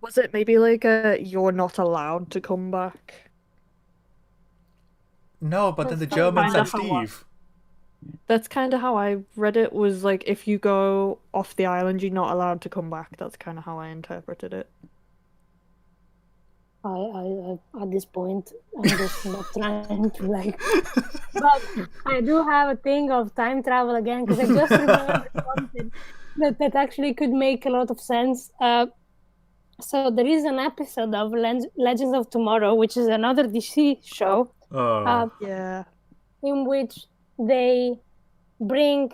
Was it maybe like you're not allowed to come back? No, but then the That's Germans kinda and how I- Steve. That's kind of how I read it, was like, if you go off the island, you're not allowed to come back. That's kind of how I interpreted it. I at this point, I'm just not trying to like. But I do have a thing of time travel again, because I just remembered something that actually could make a lot of sense. So there is an episode of Legends of Tomorrow, which is another DC show, Yeah. in which they bring.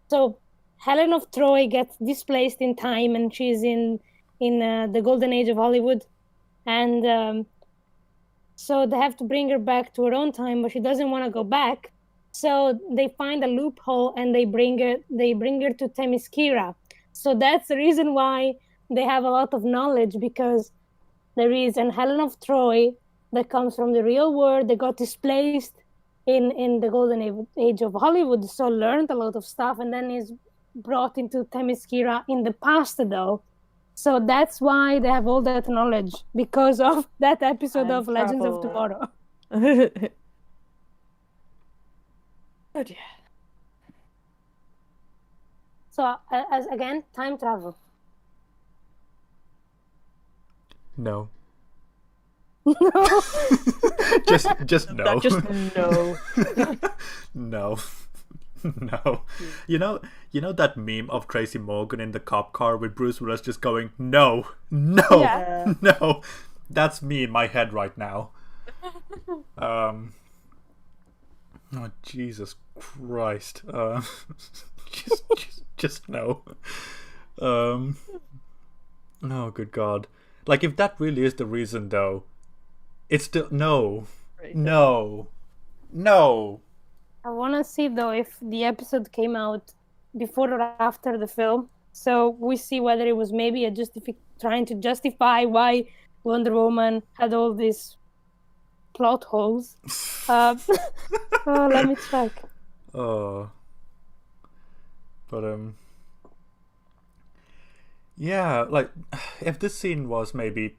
So Helen of Troy gets displaced in time, and she's in the golden age of Hollywood, and so they have to bring her back to her own time, but she doesn't want to go back. So they find a loophole and they bring her to Themyscira. So that's the reason why they have a lot of knowledge, because there is an Helen of Troy that comes from the real world that got displaced in the golden age of Hollywood, so learned a lot of stuff, and then is brought into Themyscira in the past though. So that's why they have all that knowledge, because of that episode Time of Legends of travel. Tomorrow. Oh dear. So as again, time travel. No. No. just no. That just no. No. No. You know that meme of Tracy Morgan in the cop car with Bruce Willis just going, no, no, Yeah. no. That's me in my head right now. Oh, Jesus Christ. Just no. Oh, good God. Like, if that really is the reason, though, it's still no, Right. no, no. I want to see though if the episode came out before or after the film, so we see whether it was maybe trying to justify why Wonder Woman had all these plot holes. Oh, let me check. Oh. But yeah, like, if this scene was maybe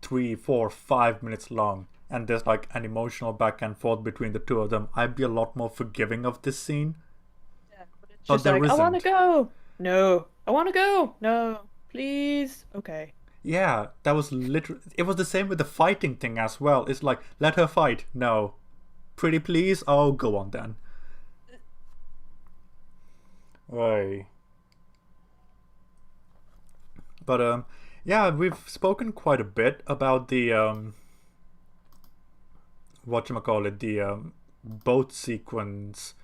3, 4, 5 minutes long, and there's like an emotional back and forth between the two of them, I'd be a lot more forgiving of this scene. Yeah, but it's But just there like, I want to isn't. go. No. I want to go. No. Please. Okay. Yeah, that was literally. It was the same with the fighting thing as well. It's like, let her fight. No. Pretty please? Oh, go on then. Right. But yeah, we've spoken quite a bit about the whatchamacallit, the boat sequence.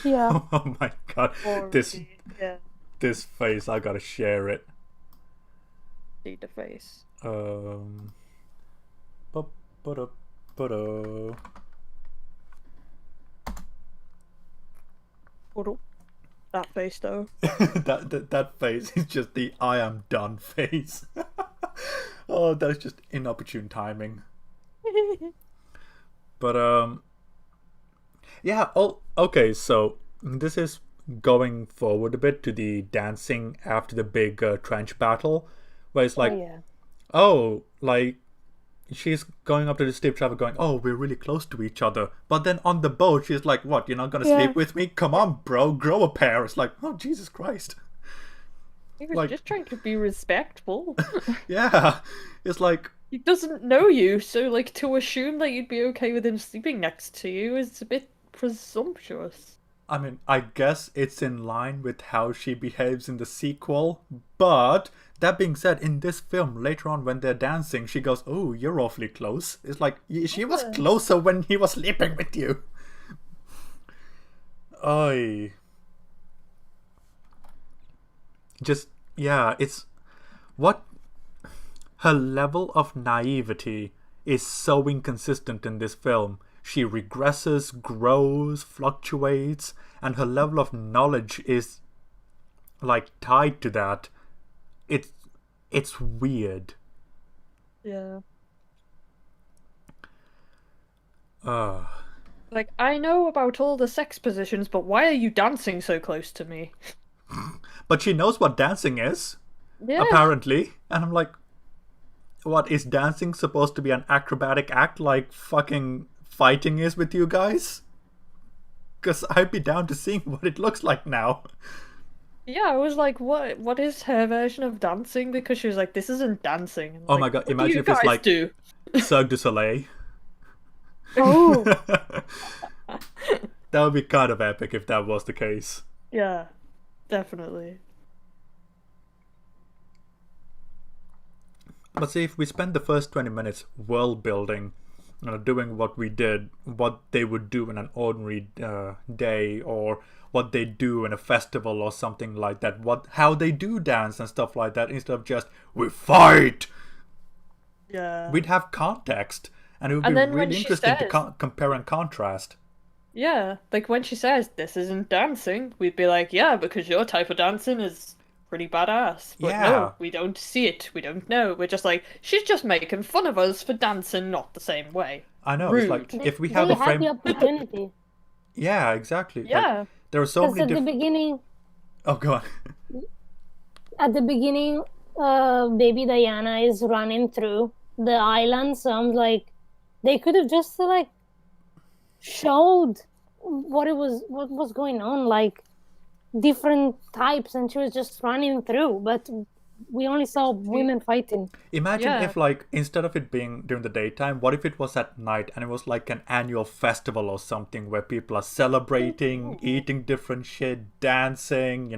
Yeah. Oh my God, Or this yeah, this face, I gotta share it. see the face. Ba- ba-da, ba-da. That face though. that face is just the I am done face. Oh, that's just inopportune timing. But yeah. Oh, okay. So this is going forward a bit to the dancing after the big trench battle, where it's like, Oh yeah. oh, like she's going up to the steep travel going, oh, we're really close to each other. But then on the boat, she's like, what, you're not gonna Yeah. sleep with me? Come on, bro, grow a pair. It's like, oh, Jesus Christ. He was Like- just trying to be respectful. Yeah. It's like, He doesn't know you, so like to assume that you'd be okay with him sleeping next to you is a bit presumptuous. I mean, I guess it's in line with how she behaves in the sequel, but that being said, in this film, later on when they're dancing, she goes, oh, you're awfully close. It's like, she was closer when he was sleeping with you. Oy. Just, yeah, it's... What... Her level of naivety is so inconsistent in this film. She regresses, grows, fluctuates, and her level of knowledge is like tied to that. It's weird. Yeah. Uh, Like, I know about all the sex positions, but why are you dancing so close to me? but she knows what dancing is, Yeah. apparently. And I'm like, what, is dancing supposed to be an acrobatic act like fucking fighting is with you guys? Because I'd be down to seeing what it looks like now. Yeah, I was like, what is her version of dancing? Because she was like, this isn't dancing. And Oh like, my God, what do imagine you if it's guys like- do? Cirque du Soleil. Oh. That would be kind of epic if that was the case. Yeah, definitely. But see, if we spend the first 20 minutes world building doing what we did, what they would do in an ordinary day, or what they do in a festival or something like that, how they do dance and stuff like that, instead of just we fight. Yeah. We'd have context, and it would And be then when really she interesting to says- compare and contrast. Yeah, like when she says this isn't dancing, we'd be like, yeah, because your type of dancing is pretty badass. But Yeah. no, we don't see it. We don't know. We're just like, she's just making fun of us for dancing not the same way. I know. Rude. It's like if we have They a had frame. the opportunity. Yeah, exactly. Like, Yeah. there are so Because many at the different. beginning, Oh, go on. baby Diana is running through the island, so I'm like, they could have just like showed what was going on, like different types, and she was just running through, but we only saw women fighting. Imagine Yeah. if, like, instead of it being during the daytime, what if it was at night and it was like an annual festival or something where people are celebrating, eating different shit, dancing,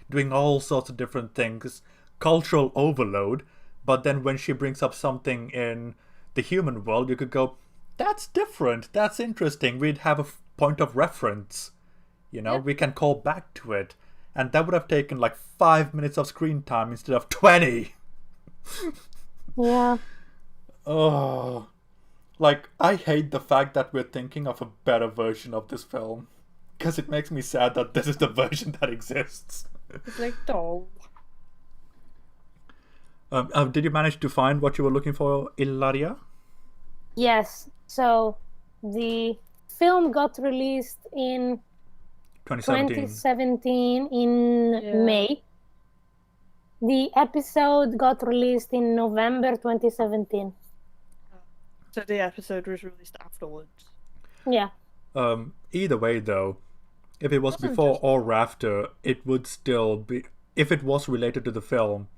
doing all sorts of different things, cultural overload. But then when she brings up something in the human world, you could go, that's different, that's interesting. We'd have a point of reference, we can call back to it. And that would have taken like 5 minutes of screen time instead of 20. Yeah. Oh, like, I hate the fact that we're thinking of a better version of this film, because it makes me sad that this is the version that exists. It's like, oh. Did you manage to find what you were looking for, Ilaria? Yes. So the film got released in 2017. 2017 in Yeah. May. The episode got released in November 2017. So the episode was released afterwards. Yeah. Either way, though, if it was Wasn't before just- or after, it would still be. If it was related to the film,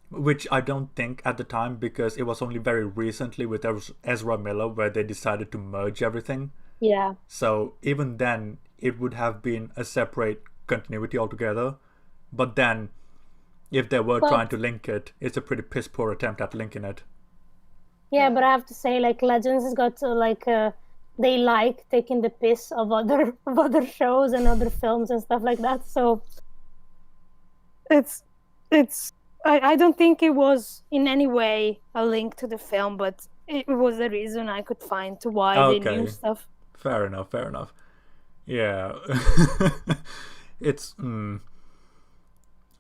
which I don't think at the time, because it was only very recently with Ezra Miller where they decided to merge everything. Yeah. So even then, it would have been a separate continuity altogether. But then, if they were But- trying to link it, it's a pretty piss poor attempt at linking it. Yeah, but I have to say, like, Legends has got they like taking the piss of other shows and other films and stuff like that. So it's I don't think it was in any way a link to the film, but it was a reason I could find to why they Okay. knew stuff. Fair enough. Yeah. It's...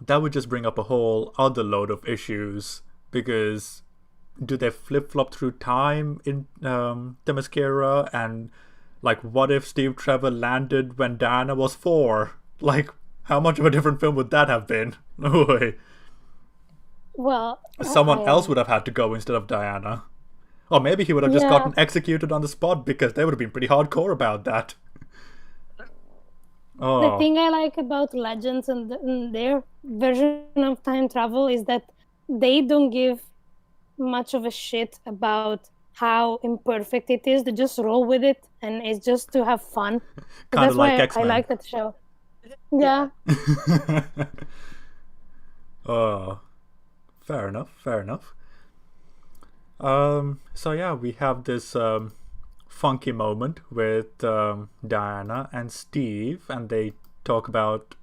That would just bring up a whole other load of issues, because do they flip-flop through time in Themyscira? And, like, what if Steve Trevor landed when Diana was 4? Like, how much of a different film would that have been? No way. Well, Someone uh-oh. else would have had to go instead of Diana. Or maybe he would have just Yeah. gotten executed on the spot, because they would have been pretty hardcore about that. The Oh, thing I like about Legends and their version of time travel is that they don't give much of a shit about how imperfect it is. They just roll with it, and it's just to have fun. So Kinda that's like why X-Men. I like that show. Yeah. Oh, fair enough. So yeah, we have this funky moment with Diana and Steve, and they talk about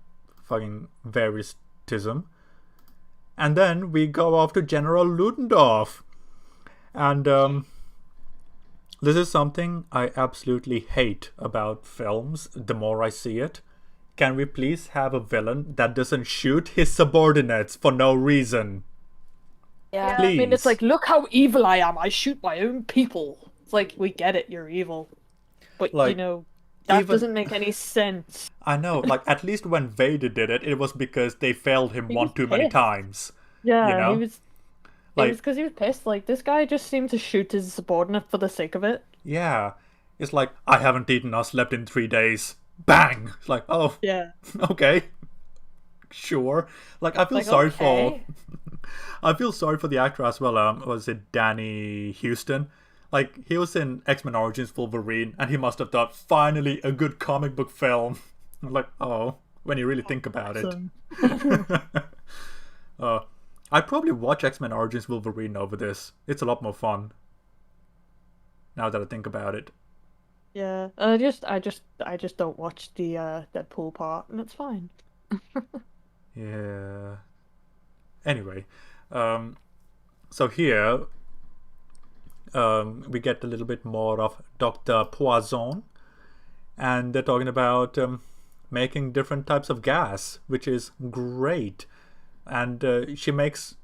fucking varietism. And then we go off to General Ludendorff. And this is something I absolutely hate about films the more I see it. Can we please have a villain that doesn't shoot his subordinates for no reason? Yeah, Please. I mean, it's like, look how evil I am. I shoot my own people. It's like, we get it, you're evil. But, Like, that even- doesn't make any sense. I know, like, at least when Vader did it, it was because they failed him He one was too many pissed. times. Yeah, You know? he was... Like- it was because he was pissed. Like, this guy just seemed to shoot his subordinate for the sake of it. Yeah. It's like, I haven't eaten or slept in 3 days. Bang! It's like, oh, Yeah. okay. Sure. Like, I feel Like, sorry okay. I feel sorry for the actor as well. Was it Danny Houston? Like, he was in X-Men Origins Wolverine, and he must have thought, finally, a good comic book film. I'm like, oh, when you really think about it. Awesome. I'd probably watch X-Men Origins Wolverine over this. It's a lot more fun. now that I think about it. Yeah, I just don't watch the Deadpool part, and it's fine. Yeah. Anyway, um, so here we get a little bit more of Dr. Poison, and they're talking about making different types of gas, which is great. And she makes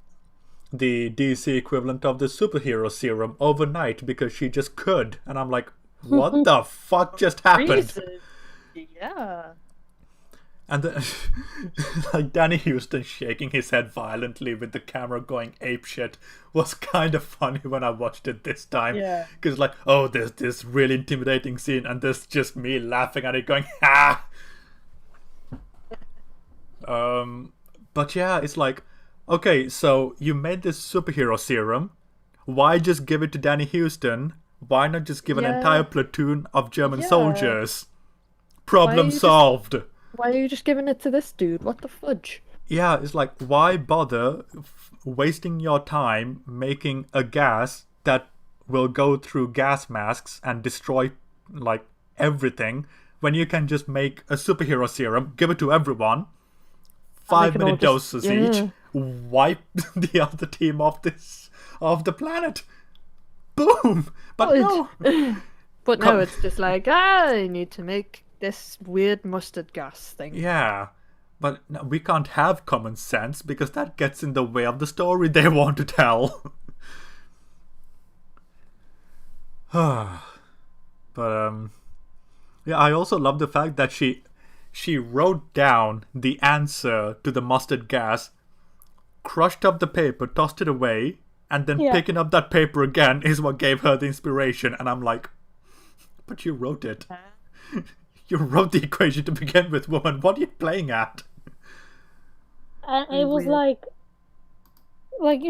the DC equivalent of the superhero serum overnight because she just could. And I'm like, what the fuck just happened? Reason. Yeah. And then, like, Danny Houston shaking his head violently with the camera going apeshit was kind of funny when I watched it this time. Yeah. Because, like, oh, there's this really intimidating scene, and there's just me laughing at it, going, ha! But yeah, it's like, okay, so you made this superhero serum. Why just give it to Danny Houston? Why not just give an entire platoon of German soldiers? Problem solved. Why are you just giving it to this dude? What the fudge? Yeah, it's like, why bother wasting your time making a gas that will go through gas masks and destroy, like, everything, when you can just make a superhero serum, give it to everyone, 5-minute doses each, wipe the other team off the planet. Boom! But no. But no, it's just like, I need to make this weird mustard gas thing. Yeah, but no, we can't have common sense because that gets in the way of the story they want to tell. But yeah, I also love the fact that she wrote down the answer to the mustard gas, crushed up the paper, tossed it away, and then picking up that paper again is what gave her the inspiration. And I'm like, but you wrote it. You wrote the equation to begin with, woman. What are you playing at? And it was like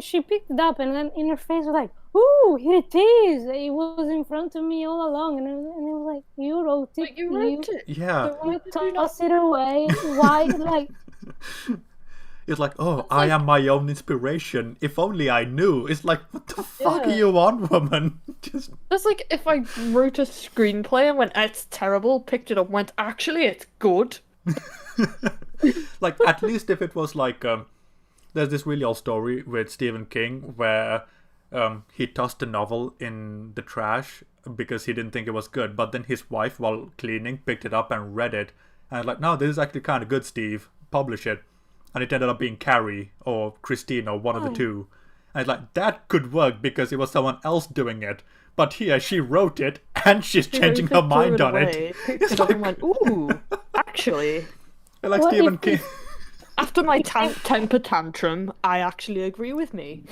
she picked it up, and then in her face was like, "Ooh, here it is! It was in front of me all along." And it was like, "You wrote it. But you wrote it. Yeah. You toss it away. Why? Like." It's like, oh, I am my own inspiration. If only I knew. It's like, what the fuck are you on, woman? Just... That's like if I wrote a screenplay and went, it's terrible, picked it up, went, actually, it's good. Like, at least if it was like, there's this really old story with Stephen King where he tossed a novel in the trash because he didn't think it was good. But then his wife, while cleaning, picked it up and read it. And like, no, this is actually kind of good, Steve. Publish it. And it ended up being Carrie or Christine or one of the two. And it's like, that could work because it was someone else doing it. But here, she wrote it and she's changing her mind on it. It's like, went, ooh, actually. Like Stephen King. After my temper tantrum, I actually agree with me.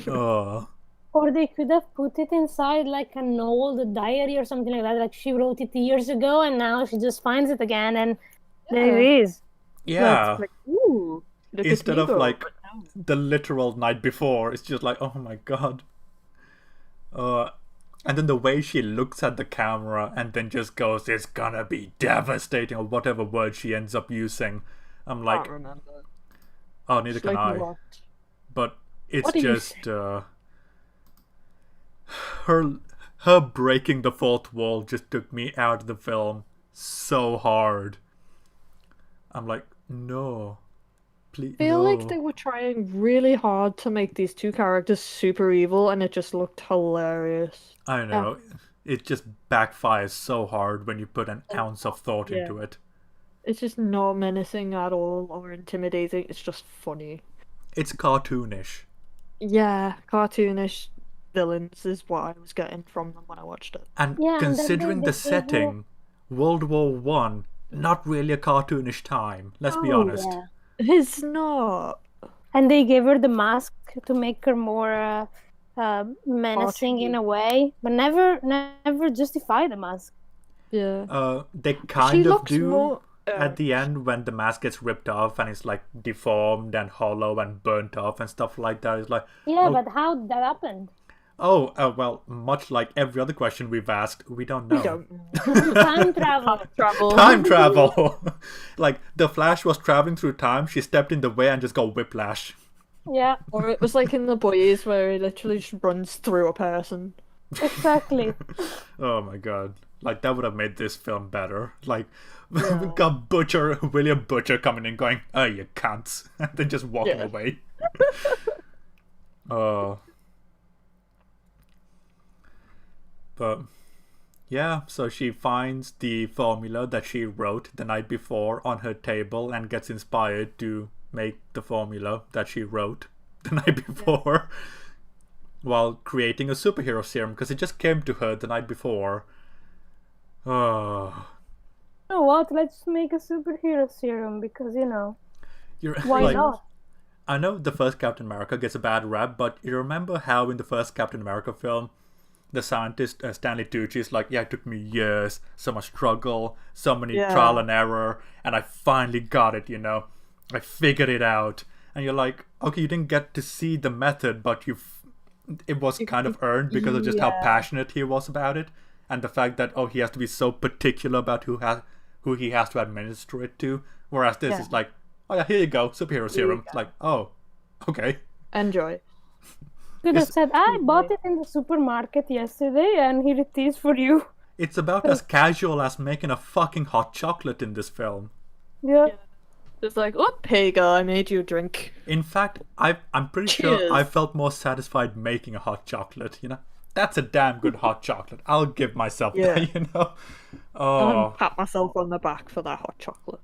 Oh. Or they could have put it inside like an old diary or something like that. Like she wrote it years ago and now she just finds it again and there it is. Yeah. Like, ooh, instead of like the literal night before, it's just like, oh my god. And then the way she looks at the camera and then just goes, it's gonna be devastating, or whatever word she ends up using. I'm like, can't remember. Oh, neither can I. What? But it's just her breaking the fourth wall just took me out of the film so hard. I'm like, no, please. I feel no. like they were trying really hard to make these two characters super evil, and it just looked hilarious. I know. It just backfires so hard when you put an ounce of thought into it. It's just not menacing at all or intimidating. It's just funny. It's cartoonish. Yeah, cartoonish villains is what I was getting from them when I watched it. And considering the setting, World War One, not really a cartoonish time. Let's be honest. Yeah. It's not. And they gave her the mask to make her more menacing in a way, but never justify the mask. Yeah. They kind of do at the end when the mask gets ripped off and it's like deformed and hollow and burnt off and stuff like that. It's like, but how did that happen? Oh, well, much like every other question we've asked, we don't know. We don't know. Time travel. Time travel. Like, the Flash was traveling through time, she stepped in the way and just got whiplash. Yeah. Or it was like in The Boys where he literally just runs through a person. Exactly. Oh my god. Like, that would have made this film better. Like, we Yeah. got William Butcher coming in going, oh, you cunts. And then just walking Yeah. away. Oh. But, yeah, so she finds the formula that she wrote the night before on her table and gets inspired to make the formula that she wrote the night before while creating a superhero serum because it just came to her the night before. Oh. You know what? Let's make a superhero serum because You're why like, not? I know the first Captain America gets a bad rap, but you remember how in the first Captain America film, the scientist Stanley Tucci is like, yeah, it took me years, so much struggle, so many Yeah. trial and error, and I finally got it, I figured it out. And you're like, okay, you didn't get to see the method, but it was kind of earned because of just how Yeah. passionate he was about it, and the fact that, oh, he has to be so particular about who he has to administer it to, whereas this Yeah. is like, oh yeah, here you go, superhero serum. go. It's like, oh, okay. Enjoy. Could have It's- said, I bought it in the supermarket yesterday and here it is for you. It's about as casual as making a fucking hot chocolate in this film. Yeah. It's like, oh, Pega, I made you a drink. In fact, I'm pretty sure Cheers. I felt more satisfied making a hot chocolate, That's a damn good hot chocolate. I'll give myself Yeah. that, Oh. Pat myself on the back for that hot chocolate.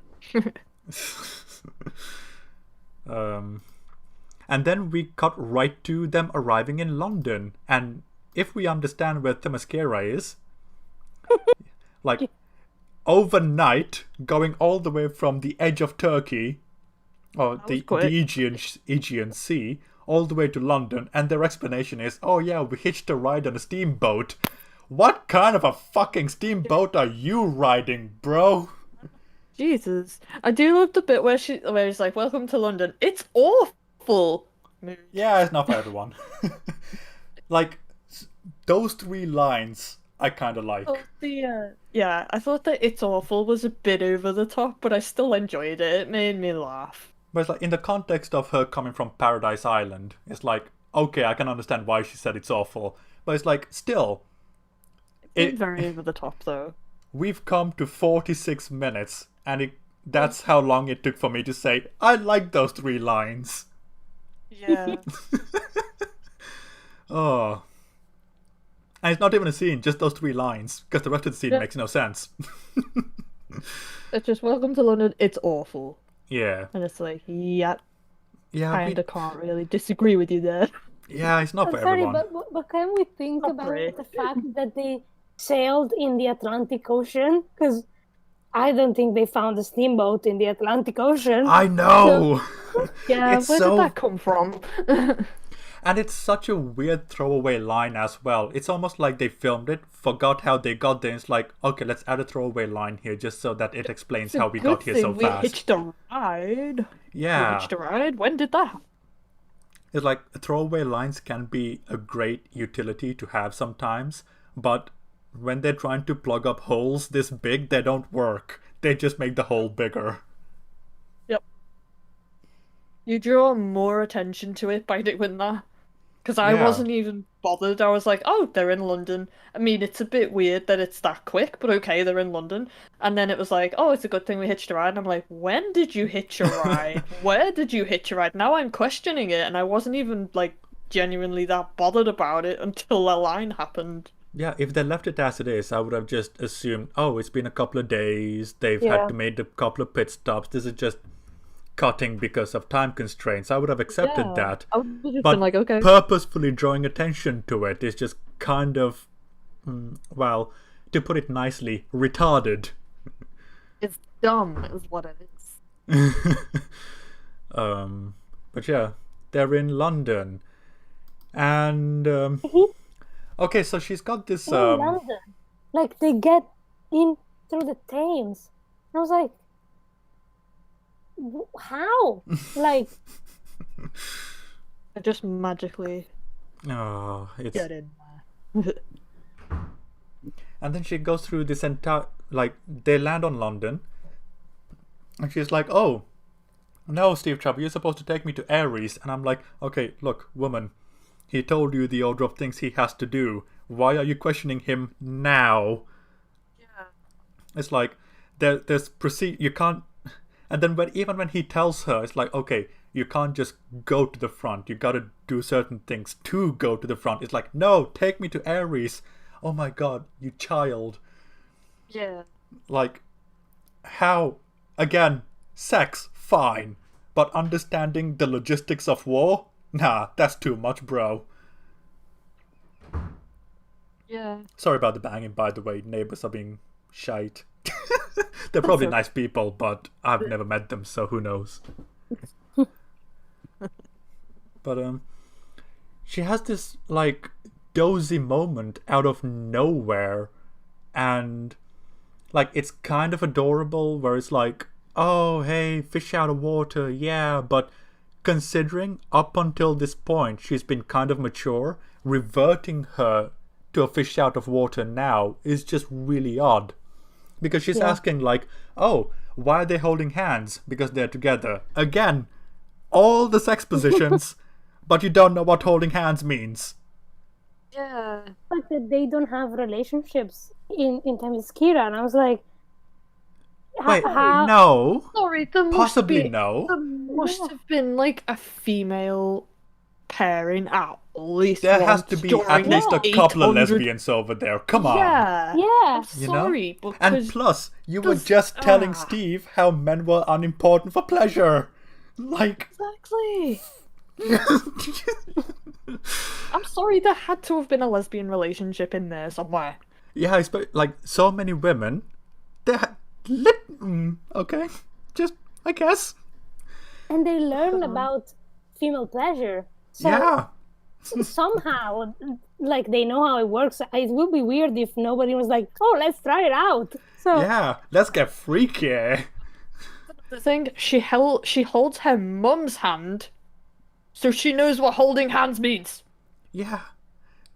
And then we cut right to them arriving in London. And if we understand where Themyscira is, like overnight, going all the way from the edge of Turkey, or the quick. Aegean Sea, all the way to London, and their explanation is, oh yeah, we hitched a ride on a steamboat. What kind of a fucking steamboat are you riding, bro? Jesus. I do love the bit where he's like, welcome to London. It's awful. Yeah, it's not for everyone. Like, those 3 lines I kind of like. Oh, yeah, I thought that It's Awful was a bit over the top, but I still enjoyed it. It made me laugh. But it's like, in the context of her coming from Paradise Island, it's like, okay, I can understand why she said it's awful. But it's like, still, It's very over the top, though. we've come to 46 minutes, and that's how long it took for me to say, I like those 3 lines. Yeah. Oh. And it's not even a scene, just those 3 lines, because the rest of the scene Yeah. makes no sense. It's just, welcome to London, it's awful. Yeah. And it's like, yeah, Yeah, kinda can't really disagree with you there. yeah, it's not I'm for sorry, everyone. but can we think Not about great. the fact that they sailed in the Atlantic Ocean? Because I don't think they found a steamboat in the Atlantic Ocean. I know! Yeah, It's where so- did that come from? And it's such a weird throwaway line as well. It's almost like they filmed it, forgot how they got there. It's like, okay, let's add a throwaway line here just so that it explains how we got Good here thing so we fast. hitched a ride. We Yeah. hitched a ride? When did that happen? It's like throwaway lines can be a great utility to have sometimes, but when they're trying to plug up holes this big, they don't work. They just make the hole bigger. Yep. You draw more attention to it by doing that. Because I Yeah. wasn't even bothered. I was like, oh, they're in London. I mean, it's a bit weird that it's that quick, but okay, they're in London. And then it was like, oh, it's a good thing we hitched a ride. And I'm like, when did you hitch a ride? Where did you hitch a ride? Now I'm questioning it, and I wasn't even, like, genuinely that bothered about it until a line happened. Yeah, if they left it as it is, I would have just assumed, oh, it's been a couple of days, they've Yeah. had to make a couple of pit stops, this is just cutting because of time constraints. I would have accepted that. I would have just But been like, okay. purposefully drawing attention to it is just kind of, well, to put it nicely, retarded. It's dumb, is what it is. But yeah, they're in London. And, okay, so she's got this, In London. Like, they get in through the Thames. I was like, how? Like, I just magically oh, it's, get in there. and then she goes through this entire, like, they land on London, and she's like, oh, no, Steve Trevor, you're supposed to take me to Ares. And I'm like, okay, look, woman, he told you the order of things he has to do. Why are you questioning him now? Yeah. It's like there's you can't. And then even when he tells her, it's like, okay, you can't just go to the front. You gotta do certain things to go to the front. It's like, no, take me to Ares. Oh my god, you child. Yeah. Like, how? Again, sex, fine. But understanding the logistics of war? Nah, that's too much, bro. Yeah. Sorry about the banging, by the way. Neighbors are being shite. They're probably nice people, but I've never met them, so who knows. But she has this like dozy moment out of nowhere, and like it's kind of adorable where it's like, oh hey, fish out of water, yeah, but considering up until this point she's been kind of mature, reverting her to a fish out of water now is just really odd. Because she's asking like, oh, why are they holding hands? Because they're together. Again, all the sex positions, but you don't know what holding hands means. Yeah. Like that they don't have relationships in Themyscira, and I was like, Wait, how? no. Sorry, there Possibly must be, no. There must have been like a female pairing at least There has once to be during at least a the couple of 800 lesbians over there. Come on. Yeah. Yeah. I'm You know? sorry, because And plus, you were does- just telling Steve how men were unimportant for pleasure. Like, exactly. I'm sorry, there had to have been a lesbian relationship in there somewhere. yeah, like so many women, they're okay, just I guess. And they learn about female pleasure. So Yeah. somehow, like they know how it works. It would be weird if nobody was like, "Oh, let's try it out." So Yeah, let's get freaky. The thing, she holds her mum's hand, so she knows what holding hands means. Yeah.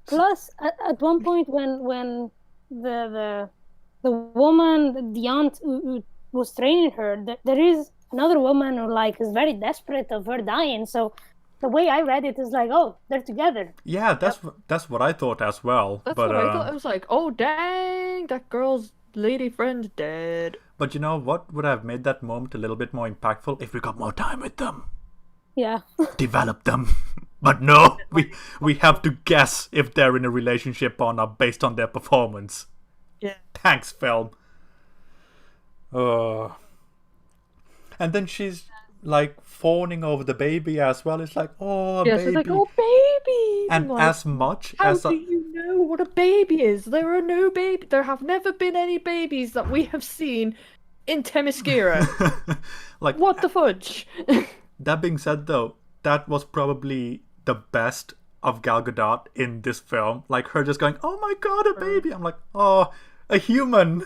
plus, at one point when the woman, the aunt who was training her, there is another woman who like is very desperate of her dying. So the way I read it is like, oh, they're together. Yeah, that's what I thought as well. That's but what I thought. I was like, oh dang, that girl's lady friend dead. but you know what would have made that moment a little bit more impactful if we got more time with them. Yeah. Develop them. But no, we have to guess if they're in a relationship or not based on their performance. Yeah. Thanks, film. And then she's like fawning over the baby as well. It's like, oh, Yeah, baby. she's like, oh baby. And like, as much how as do you know what a baby is? There are no baby. There have never been any babies that we have seen in Themyscira. like What the fudge? that being said, though, that was probably the best of Gal Gadot in this film. Like her just going, "Oh my god, a baby!" I'm like, "Oh, a human."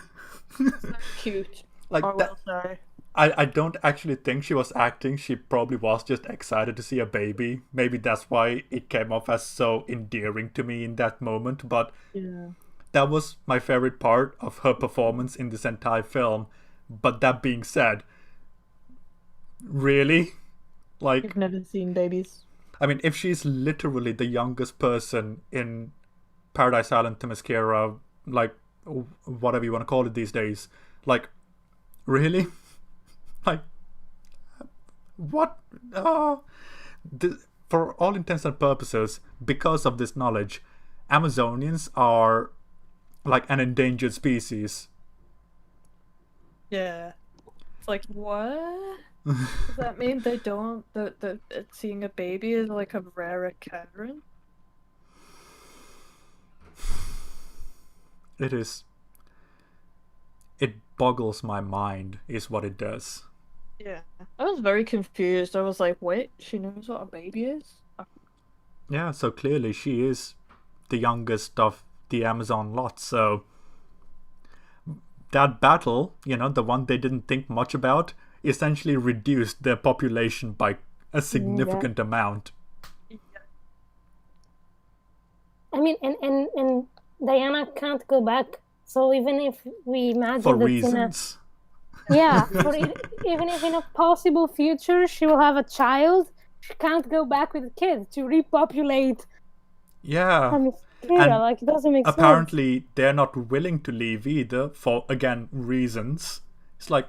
Cute. Like I that. will say. I don't actually think she was acting. She probably was just excited to see a baby. Maybe that's why it came off as so endearing to me in that moment. But Yeah. that was my favorite part of her performance in this entire film. But that being said, really? Like, You've never seen babies. I mean, if she's literally the youngest person in Paradise Island, Themyscira, like, whatever you want to call it these days, like, really? Like, what? For all intents and purposes, because of this knowledge, Amazonians are like an endangered species. Yeah. It's like, what? Does that mean they don't, that seeing a baby is like a rare occurrence? It is. It boggles my mind, is what it does. Yeah. I was very confused. I was like, wait, she knows what a baby is? Yeah, so clearly she is the youngest of the Amazon lot, so that battle, you know, the one they didn't think much about, essentially reduced their population by a significant amount. I mean, and Diana can't go back. So even if we imagine For that reasons. even if in a possible future she will have a child, she can't go back with a kid to repopulate Yeah. Yeah, like it doesn't make sense. Apparently, they're not willing to leave either for, again, reasons. It's like,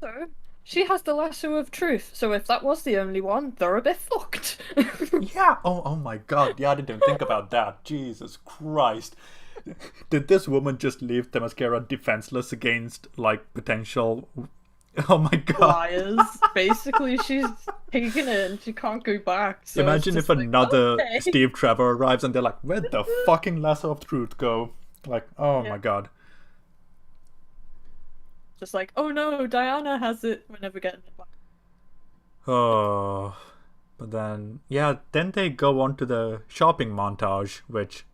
So she has the lasso of truth. So if that was the only one, they're a bit fucked. yeah, oh my god, yeah, I didn't even think about that. Jesus Christ. Did this woman just leave Themyscira defenseless against, like, potential... Oh my god. Liars. Basically, she's taken it and she can't go back. So Imagine it's if just like, another okay. Steve Trevor arrives and they're like, where'd the fucking lasso of truth go? Like, oh Yeah. my god. Just like, oh no, Diana has it. We're never getting it back. Oh. But then, yeah, then they go on to the shopping montage, which,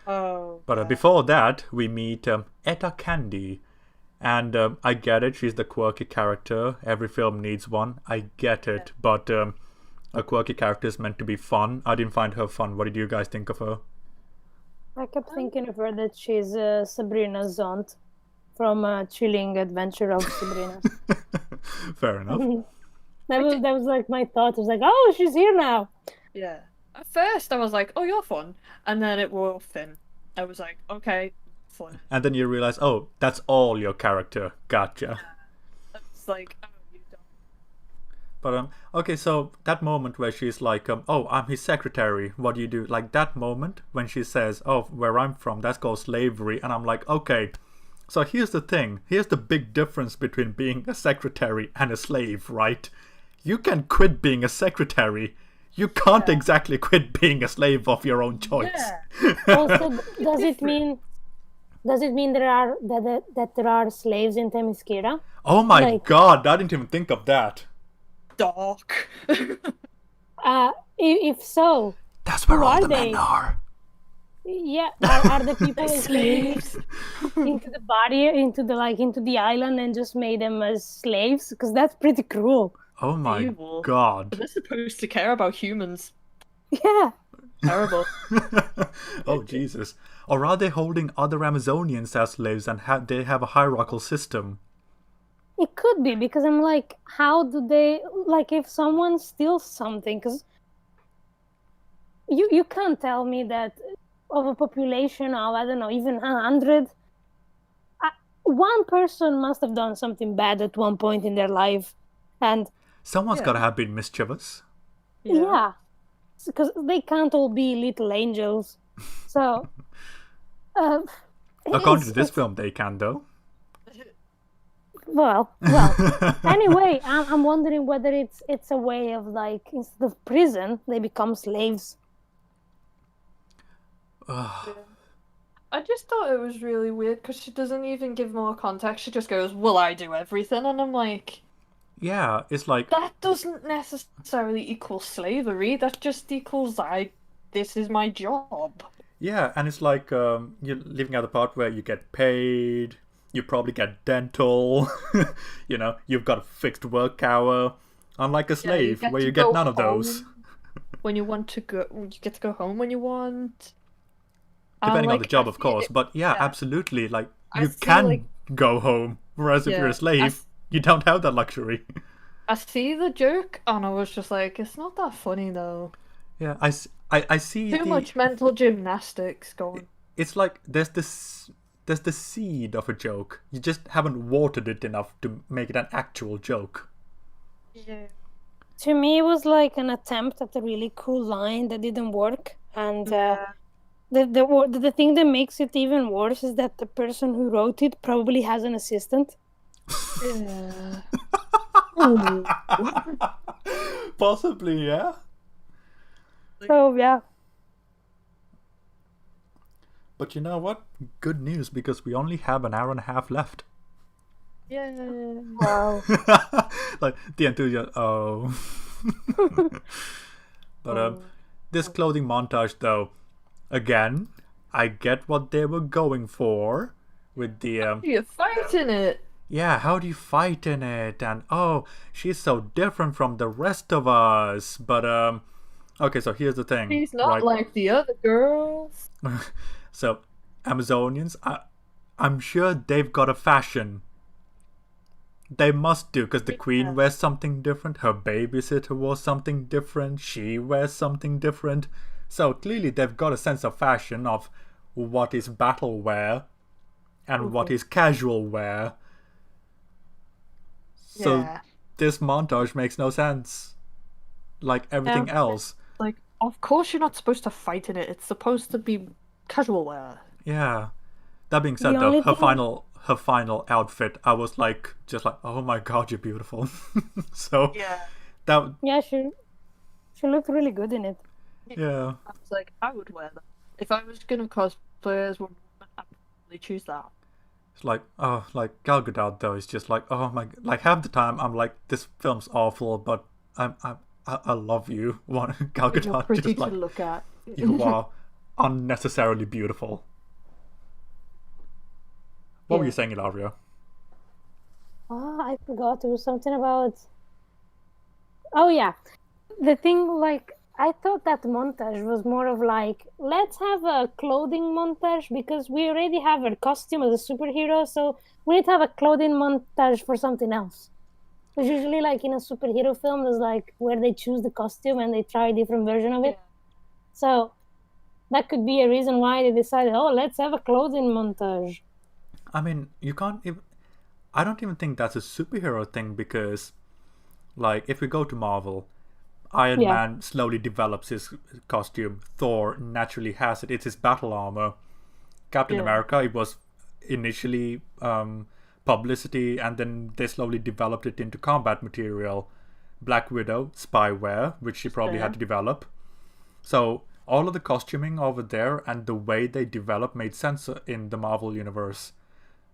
Oh. But before that, we meet Etta Candy. And I get it, she's the quirky character. Every film needs one. I get it. But a quirky character is meant to be fun. I didn't find her fun. What did you guys think of her? I kept thinking of her that she's Sabrina's aunt from Chilling Adventure of Sabrina. Fair enough. That was like my thought. I was like, oh, she's here now. Yeah. At first, I was like, oh, you're fun. And then it wore thin. I was like, okay, fun. And then you realize, oh, that's all your character. Gotcha. It's like, oh, you don't. But okay, so that moment where she's like, oh, I'm his secretary. What do you do? Like that moment when she says, oh, where I'm from, that's called slavery. And I'm like, okay. So here's the thing. Here's the big difference between being a secretary and a slave, right? You can quit being a secretary. You can't exactly quit being a slave of your own choice. Yeah. Also, does it mean there are that there are slaves in Themyscira? Oh my Like- god, I didn't even think of that. Dark. If so, That's where Who all are the they? men are. yeah, are the people Slaves. into the body, into the island and just made them as slaves? Because that's pretty cruel. Oh my Evil. god. They're supposed to care about humans. Yeah. Terrible. Oh Jesus. Or are they holding other Amazonians as slaves and they have a hierarchical system? It could be, because I'm like, how do they, like, if someone steals something, because you can't tell me that of a population of, I don't know, even 100, one person must have done something bad at one point in their life. And Someone's Yeah. gotta have been mischievous. yeah, because they can't all be little angels. So, According to it's- this film, they can though. Well. Anyway, I'm wondering whether it's a way of, like, instead of prison, they become slaves. I just thought it was really weird because she doesn't even give more context. She just goes, "Well, I do everything," and I'm like, Yeah, it's like, that doesn't necessarily equal slavery. That just equals this is my job. yeah, and it's like you're living out the part where you get paid, you probably get dental, you've got a fixed work hour. Unlike a slave, get where to you get go none of those. home when you want to go. You get to go home when you want. Depending on Like, the job, I of see course. it- But yeah, yeah. absolutely. Like, I you see, can like- go home. Whereas if you're Yeah, a slave, you don't have that luxury. I see the joke, and I was just like, it's not that funny though. Yeah, I see Too much mental gymnastics going. It's like there's the seed of a joke. You just haven't watered it enough to make it an actual joke. Yeah. To me, it was like an attempt at a really cool line that didn't work. And the thing that makes it even worse is that the person who wrote it probably has an assistant. Yeah. Possibly, yeah. So, yeah. But you know what? Good news, because we only have an hour and a half left. Yeah. Wow. Like the enthusiasm. Oh. But this clothing montage, though, again, I get what they were going for with the You're fighting it. yeah, how do you fight in it? And oh, she's so different from the rest of us. But okay, so here's the thing. He's not right? like the other girls. So Amazonians, I'm sure they've got a fashion. They must do, because the queen wears something different. Her babysitter wore something different. She wears something different. So clearly they've got a sense of fashion of what is battle wear and what is casual wear. So Yeah. this montage makes no sense. Like everything else. Like, of course you're not supposed to fight in it. It's supposed to be casual wear. Yeah. That being The said, though, only her thing- final outfit, I was like, just like, oh my god, you're beautiful. So Yeah. that, Yeah, she looked really good in it. yeah, I was like, I would wear that. If I was gonna cosplay as Wonder Woman, I'd probably choose that. it's like, oh, like Gal Gadot though is just like, oh my, like half the time I'm like, this film's awful, but I love you, Gal You're Gadot, pretty just to like look at. you are unnecessarily beautiful. What were you saying, Ilaria? Oh, I forgot. It was something about. Oh yeah, the thing like I thought that montage was more of like let's have a clothing montage because we already have a costume as a superhero, so we need to have a clothing montage for something else. Because usually, like in a superhero film, there's like where they choose the costume and they try a different version of it. Yeah. So that could be a reason why they decided, oh, let's have a clothing montage. I mean, you can't even. I don't even think that's a superhero thing because, like, if we go to Marvel, Iron Yeah. Man slowly develops his costume. Thor naturally has it. It's his battle armor. Captain Yeah. America, it was initially publicity, and then they slowly developed it into combat material. Black Widow, spyware, which she probably had to develop. So all of the costuming over there and the way they develop made sense in the Marvel universe.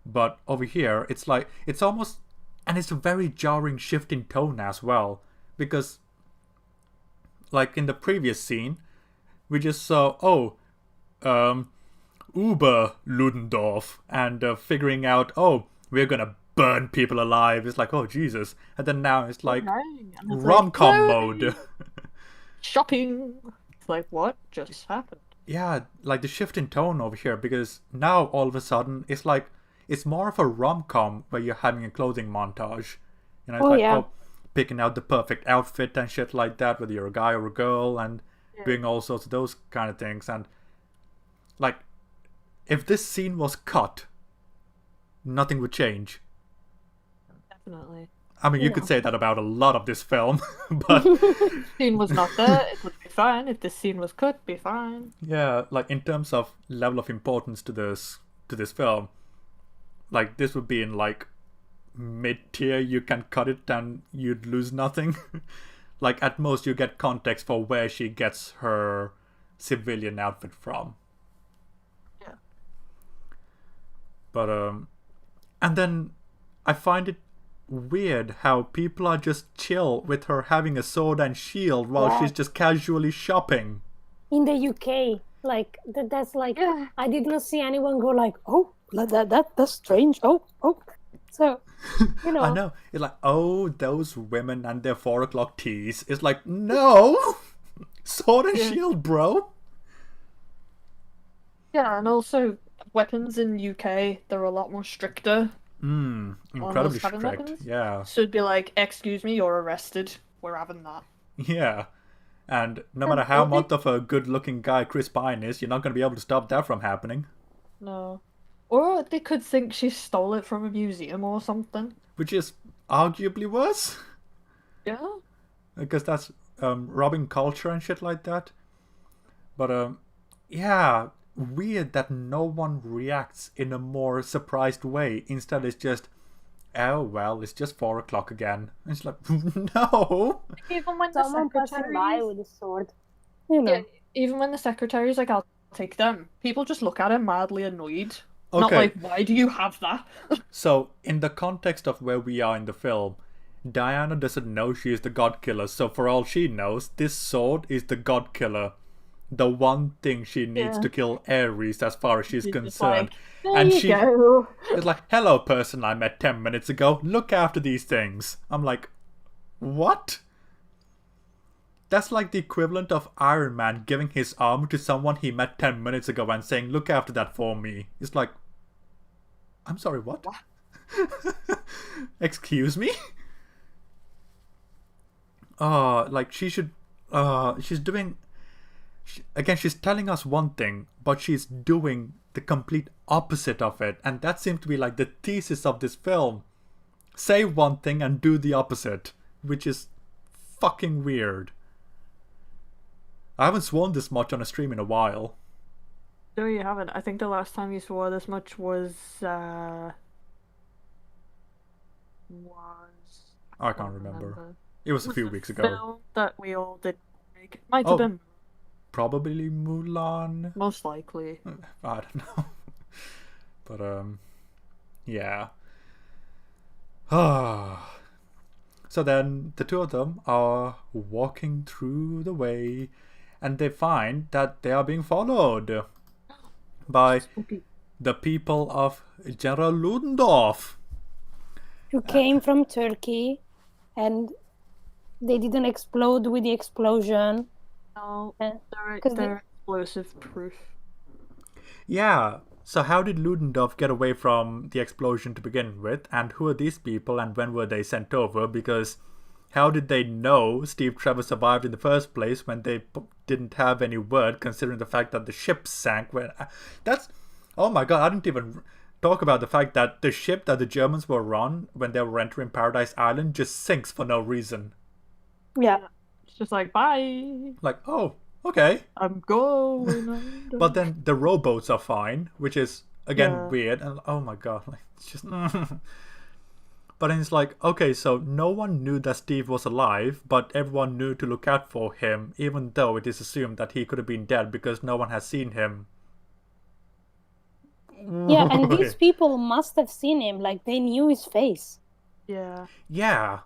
But over here, it's like, it's almost, and it's a very jarring shift in tone as well. Because, like in the previous scene, we just saw, Uber Ludendorff, and figuring out, oh, we're gonna burn people alive. It's like, oh, Jesus. And then now it's like rom-com mode. Shopping. It's like, what just happened? Yeah, like the shift in tone over here, because now all of a sudden it's like it's more of a rom-com where you're having a clothing montage. You know, it's like, yeah. oh, picking out the perfect outfit and shit like that, whether you're a guy or a girl, and doing all sorts of those kind of things. And like, if this scene was cut, nothing would change. Definitely. I mean, you could say that about a lot of this film, but Scene was not there, it would be fine. If this scene was cut, be fine. yeah, like in terms of level of importance to this film, like this would be in like mid-tier. You can cut it and you'd lose nothing. Like at most you get context for where she gets her civilian outfit from. Yeah. But and then I find it weird how people are just chill with her having a sword and shield while she's just casually shopping. In the UK, like that's like I did not see anyone go like, oh, that's strange. Oh. So, you know. I know. It's like, oh, those women and their 4 o'clock teas. It's like, no! Sword and shield, bro! Yeah, and also weapons in UK, they're a lot more stricter. Incredibly having strict. weapons. Yeah. So it'd be like, excuse me, you're arrested. We're having that. Yeah. And no matter how much of a good looking guy Chris Pine is, you're not going to be able to stop that from happening. No. Or they could think she stole it from a museum or something. Which is arguably worse. Yeah. Because that's robbing culture and shit like that. But, yeah, weird that no one reacts in a more surprised way. Instead, it's just, oh, well, it's just 4 o'clock again. And it's like, no! Even when Someone the passing by secretaries... with a sword. You know. Yeah, even when the secretary's like, I'll take them, people just look at him mildly annoyed. Okay. Not like, why do you have that? So, in the context of where we are in the film, Diana doesn't know she is the god killer, so for all she knows, this sword is the god killer. The one thing she needs to kill Ares as far as she's concerned. There And you she go. is like, hello person I met 10 minutes ago, look after these things. I'm like, what? That's like the equivalent of Iron Man giving his arm to someone he met 10 minutes ago and saying, look after that for me. It's like, I'm sorry, what? Excuse me? Like she should, she's doing, again, she's telling us one thing, but she's doing the complete opposite of it. And that seems to be like the thesis of this film. Say one thing and do the opposite, which is fucking weird. I haven't sworn this much on a stream in a while. No, you haven't. I think the last time you swore this much was I can't remember. It was a few weeks ago. Film that we all did make. Might have been. Probably Mulan. Most likely. I don't know. But yeah. So then the two of them are walking through the way, and they find that they are being followed by the people of General Ludendorff, who came from Turkey, and they didn't explode with the explosion. No, they're explosive proof. Yeah. So how did Ludendorff get away from the explosion to begin with? And who are these people and when were they sent over? Because how did they know Steve Trevor survived in the first place when they didn't have any word, considering the fact that the ship sank? Oh my god, I didn't even talk about the fact that the ship that the Germans were on when they were entering Paradise Island just sinks for no reason. Yeah. It's just like, bye. Like, oh, okay. I'm going. But then the rowboats are fine, which is again weird. And oh my god, like it's just. But then it's like, okay, so no one knew that Steve was alive, but everyone knew to look out for him, even though it is assumed that he could have been dead because no one has seen him. Yeah, and these people must have seen him, like they knew his face. Yeah. Yeah.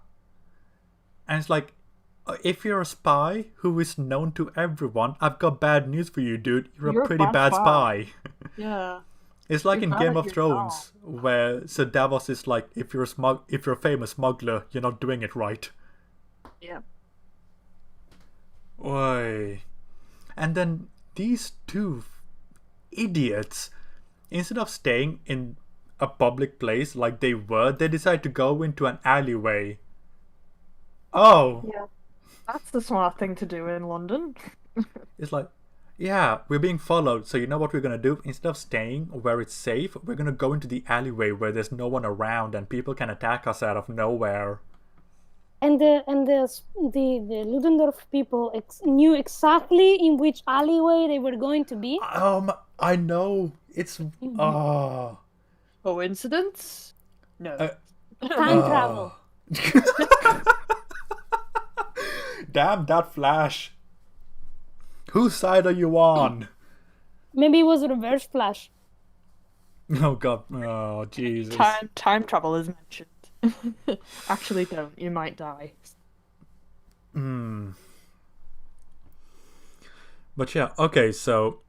And it's like, if you're a spy who is known to everyone, I've got bad news for you, dude. You're a pretty bad spy. Yeah. It's like in Game of Thrones, where Sir Davos is like, if you're a famous smuggler, you're not doing it right. Yeah. Oi. And then these two idiots, instead of staying in a public place like they were, they decide to go into an alleyway. Oh. Yeah. That's the smart thing to do in London. It's like, yeah, we're being followed, so you know what we're gonna do? Instead of staying where it's safe, we're gonna go into the alleyway where there's no one around and people can attack us out of nowhere. And the Ludendorff people knew exactly in which alleyway they were going to be. I know. It's Coincidence? No. Time travel. Damn that Flash. Whose side are you on? Maybe it was Reverse Flash. Oh god. Oh Jesus. Time travel is mentioned. Actually don't, you might die. But yeah, okay, so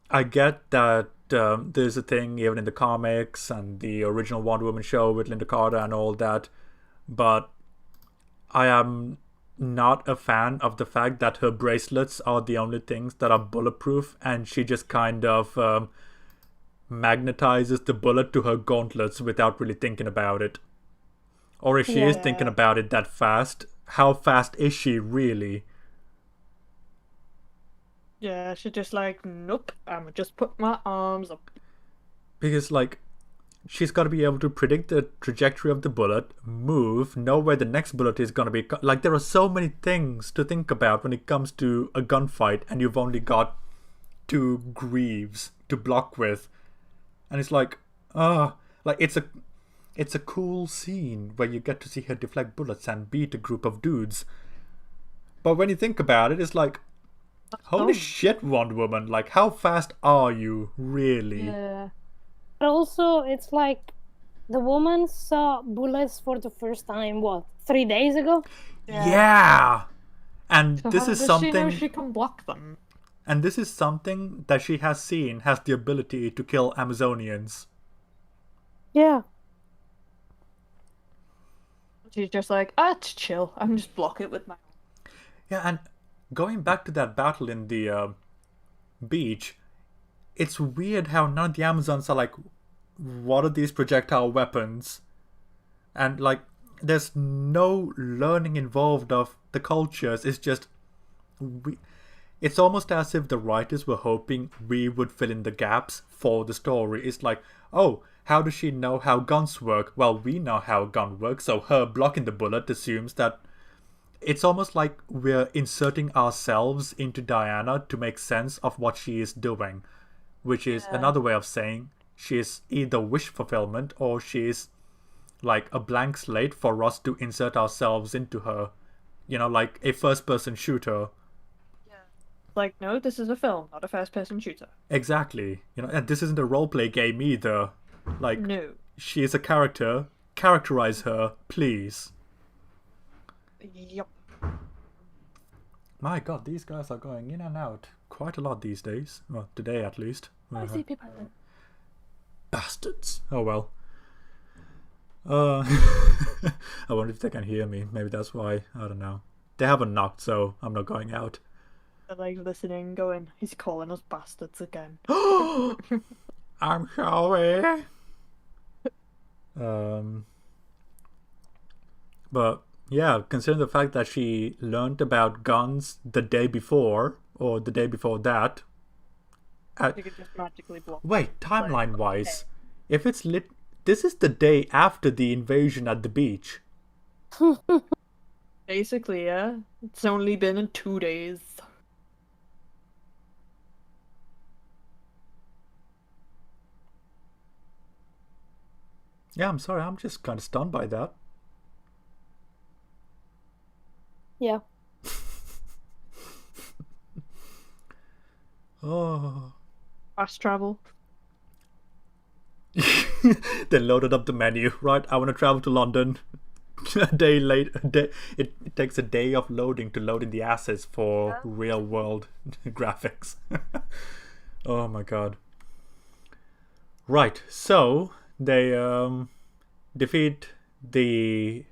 I get that there's a thing even in the comics and the original Wonder Woman show with Linda Carter and all that, but I am not a fan of the fact that her bracelets are the only things that are bulletproof, and she just kind of magnetizes the bullet to her gauntlets without really thinking about it. Or if she is thinking about it that fast, how fast is she really? Yeah, she's just like, nope, I'm just put my arms up. Because, like, she's got to be able to predict the trajectory of the bullet, move, know where the next bullet is going to be. Like, there are so many things to think about when it comes to a gunfight, and you've only got 2 greaves to block with. And it's like, like, it's a cool scene where you get to see her deflect bullets and beat a group of dudes. But when you think about it, it's like, holy shit, Wonder Woman, like, how fast are you, really? Yeah. But also, it's like the woman saw bullets for the first time, 3 days ago? Yeah! And So this how is does something... she know she can block them? And this is something that she has seen has the ability to kill Amazonians. Yeah. She's just like, it's chill. I can just block it with my... Yeah, and going back to that battle in the beach, it's weird how none of the Amazons are like, what are these projectile weapons? And like, there's no learning involved of the cultures. It's just, it's almost as if the writers were hoping we would fill in the gaps for the story. It's like, oh, how does she know how guns work? Well, we know how a gun works, so her blocking the bullet assumes that it's almost like we're inserting ourselves into Diana to make sense of what she is doing, which is another way of saying she is either wish fulfillment or she is like a blank slate for us to insert ourselves into her. You know, like a first-person shooter. Like, no, this is a film, not a first-person shooter. Exactly. You know, and this isn't a roleplay game either. Like, No. she is a character. Characterize her, please. Yep. My god, these guys are going in and out quite a lot these days. Well, today at least. I see people. Bastards. Oh well. I wonder if they can hear me. Maybe that's why. I don't know. They haven't knocked, so I'm not going out. They're like listening, going, he's calling us bastards again. I'm sorry. But yeah, considering the fact that she learned about guns the day before, or the day before that. You could just magically block. Wait, timeline-wise, if it's lit, this is the day after the invasion at the beach. Basically, yeah. It's only been in 2 days. Yeah, I'm sorry, I'm just kind of stunned by that. Yeah. Oh. Fast travel. They loaded up the menu, right? I want to travel to London. A day late. It takes a day of loading to load in the assets for real world graphics. Oh my god. Right, so they defeat the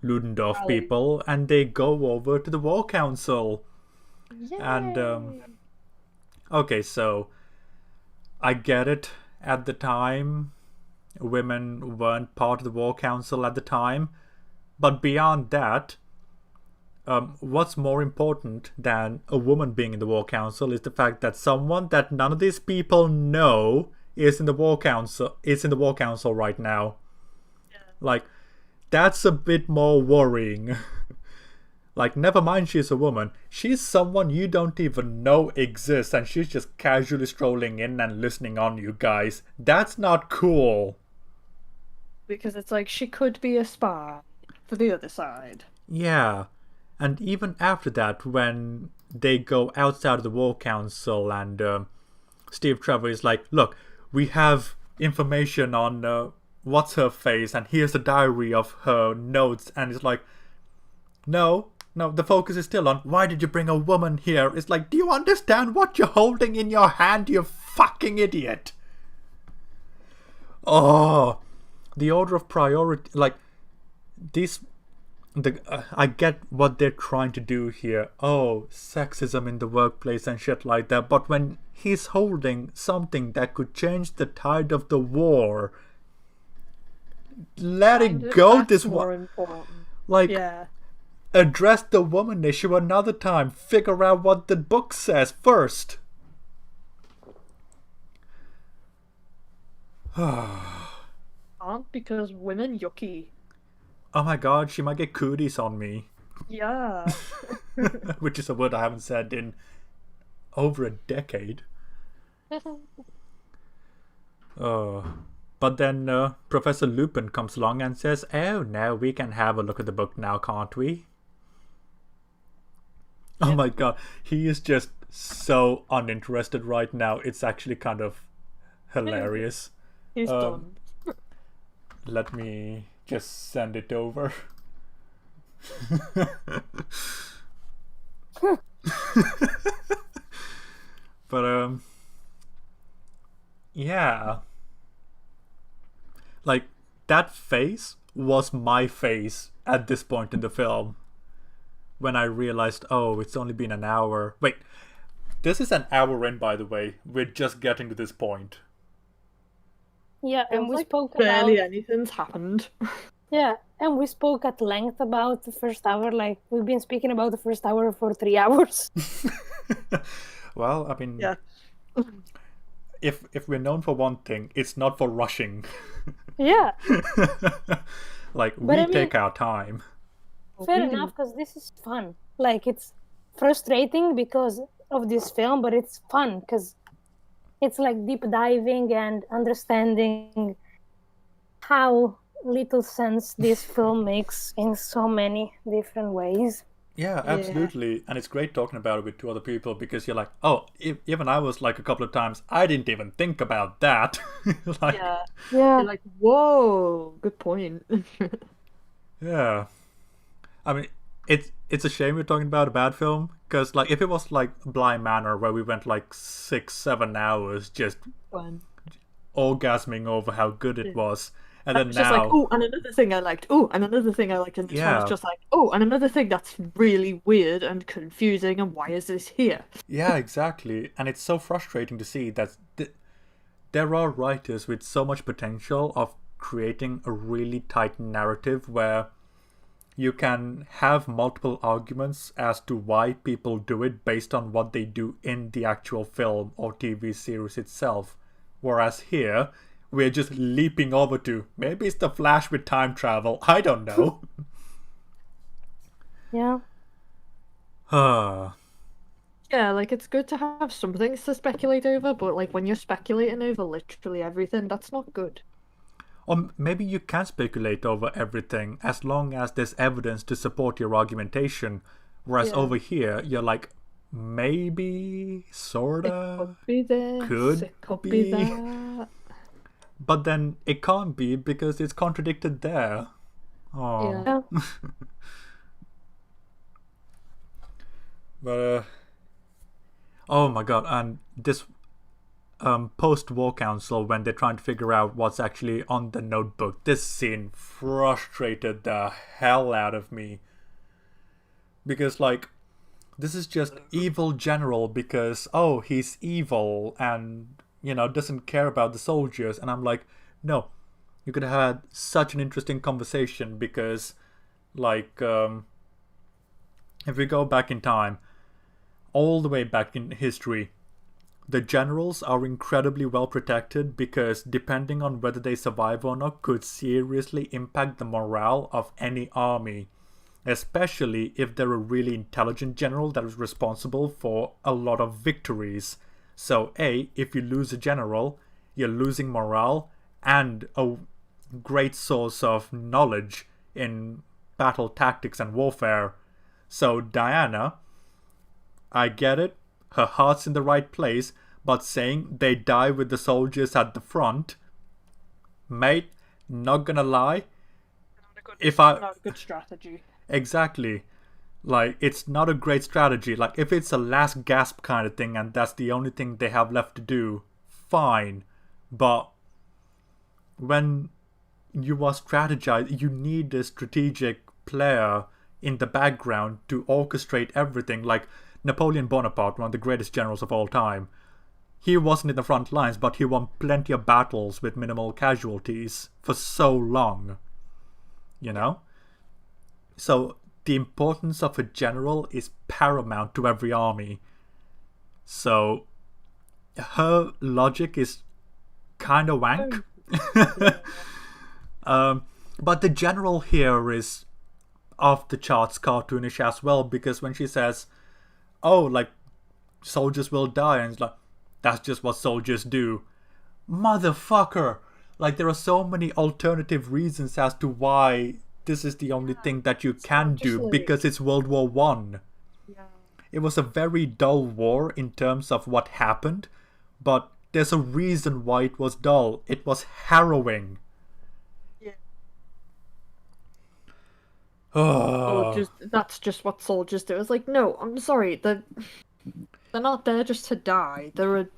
Ludendorff people and they go over to the War Council. Yay! And okay, so I get it. At the time, women weren't part of the War Council at the time, but beyond that, what's more important than a woman being in the War Council is the fact that someone that none of these people know is in the War Council right now. Yeah. Like, that's a bit more worrying. Like, never mind she's a woman. She's someone you don't even know exists and she's just casually strolling in and listening on you guys. That's not cool. Because it's like, she could be a spy for the other side. Yeah. And even after that, when they go outside of the War Council and Steve Trevor is like, look, we have information on what's her face and here's a diary of her notes, and it's like, no, the focus is still on why did you bring a woman here? It's like, do you understand what you're holding in your hand, you fucking idiot? Oh, the order of priority, like, I get what they're trying to do here. Oh, sexism in the workplace and shit like that. But when he's holding something that could change the tide of the war, let it go. This one, like, yeah. Address the woman issue another time. Figure out what the book says first. Because women yucky. Oh my god, she might get cooties on me. Yeah. Which is a word I haven't said in over a decade. But then Professor Lupin comes along and says, oh, now we can have a look at the book now, can't we? Yeah. Oh my god, he is just so uninterested right now. It's actually kind of hilarious. He's done. Let me just send it over. But yeah, like, that face was my face at this point in the film when I realized, oh, it's only been an hour. Wait, this is an hour in, by the way. We're just getting to this point. Yeah, and we spoke barely about... anything's happened. Yeah, and we spoke at length about the first hour. Like, we've been speaking about the first hour for 3 hours. Well, I mean, Yeah. if we're known for one thing, it's not for rushing. Yeah, Like, but we I mean, take our time. fair enough, because this is fun. Like, it's frustrating because of this film, but it's fun because it's like deep diving and understanding how little sense this film makes in so many different ways. Yeah, Yeah. absolutely. And it's great talking about it with two other people because you're like, oh, even I was like a couple of times, I didn't even think about that. Like, Yeah. Yeah, You're like, whoa, good point. yeah. I mean, it's a shame we're talking about a bad film because, like, if it was like Blind Manor where we went like 6-7 hours just Fun. orgasming over how good it was, and I then was just like, now, oh, and another thing I liked. Oh, and another thing I liked. And this one Yeah. was just like, oh, and another thing that's really weird and confusing. And why is this here? yeah, exactly. And it's so frustrating to see that there are writers with so much potential of creating a really tight narrative where you can have multiple arguments as to why people do it based on what they do in the actual film or TV series itself. Whereas here, we're just leaping over to maybe it's the Flash with time travel. I don't know. yeah. Yeah, like it's good to have some things to speculate over, but like when you're speculating over literally everything, that's not good. Or maybe you can speculate over everything as long as there's evidence to support your argumentation. Whereas Yeah. over here, you're like, maybe, It sorta, could be this, could it could be. be that. But then it can't be because it's contradicted there. Oh. Yeah. Yeah. But oh my god, and this post-war council when they're trying to figure out what's actually on the notebook, this scene frustrated the hell out of me. Because like this is just evil general because oh he's evil and doesn't care about the soldiers, and I'm like, no, you could have had such an interesting conversation because like if we go back in time, all the way back in history, the generals are incredibly well protected because depending on whether they survive or not could seriously impact the morale of any army, especially if they're a really intelligent general that is responsible for a lot of victories. So if you lose a general, you're losing morale and a great source of knowledge in battle tactics and warfare. So Diana, I get it, her heart's in the right place, but saying they die with the soldiers at the front, mate, not gonna lie, Not a good strategy. exactly, like it's not a great strategy. Like if it's a last gasp kind of thing and that's the only thing they have left to do, fine, but when you are strategizing, you need a strategic player in the background to orchestrate everything. Like Napoleon Bonaparte, one of the greatest generals of all time, he wasn't in the front lines, but he won plenty of battles with minimal casualties for so long. So the importance of a general is paramount to every army. So her logic is kind of wank. But the general here is off the charts cartoonish as well, because when she says, oh, like, soldiers will die, and it's like, that's just what soldiers do. Motherfucker! Like, there are so many alternative reasons as to why this is the only thing that you can do, because it's World War One. Yeah. It was a very dull war in terms of what happened, but there's a reason why it was dull. It was harrowing. Yeah. Oh, That's just what soldiers do. It's like, no, I'm sorry, they're not there just to die. They're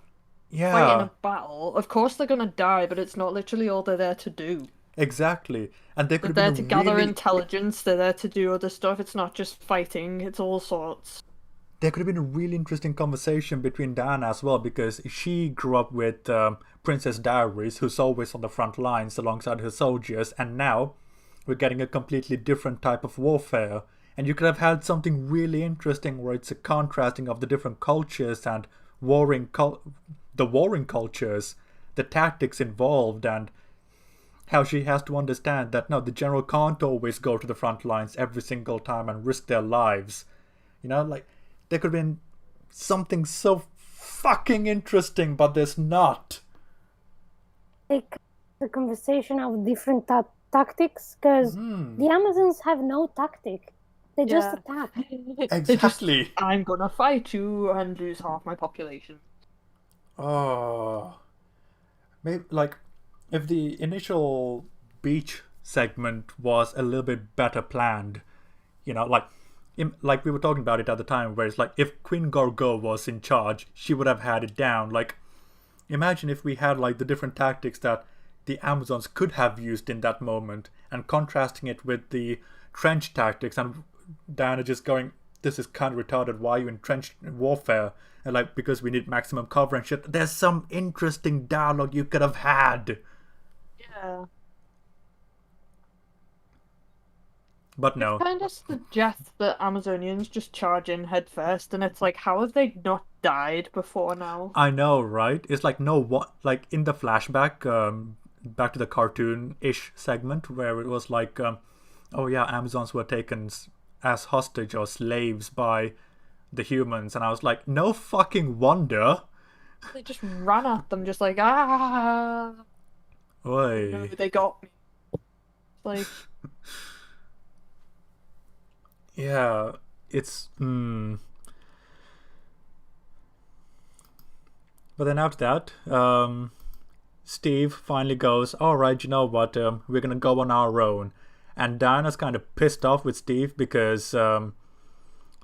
fighting a battle. Of course they're gonna die, but it's not literally all they're there to do. Exactly. And they could They're have there been to gather really... intelligence, they're there to do other stuff. It's not just fighting, it's all sorts. There could have been a really interesting conversation between Diana as well, because she grew up with Princess Diaries, who's always on the front lines alongside her soldiers, and now we're getting a completely different type of warfare. And you could have had something really interesting where it's a contrasting of the different cultures and the warring cultures, the tactics involved, and how she has to understand that no, the general can't always go to the front lines every single time and risk their lives. Like there could have been something so fucking interesting, but there's not. Like the conversation of different tactics, because the Amazons have no tactic. They just attack. Exactly. I'm gonna fight you and lose half my population. Oh. Maybe, like, if the initial beach segment was a little bit better planned, like we were talking about it at the time, where it's like, if Queen Gorgo was in charge, she would have had it down. Like, imagine if we had, like, the different tactics that the Amazons could have used in that moment, and contrasting it with the trench tactics, and Diana just going, this is kind of retarded, why are you in trench warfare? And like, because we need maximum cover and shit. There's some interesting dialogue you could have had. Yeah. But no. It kind of suggests that Amazonians just charge in head first, and it's like, how have they not died before now? I know, right? It's like, no, what, like in the flashback, back to the cartoon-ish segment, where it was like, oh yeah, Amazons were taken as hostage or slaves by the humans, and I was like, no fucking wonder. They just ran at them, just like, ah. Oi. No, they got me. Like, yeah, it's But then after that, Steve finally goes, all right, you know what? We're gonna go on our own. And Diana's kind of pissed off with Steve because,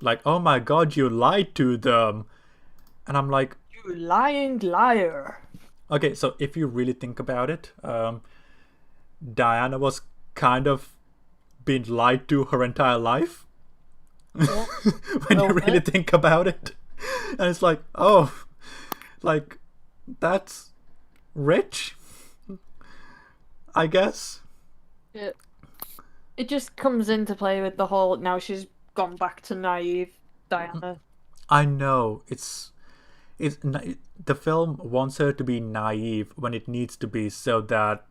like, oh my god, you lied to them. And I'm like, you lying liar. Okay, so if you really think about it, Diana was kind of being lied to her entire life. Yeah. When you really think about it. And it's like, oh, like, that's rich, I guess. It just comes into play with the whole, now she's gone back to naive Diana. I know, the film wants her to be naive when it needs to be, so that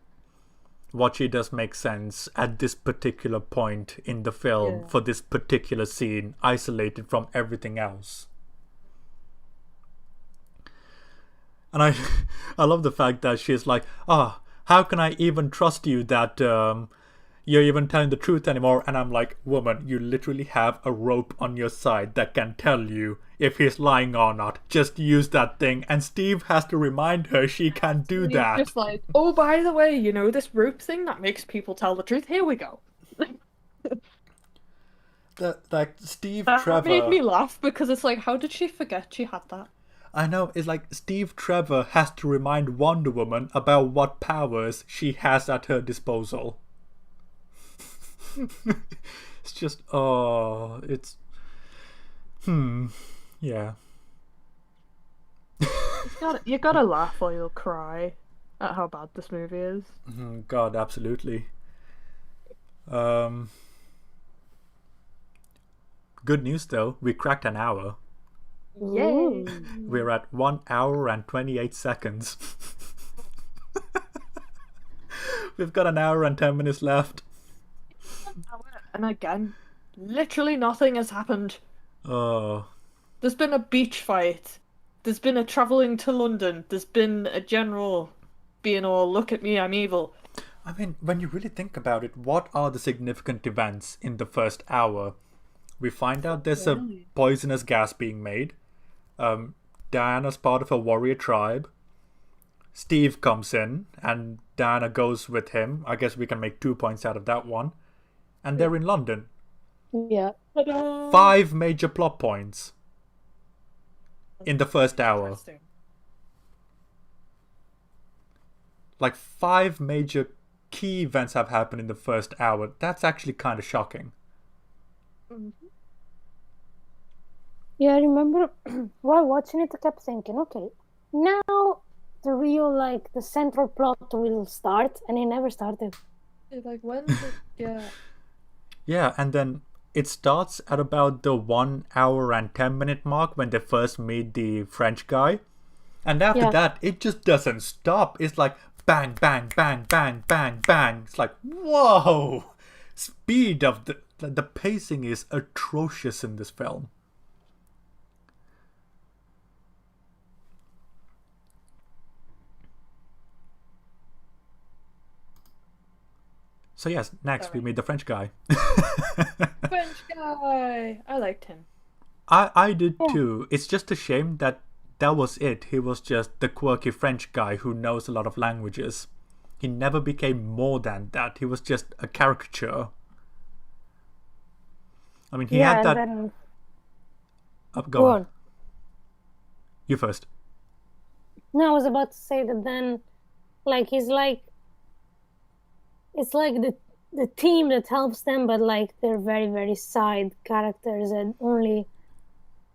what she does makes sense at this particular point in the film, for this particular scene, isolated from everything else. And I love the fact that she's like, how can I even trust you that you're even telling the truth anymore? And I'm like, woman, you literally have a rope on your side that can tell you if he's lying or not. Just use that thing. And Steve has to remind her she can do that. Just like, oh, by the way, this rope thing that makes people tell the truth? Here we go. Like, Steve that Trevor made me laugh, because it's like, how did she forget she had that? I know, it's like Steve Trevor has to remind Wonder Woman about what powers she has at her disposal. It's just, it's... yeah. You gotta laugh or you'll cry at how bad this movie is. God, absolutely. Good news though, we cracked an hour. Yay! We're at 1 hour and 28 seconds. We've got an hour and 10 minutes left. And again, literally nothing has happened. Oh. There's been a beach fight. There's been a travelling to London. There's been a general being all, look at me, I'm evil. I mean, when you really think about it, what are the significant events in the first hour? We find out there's a poisonous gas being made. Diana's part of a warrior tribe. Steve comes in and Diana goes with him. I guess we can make 2 points out of that one. And they're in London. Yeah. 5 major plot points in the first hour. Like 5 major key events have happened in the first hour. That's actually kind of shocking. Yeah, I remember while watching it, I kept thinking, okay, now the real, like, the central plot will start, and it never started. Like when did yeah. Yeah, and then it starts at about the 1 hour and 10 minute mark when they first meet the French guy. And after Yeah. that, it just doesn't stop. It's like bang, bang, bang, bang, bang, bang. It's like, whoa! Speed of the pacing is atrocious in this film. So yes, next we Sorry. meet the French guy. French guy. I liked him. I did Yeah. too. It's just a shame that that was it. He was just the quirky French guy who knows a lot of languages. He never became more than that. He was just a caricature. I mean, he Yeah, had and that. then Go go on. on. You first. No, I was about to say that then, like, he's like, it's like the team that helps them, but like they're very, very side characters and only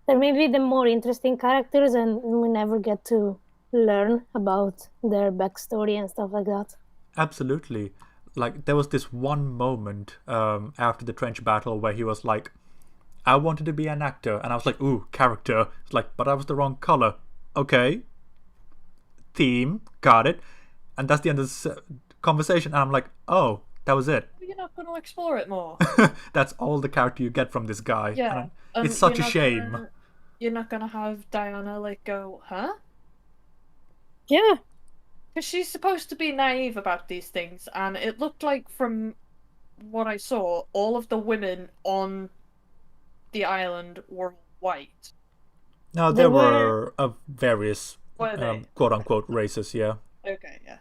they're maybe the more interesting characters, and we never get to learn about their backstory and stuff like that. Absolutely. Like, there was this one moment after the trench battle where he was like, I wanted to be an actor. And I was like, ooh, character. It's like, but I was the wrong color. Okay. Theme. Got it. And that's the end of this conversation. And I'm like, oh, that was it. You're not going to explore it more. That's all the character you get from this guy. Yeah. And it's such a you're not shame. you're not gonna have Diana like go, huh? Yeah, Because she's supposed to be naive about these things, and it looked like from what I saw, all of the women on the island were white. No, They there were- were of various Were they? quote unquote races, yeah. Okay, yeah.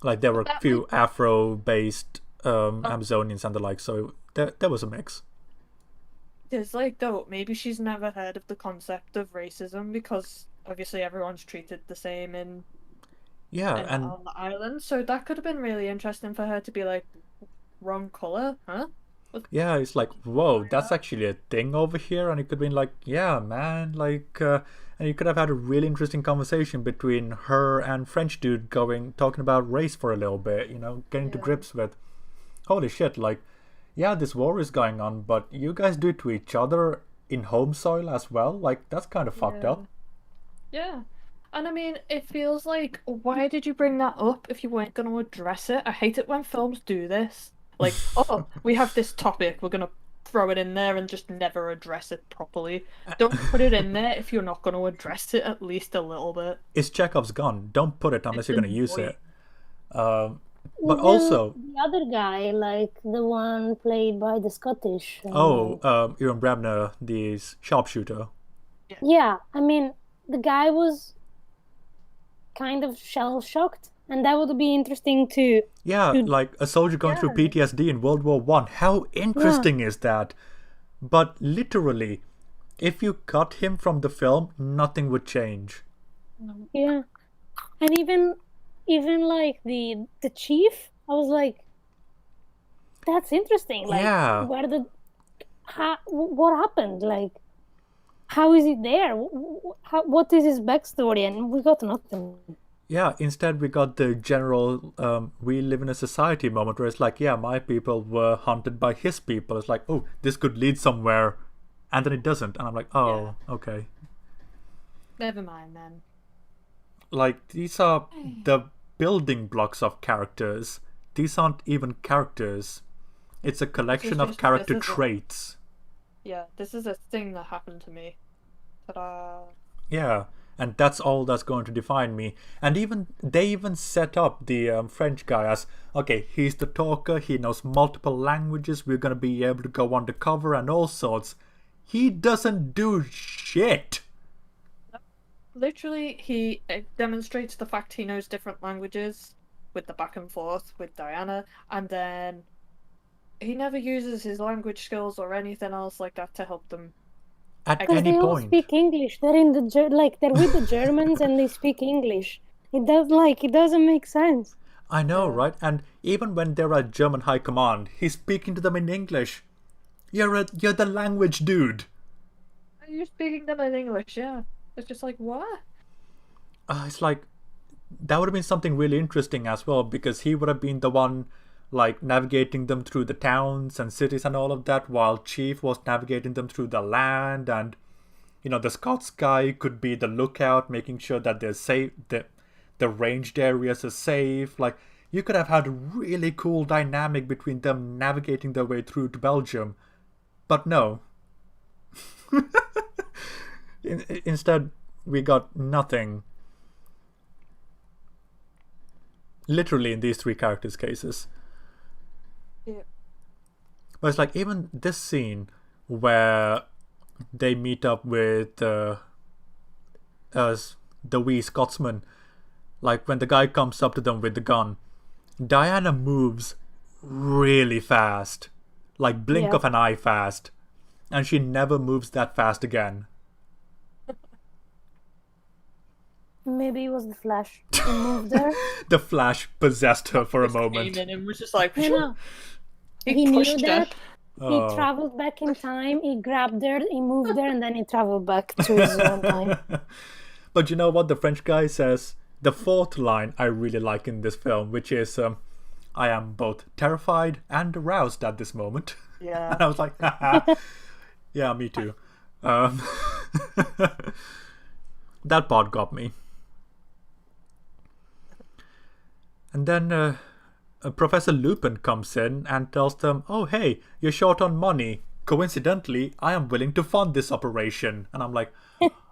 Like there were a That few Afro based Amazonians and the like, so there was a mix. There's like, though, maybe she's never heard of the concept of racism because obviously everyone's treated the same Yeah, and on the island. So that could have been really interesting for her to be like, wrong color, huh? yeah, it's like, whoa, that's actually a thing over here. And it could have been like, yeah, man, like, and you could have had a really interesting conversation between her and French dude talking about race for a little bit, getting to Yeah. grips with, holy shit, like, yeah, this war is going on, but you guys do it to each other in home soil as well. Like, that's kind of fucked up. Yeah. And I mean, it feels like, why did you bring that up if you weren't going to address it? I hate it when films do this. Like, oh, we have this topic, we're going to throw it in there and just never address it properly. Don't put it in there if you're not going to address it at least a little bit. It's Chekhov's gun. Don't put it unless you're going to use annoying. it. But even also, the other guy, like the one played by the Scottish. Ewan Bremner, the sharpshooter. Yeah, I mean, the guy was kind of shell shocked, and that would be interesting to. Yeah, to- like a soldier going through Yeah. PTSD in World War One. How interesting is that? But literally, if you cut him from the film, nothing would change. Yeah, and even like the chief, I was like, that's interesting. Like, Yeah. what happened? Like, how is he there? What is his backstory? And we got nothing. Yeah, instead we got the general we live in a society moment where it's like, yeah, my people were hunted by his people. It's like, oh, this could lead somewhere. And then it doesn't. And I'm like, oh, okay. Never mind then. Like, these are the building blocks of characters. These aren't even characters. It's a collection of just- character this is a- traits. Yeah, this is a thing that happened to me. Ta-da. Yeah, and that's all that's going to define me. And they even set up the French guy as, okay, he's the talker, he knows multiple languages, we're going to be able to go undercover and all sorts. He doesn't do shit. Literally, he demonstrates the fact he knows different languages with the back and forth with Diana, and then he never uses his language skills or anything else like that to help them. At Because any they all point. speak English. They're in they're with the Germans and they speak English. It doesn't make sense. I know, right? And even when they're at German High Command, he's speaking to them in English. You're the language dude. You're speaking them in English, yeah. It's just like, what? It's like, that would have been something really interesting as well, because he would have been the one like navigating them through the towns and cities and all of that, while Chief was navigating them through the land. And the Scots guy could be the lookout, making sure that they're safe, the ranged areas are safe. Like, you could have had a really cool dynamic between them navigating their way through to Belgium, but no. Instead, we got nothing. Literally in these three characters' cases. Yeah. But it's like, even this scene where they meet up with the wee Scotsman, like when the guy comes up to them with the gun, Diana moves really fast, like blink Yeah. of an eye fast, and she never moves that fast again. Maybe it was the Flash who moved there. The Flash possessed her for a Just moment. came in and was just like, You know, he he knew pushed her. that. Oh. He traveled back in time. He grabbed her. He moved there, and then he traveled back to his own time. But you know what the French guy says? The fourth line I really like in this film, which is, I am both terrified and aroused at this moment. Yeah. And I was like, haha. Yeah, me too. That part got me. And then Professor Lupin comes in and tells them, oh, hey, you're short on money. Coincidentally, I am willing to fund this operation. And I'm like,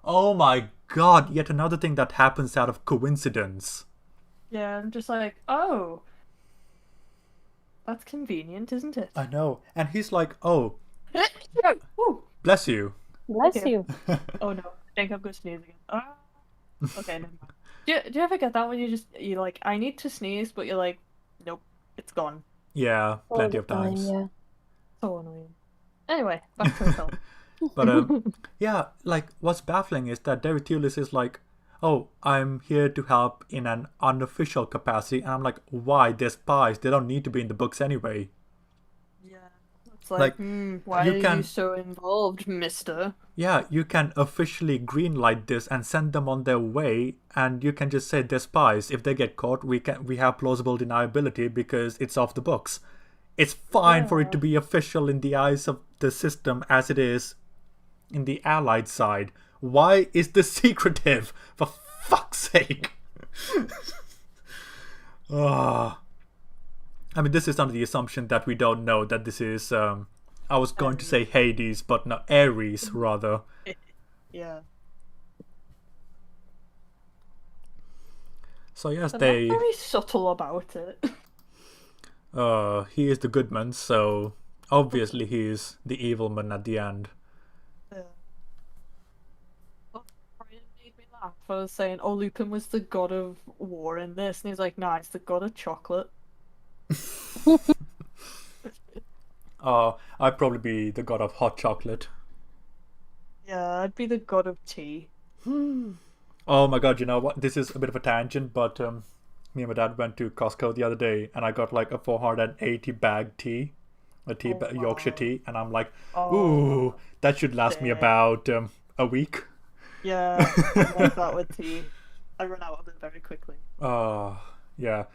oh my god, yet another thing that happens out of coincidence. Yeah, I'm just like, oh. That's convenient, isn't it? I know. And he's like, oh, Ooh. bless you. Bless Okay. you. Oh no, I think I'm gonna sneeze again. Ah. Okay, never mind. Do you ever get that when you're like, I need to sneeze, but you're like, nope, it's gone. Yeah, All plenty the of times. time, yeah. So annoying. Anyway, back to the film. But yeah, like what's baffling is that David Thewlis is like, oh, I'm here to help in an unofficial capacity. And I'm like, why? They're spies. They don't need to be in the books anyway. Yeah. It's like, Like, why you are can- you so involved, mister? Yeah, you can officially greenlight this and send them on their way, and you can just say they're spies. If they get caught, we have plausible deniability because it's off the books. It's fine for it to be official in the eyes of the system as it is in the Allied side. Why is this secretive? For fuck's sake! Ah. I mean, this is under the assumption that we don't know that this is, I was going to say Hades, but no, Ares, rather. Yeah. So yes, They're they, not very subtle about it. he is the good man, so obviously he is the evil man at the end. Yeah. Well, it made me laugh. I was saying, oh, Lupin was the god of war in this, and he's like, nah, it's the god of chocolate. I'd probably be the god of hot chocolate. Yeah, I'd be the god of tea. Oh my god, you know what? This is a bit of a tangent, but me and my dad went to Costco the other day, and I got like a 480 bag tea, Yorkshire wow. tea, and I'm like, Oh, ooh, that should last me damn. about a week. Yeah, I like that with tea. I run out of it very quickly. Yeah.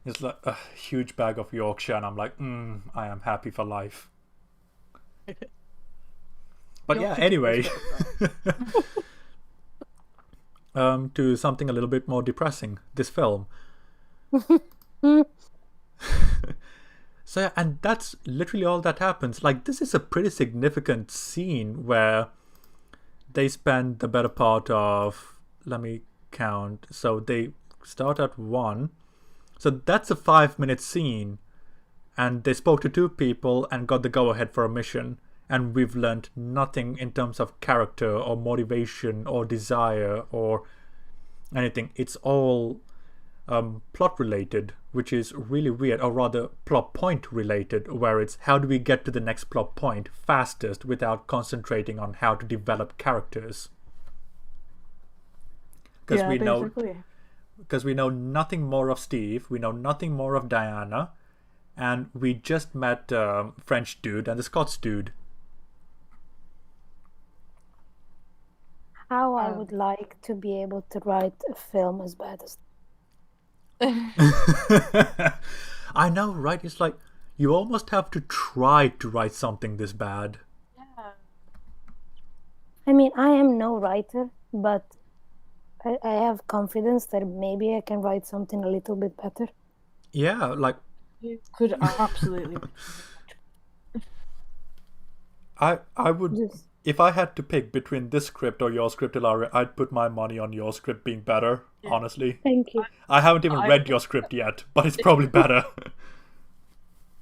It's like a huge bag of Yorkshire, and I'm like, I am happy for life. But yeah, Yorkshire tea anyway. is good, though. To something a little bit more depressing, this film. So yeah, and that's literally all that happens. Like, this is a pretty significant scene where they spend the better part of, let me count. So they start at 1. So that's a 5-minute scene, and they spoke to 2 people and got the go-ahead for a mission, and we've learned nothing in terms of character or motivation or desire or anything. It's all plot related, which is really weird, or rather plot point related, where it's how do we get to the next plot point fastest without concentrating on how to develop characters. Because Yeah, basically. we know nothing more of Steve, we know nothing more of Diana, and we just met French dude and the Scots dude. How I would like to be able to write a film as bad as I know, right? It's like you almost have to try to write something this bad. Yeah. I mean, I am no writer, but I have confidence that maybe I can write something a little bit better. Yeah, like You could absolutely. I would, Just if I had to pick between this script or your script, Ilaria, I'd put my money on your script being better, Yeah. honestly. thank you. I haven't even I- read your script yet, but it's probably better.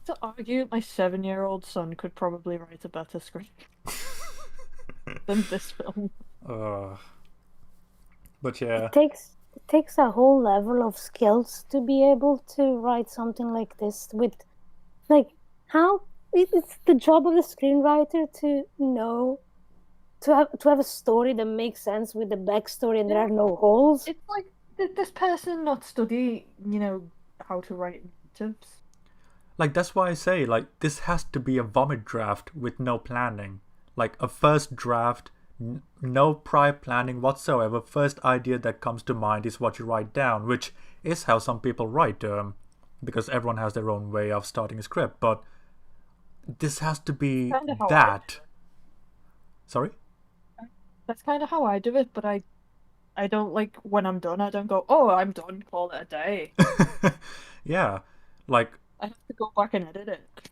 To argue, my 7-year-old son could probably write a better script than this film. uh, but yeah, It takes a whole level of skills to be able to write something like this with, like, how it's the job of the screenwriter to know to have a story that makes sense with the backstory and there Yeah. are no holes. It's like, did this person not study, how to write narratives? like that's why I say like this has to be a vomit draft with no planning. Like a first draft, no prior planning whatsoever. First idea that comes to mind is what you write down, which is how some people write, because everyone has their own way of starting a script. But this has to be Kind of how I that. do it. Sorry? That's kind of how I do it, but I don't like when I'm done. I don't go, oh, I'm done. Call it a day. Yeah. Like, I have to go back and edit it.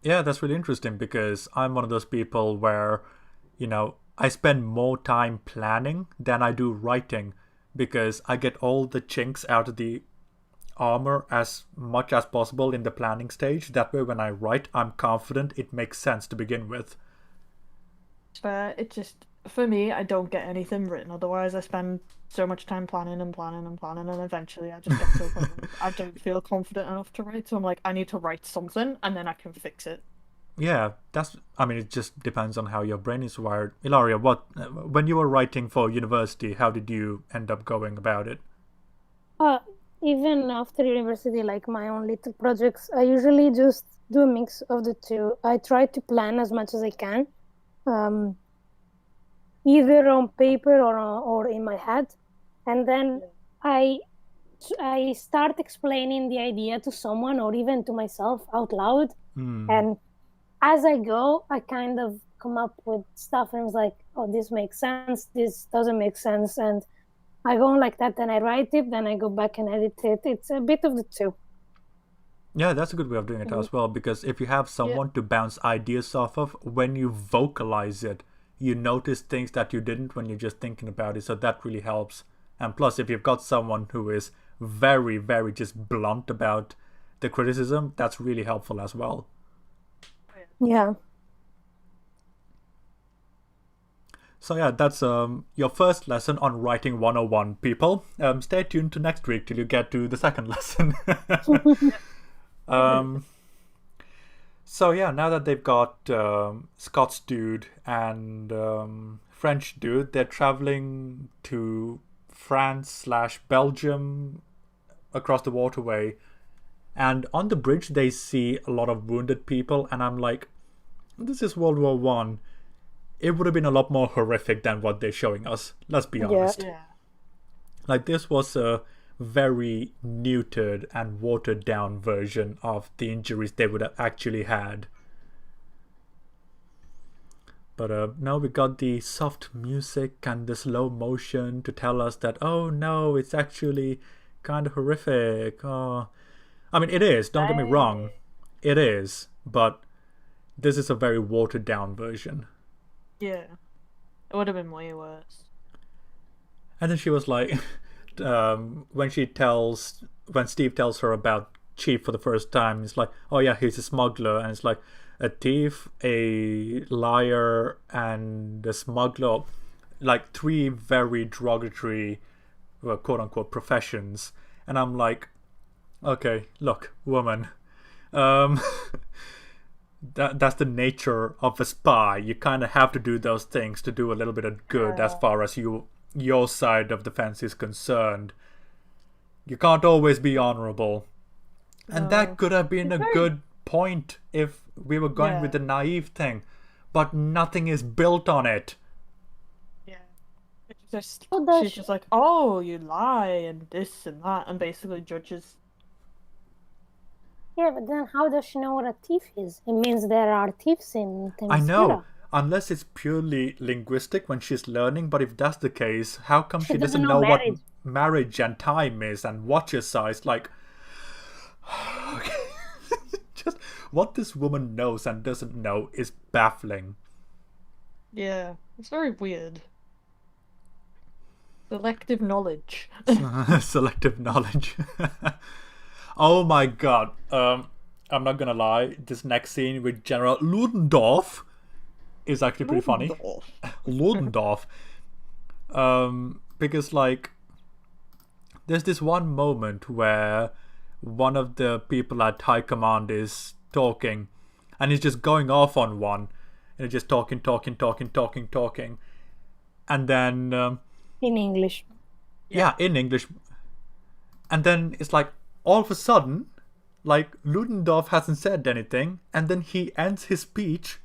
yeah, that's really interesting because I'm one of those people where, I spend more time planning than I do writing because I get all the chinks out of the armor as much as possible in the planning stage. That way, when I write, I'm confident it makes sense to begin with. Fair. It just, for me, I don't get anything written. Otherwise, I spend so much time planning and planning and planning, and eventually I just get to a point where I don't feel confident enough to write. So I'm like, I need to write something, and then I can fix it. Yeah, it just depends on how your brain is wired. Ilaria, when you were writing for university, how did you end up going about it? Even after university, like my own little projects, I usually just do a mix of the two. I try to plan as much as I can, either on paper or in my head, and then I start explaining the idea to someone or even to myself out loud. And as I go, I kind of come up with stuff and I was like, oh, this makes sense, this doesn't make sense. And I go on like that, then I write it, then I go back and edit it. It's a bit of the two. Yeah, that's a good way of doing it as well, because if you have someone to bounce ideas off of, when you vocalize it, you notice things that you didn't when you're just thinking about it, so that really helps. And plus, if you've got someone who is very, very just blunt about the criticism, that's really helpful as well. Yeah. So yeah, that's your first lesson on writing 101, people. Stay tuned to next week till you get to the second lesson. So yeah, now that they've got Scots dude and French dude, they're traveling to France/Belgium across the waterway. And on the bridge, they see a lot of wounded people, and I'm like, this is World War One. It would have been a lot more horrific than what they're showing us. Let's be honest. Yeah. Like, this was a very neutered and watered down version of the injuries they would have actually had. But now we got the soft music and the slow motion to tell us that, oh no, it's actually kind of horrific. Oh, I mean, it is, don't get me wrong. It is, but this is a very watered down version. Yeah. It would have been way worse. And then she was like, when Steve tells her about Chief for the first time, it's like, oh yeah, he's a smuggler. And it's like, a thief, a liar, and a smuggler. Like, three very derogatory, quote unquote, professions. And I'm like, okay, look, woman. That's the nature of a spy. You kind of have to do those things to do a little bit of good as far as your side of the fence is concerned. You can't always be honorable. And that could have been a good point if we were going with the naive thing. But nothing is built on it. Yeah. She's Oh, just like, oh, you lie and this and that, and basically judges. Yeah, but then how does she know what a thief is? It means there are thieves in I know, Themyscira. unless it's purely linguistic when she's learning, but if that's the case, how come She she doesn't doesn't know know what marriage. marriage and time is and watches size? Like, just what this woman knows and doesn't know is baffling. Yeah, it's very weird. Selective knowledge. Selective knowledge. Oh my god. I'm not gonna lie. This next scene with General Ludendorff is actually pretty funny. Ludendorff. Ludendorff. Because like, there's this one moment where one of the people at high command is talking, and he's just going off on one, and he's just talking, and then In English. yeah, in English. And then it's like, all of a sudden, like, Ludendorff hasn't said anything, and then he ends his speech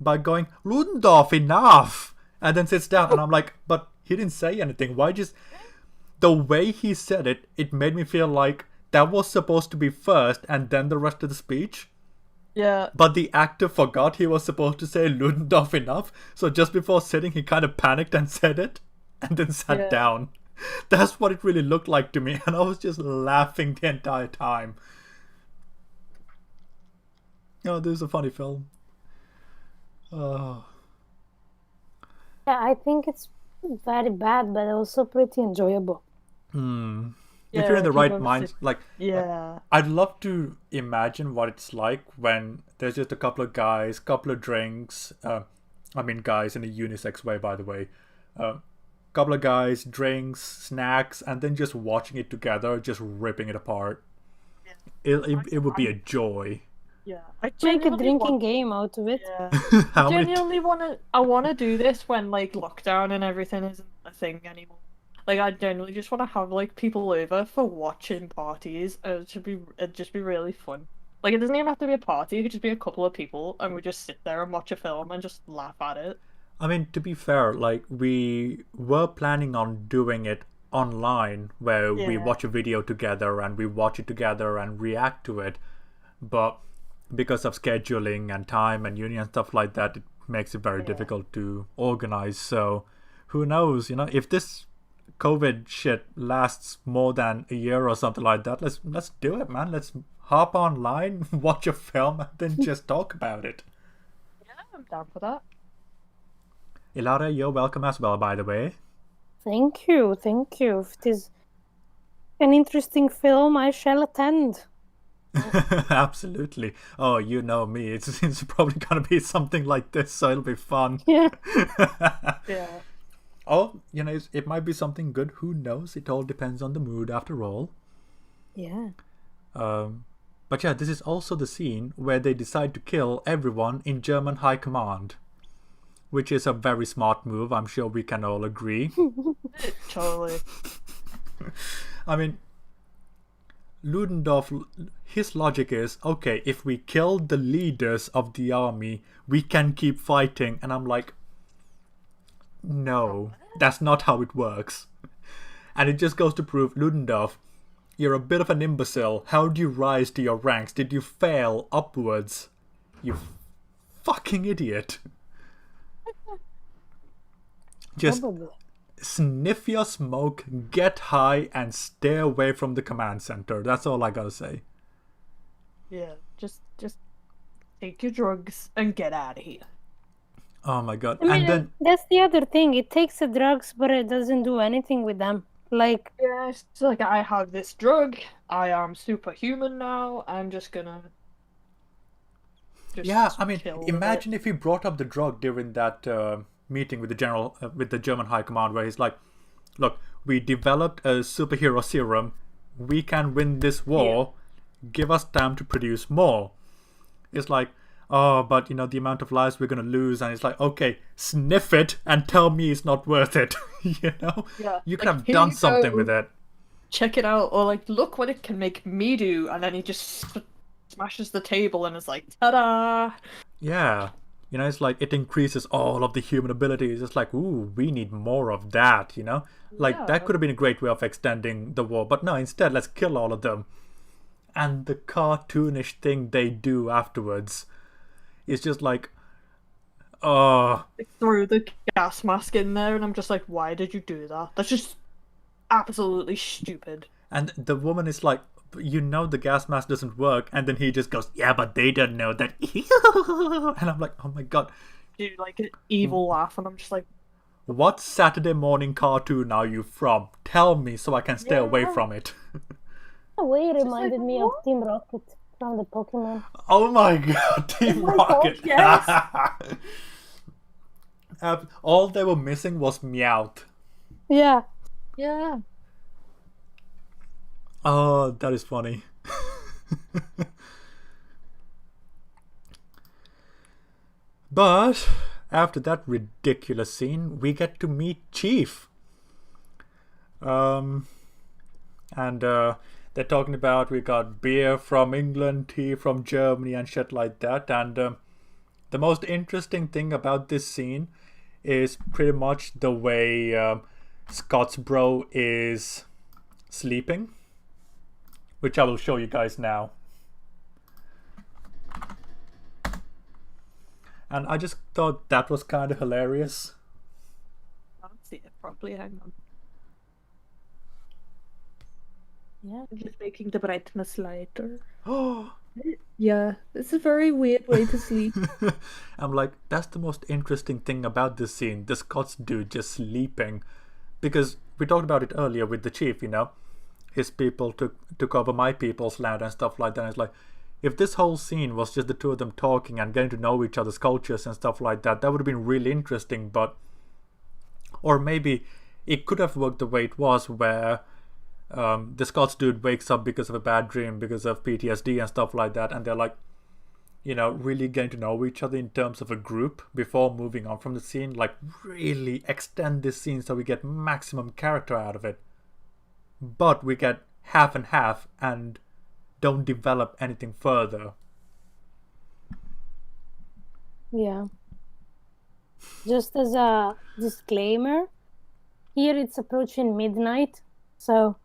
by going, Ludendorff, enough! And then sits down, and I'm like, but he didn't say anything. Why just. The way he said it, it made me feel like that was supposed to be first and then the rest of the speech. Yeah. But the actor forgot he was supposed to say Ludendorff enough, so just before sitting, he kind of panicked and said it, and then sat Yeah. down. That's what it really looked like to me, and I was just laughing the entire time. Oh, this is a funny film. Oh. Yeah, I think it's very bad, but also pretty enjoyable. If you're in the he right loves mind, it. like, Yeah. I'd love to imagine what it's like when there's just a couple of guys, couple of drinks. I mean, guys in a unisex way, by the way. Couple of guys, drinks, snacks, and then just watching it together, just ripping it apart. It would be a joy. Yeah. I Make a genuinely drinking want- game out of it. Yeah. How many? Genuinely I wanna do this when like lockdown and everything isn't a thing anymore. Like I genuinely just want to have like people over for watching parties. It'd just be really fun. Like it doesn't even have to be a party. It could just be a couple of people, and we just sit there and watch a film and just laugh at it. I mean, to be fair, like, we were planning on doing it online, where we Yeah. watch a video together and we watch it together and react to it. But because of scheduling and time and uni and stuff like that, it makes it very difficult to organize. So who knows, if this COVID shit lasts more than a year or something like that, let's do it, man. Let's hop online, watch a film, and then just talk about it. Yeah, I'm down for that. Ilaria, you're welcome as well, by the way. Thank you, thank you. If it is an interesting film, I shall attend. Absolutely. Oh, you know me. It's probably gonna be something like this, so it'll be fun. Yeah. Yeah. Oh, it might be something good. Who knows? It all depends on the mood, after all. Yeah. But yeah, this is also the scene where they decide to kill everyone in German high command, which is a very smart move. I'm sure we can all agree. Totally. I mean, Ludendorff, his logic is, okay, if we kill the leaders of the army, we can keep fighting. And I'm like, no, that's not how it works. And it just goes to prove, Ludendorff, you're a bit of an imbecile. How do you rise to your ranks? Did you fail upwards? You fucking idiot. Just Probably. sniff your smoke, get high, and stay away from the command center. That's all I gotta say. Yeah. Just take your drugs and get out of here. Oh my god. I mean, And then, that's the other thing. It takes the drugs, but it doesn't do anything with them. Like, Yeah, it's like I have this drug. I am superhuman now. I'm just gonna. yeah, I mean, chill with imagine if he brought up the drug during that meeting with the general, with the German high command, where he's like, look, we developed a superhero serum. We can win this war. Give us time to produce more. It's like, oh, but the amount of lives we're gonna lose, and it's like, okay, sniff it and tell me it's not worth it. Yeah, You could like, have here done you something go. with it. Check it out, or like, look what it can make me do, and then he just smashes the table and is like, ta-da! Yeah. It's like it increases all of the human abilities. It's like, ooh, we need more of that, Like, Yeah. that could have been a great way of extending the war. But no, instead, let's kill all of them. and the cartoonish thing they do afterwards is just like, oh. They threw the gas mask in there, and I'm just like, why did you do that? That's just absolutely stupid. And the woman is like, you know the gas mask doesn't work, and then he just goes, yeah, but they don't know that. And I'm like, oh my god. Do like an evil laugh, and I'm just like, what Saturday morning cartoon are you from? Tell me so I can stay away from it. The way it reminded me of Team Rocket from the Pokemon. Oh my god, Team Rocket. God, yes. All they were missing was Meowth. Yeah. yeah. Oh, that is funny. But after that ridiculous scene, we get to meet Chief. And they're talking about we got beer from England, tea from Germany, and shit like that. And the most interesting thing about this scene is pretty much the way Scott's bro is sleeping, which I will show you guys now. And I just thought that was kind of hilarious. I can't see it properly. Hang on. Yeah. I'm just making the brightness lighter. Oh, Yeah, it's a very weird way to sleep. I'm like, that's the most interesting thing about this scene. The Scots dude just sleeping. Because we talked about it earlier with the chief, you know. His people took over my people's land and stuff like that. And it's like, if this whole scene was just the two of them talking and getting to know each other's cultures and stuff like that, that would have been really interesting. But, or maybe it could have worked the way it was, where the Scots dude wakes up because of a bad dream, because of PTSD and stuff like that, and they're like, you know, really getting to know each other in terms of a group before moving on from the scene. Like, really extend this scene so we get maximum character out of it. But we get half and half and don't develop anything further. Yeah. Just as a disclaimer, here it's approaching midnight, so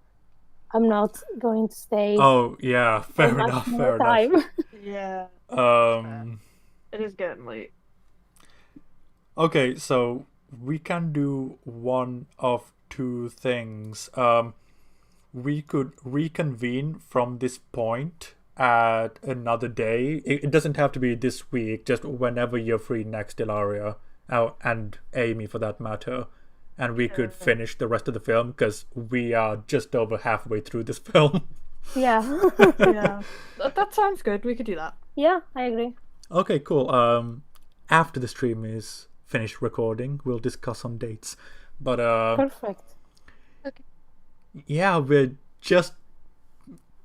I'm not going to stay Oh yeah, fair for much enough, more fair time. enough. Yeah, it is getting late. Okay, so we can do one of two things. We could reconvene from this point at another day. It doesn't have to be this week, just whenever you're free next, Ilaria. And Amy, for that matter. And we could finish the rest of the film, because we are just over halfway through this film. Yeah. Yeah, that sounds good. We could do that. Yeah, I agree. Okay, cool. After the stream is finished recording, we'll discuss some dates. But Perfect. yeah, we're just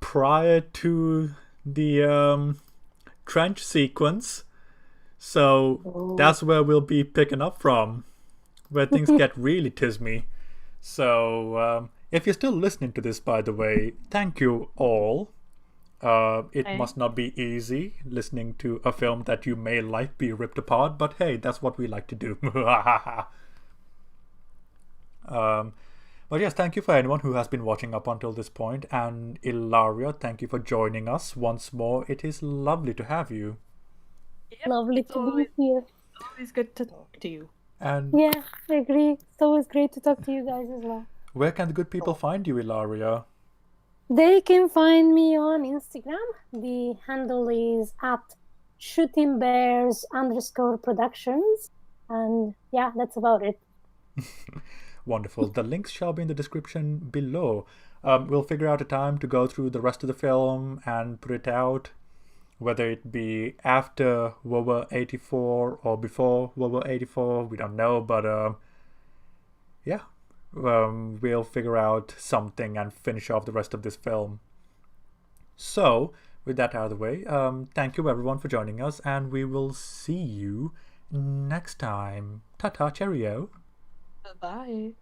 prior to the trench sequence, so that's where we'll be picking up from, where things get really tismy. So if you're still listening to this, by the way, thank you all. It must not be easy listening to a film that you may like be ripped apart, but hey, that's what we like to do. But yes, thank you for anyone who has been watching up until this point, and Ilaria, thank you for joining us once more. It is lovely to have you. Lovely to be here. Always good to talk to you. And Yeah, I agree. It's always great to talk to you guys as well. where can the good people find you, Ilaria? They can find me on Instagram. The handle is at shootingbears_productions. And yeah, that's about it. Wonderful. The links shall be in the description below. We'll figure out a time to go through the rest of the film and put it out, whether it be after World War 84 or before World War 84, we don't know, but yeah, we'll figure out something and finish off the rest of this film. So, with that out of the way, thank you everyone for joining us, and we will see you next time. Ta-ta, cheerio. Bye.